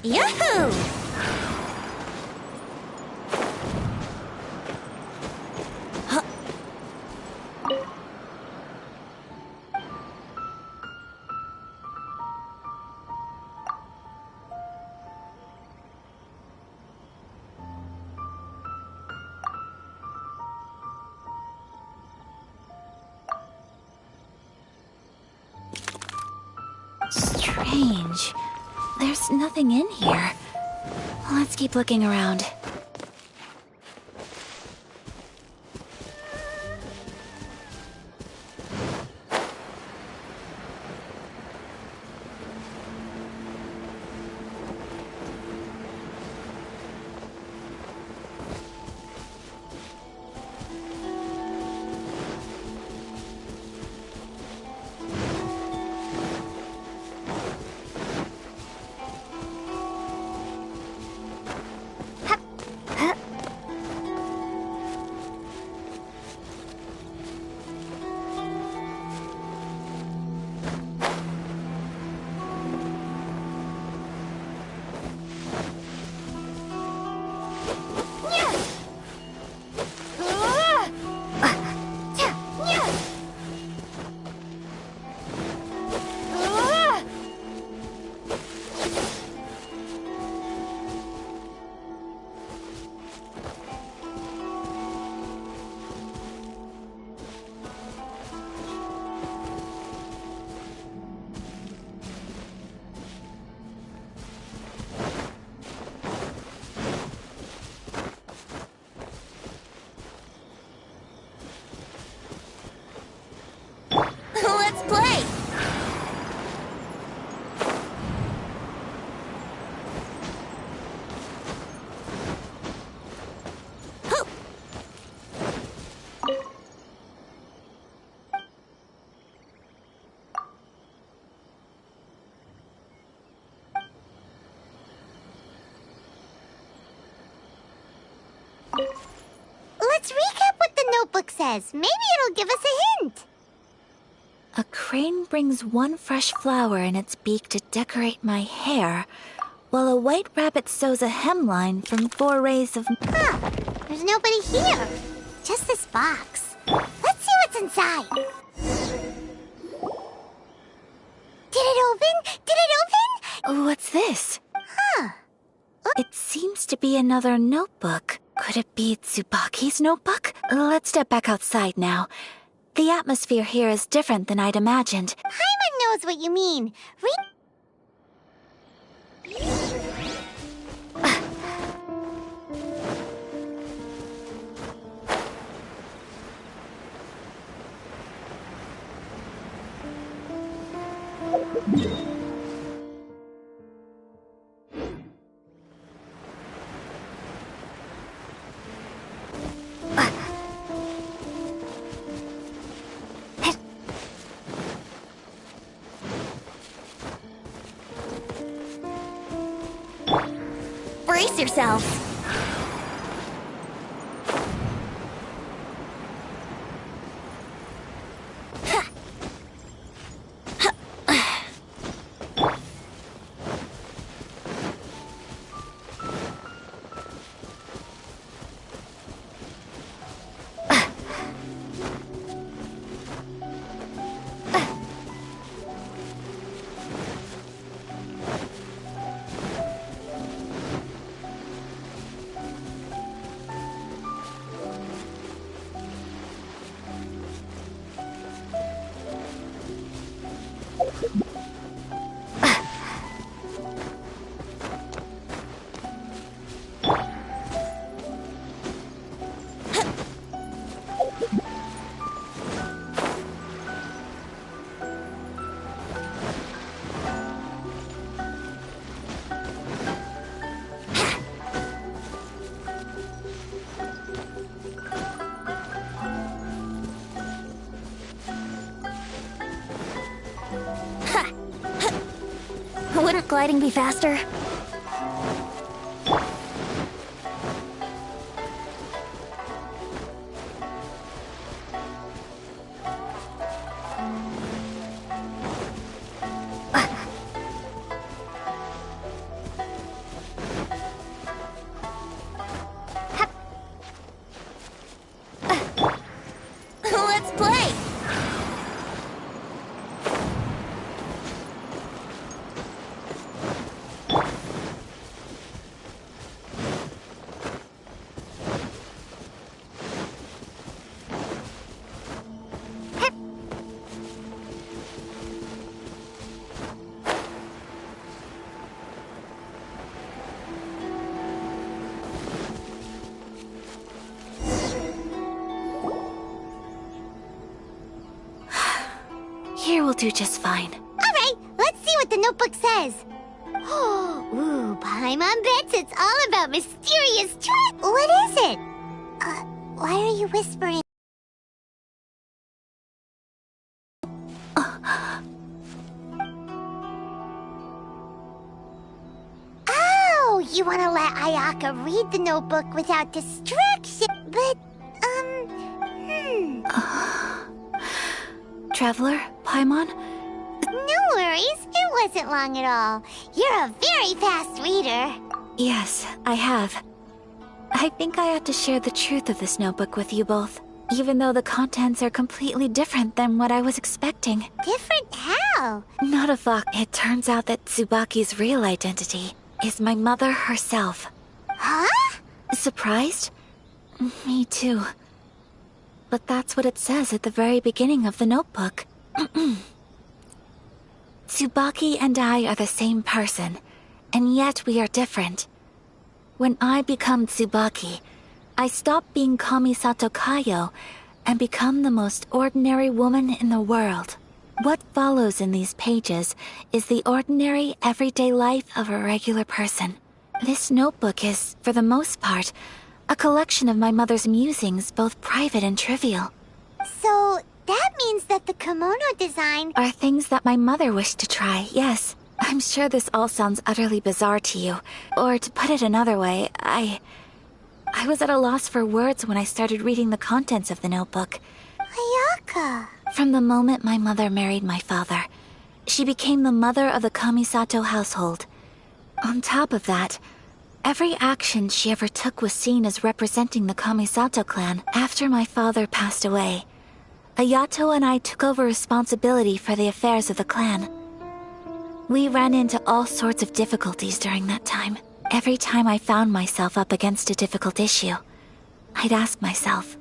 Yahoo! Huh. Strange. There's nothing in here. Let's keep looking around. says. Maybe it'll give us a hint. A crane brings one fresh flower in its beak to decorate my hair, while a white rabbit sews a hemline from 4 rays of... Huh. There's nobody here. Just this box. Let's see what's inside. Did it open? Did it open? What's this? Huh. It seems to be another notebook. Could it be Tsubaki's notebook? Let's step back outside now. The atmosphere here is different than I'd imagined. Paimon knows what you mean. Brace yourselves. Wouldn't gliding be faster? Let's play! Here will do just fine. Alright, let's see what the notebook says. Ooh, Paimon bets it's all about mysterious truth. What is it? Why are you whispering? Oh, you want to let Ayaka read the notebook without distraction, but, Traveler, Paimon? No worries, it wasn't long at all. You're a very fast reader. Yes, I have. I think I ought to share the truth of this notebook with you both, even though the contents are completely different than what I was expecting. Different how? Not a fuck. It turns out that Tsubaki's real identity is my mother herself. Huh? Surprised? Me too. But that's what it says at the very beginning of the notebook. Tsubaki and I are the same person, and yet we are different. When I become Tsubaki, I stop being Kamisato Kayo and become the most ordinary woman in the world. What follows in these pages is the ordinary, everyday life of a regular person. This notebook is, for the most part, a collection of my mother's musings, both private and trivial. So, that means that the kimono design are things that my mother wished to try, yes. I'm sure this all sounds utterly bizarre to you. Or to put it another way, I was at a loss for words when I started reading the contents of the notebook. Ayaka. From the moment my mother married my father, she became the mother of the Kamisato household. On top of that, every action she ever took was seen as representing the Kamisato clan. After my father passed away, Ayato and I took over responsibility for the affairs of the clan. We ran into all sorts of difficulties during that time. Every time I found myself up against a difficult issue, I'd ask myself,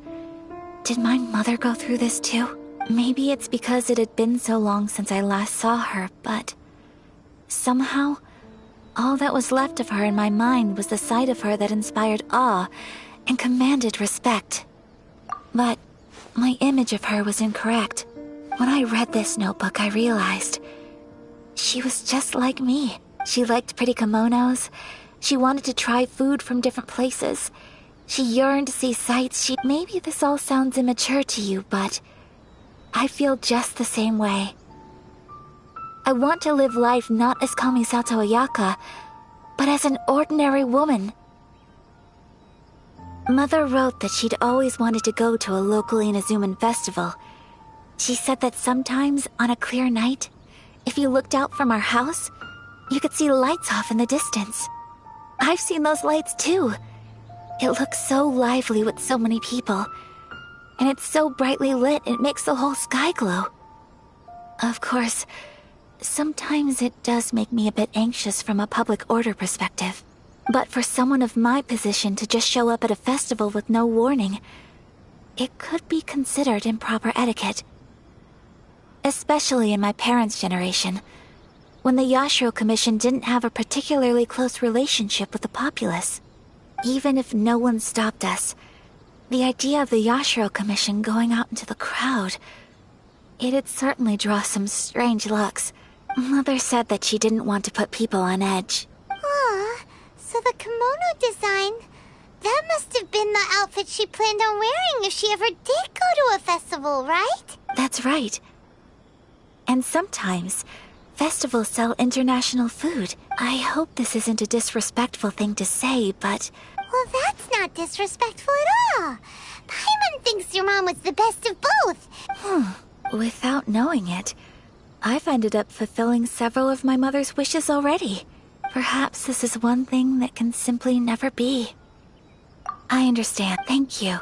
did my mother go through this too? Maybe it's because it had been so long since I last saw her, but somehow, all that was left of her in my mind was the sight of her that inspired awe and commanded respect. But my image of her was incorrect. When I read this notebook, I realized she was just like me. She liked pretty kimonos. She wanted to try food from different places. She yearned to see sights. Maybe this all sounds immature to you, but I feel just the same way. I want to live life not as Kamisato Ayaka, but as an ordinary woman. Mother wrote that she'd always wanted to go to a local Inazuman festival. She said that sometimes, on a clear night, if you looked out from our house, you could see lights off in the distance. I've seen those lights too. It looks so lively with so many people. And it's so brightly lit, it makes the whole sky glow. Of course, sometimes it does make me a bit anxious from a public order perspective. But for someone of my position to just show up at a festival with no warning, it could be considered improper etiquette. Especially in my parents' generation, when the Yashiro Commission didn't have a particularly close relationship with the populace. Even if no one stopped us, the idea of the Yashiro Commission going out into the crowd, it'd certainly draw some strange looks. Mother said that she didn't want to put people on edge. Aw, so the kimono design, that must have been the outfit she planned on wearing if she ever did go to a festival, right? That's right. And sometimes, festivals sell international food. I hope this isn't a disrespectful thing to say, but... Well, that's not disrespectful at all. Paimon thinks your mom was the best of both. Without knowing it, I've ended up fulfilling several of my mother's wishes already. Perhaps this is one thing that can simply never be. I understand. Thank you.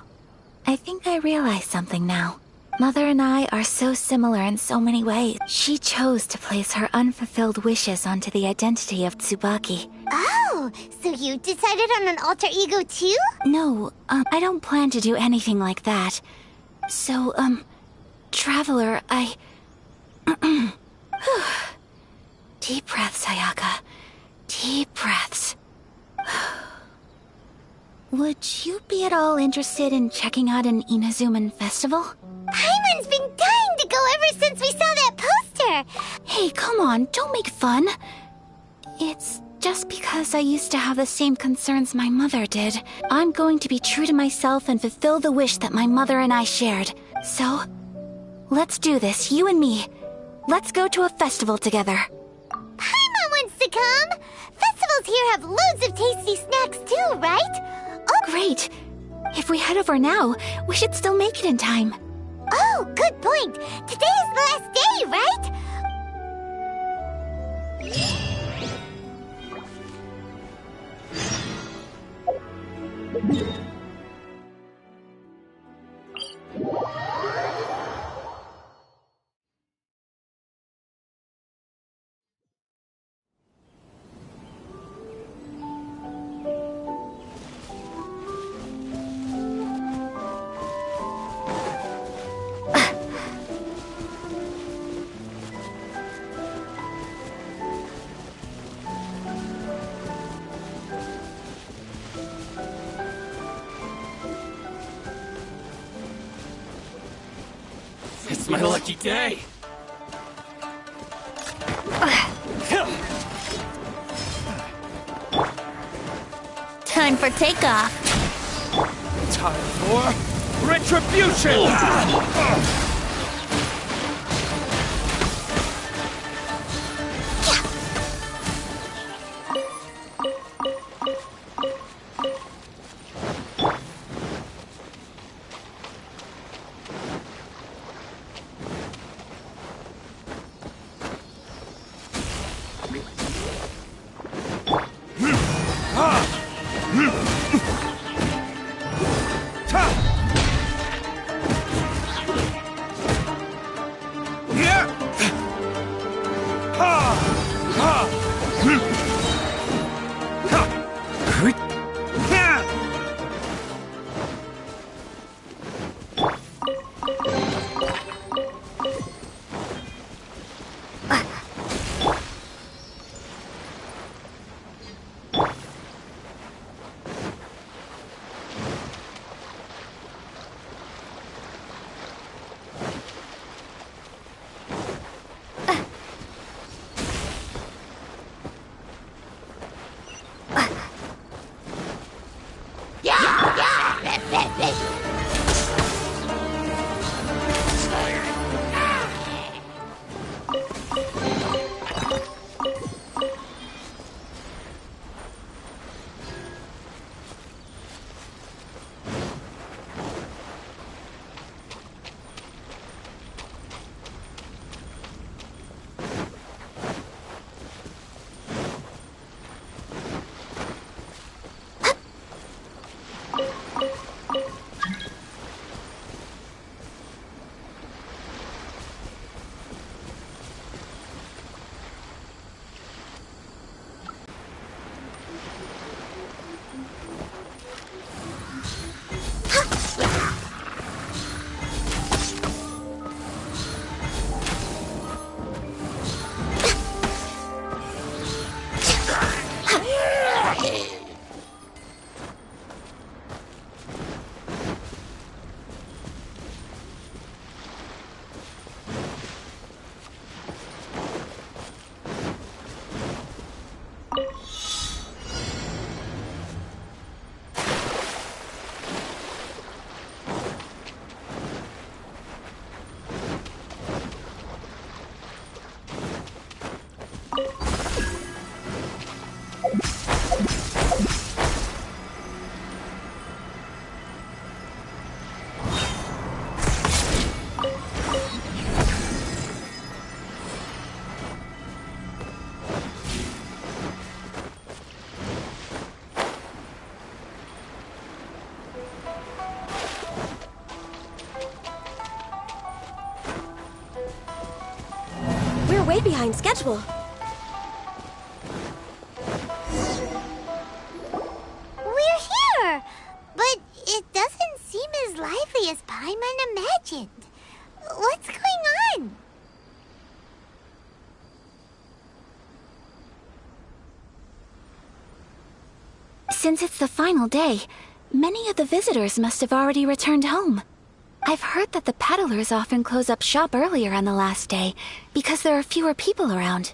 I think I realize something now. Mother and I are so similar in so many ways. She chose to place her unfulfilled wishes onto the identity of Tsubaki. Oh, so you decided on an alter ego too? No, I don't plan to do anything like that. So, Traveler, Deep breaths, Ayaka. Deep breaths. Would you be at all interested in checking out an Inazuman festival? Paimon's been dying to go ever since we saw that poster! Hey, come on, don't make fun. It's just because I used to have the same concerns my mother did. I'm going to be true to myself and fulfill the wish that my mother and I shared. So, let's do this, you and me. Let's go to a festival together. Paimon wants to come! Festivals here have loads of tasty snacks too, right? Oh, great. If we head over now, we should still make it in time. Oh, good point. Today is the last day, right? It's my lucky day! Time for takeoff. Time for retribution! behind schedule. We're here! But it doesn't seem as lively as Paimon imagined. What's going on? Since it's the final day, many of the visitors must have already returned home. I've heard that the peddlers often close up shop earlier on the last day because there are fewer people around.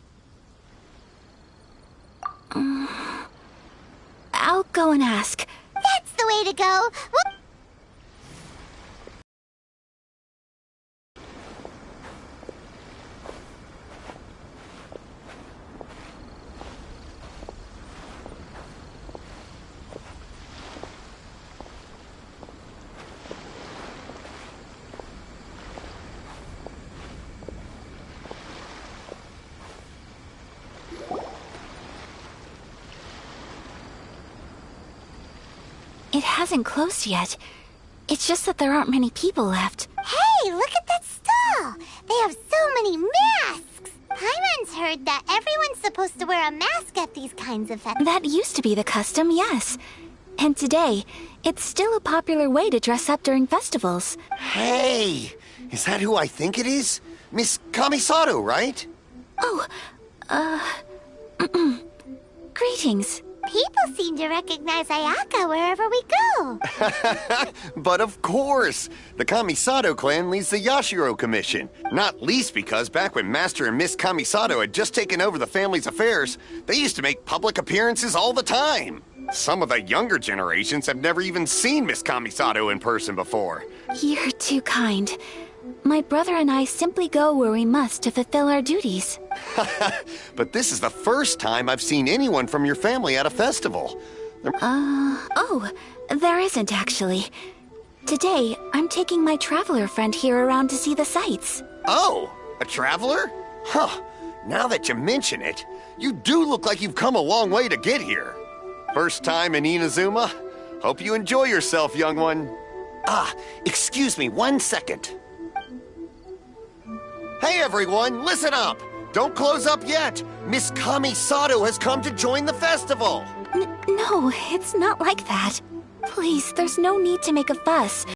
I'll go and ask. That's the way to go. It hasn't closed yet. It's just that there aren't many people left. Hey, look at that stall! They have so many masks! Paimon's heard that everyone's supposed to wear a mask at these kinds of festivals. That used to be the custom, yes. And today, it's still a popular way to dress up during festivals. Hey! Is that who I think it is? Miss Kamisato, right? Oh, greetings. People seem to recognize Ayaka wherever we go. But of course! The Kamisato clan leads the Yashiro Commission. Not least because back when Master and Miss Kamisato had just taken over the family's affairs, they used to make public appearances all the time. Some of the younger generations have never even seen Miss Kamisato in person before. You're too kind. My brother and I simply go where we must to fulfill our duties. But this is the first time I've seen anyone from your family at a festival. Oh, there isn't actually. Today, I'm taking my traveler friend here around to see the sights. Oh, a traveler? Huh, now that you mention it, you do look like you've come a long way to get here. First time in Inazuma? Hope you enjoy yourself, young one. Ah, excuse me 1 second. Hey everyone, listen up! Don't close up yet! Miss Kamisato has come to join the festival! No, it's not like that. Please, there's no need to make a fuss.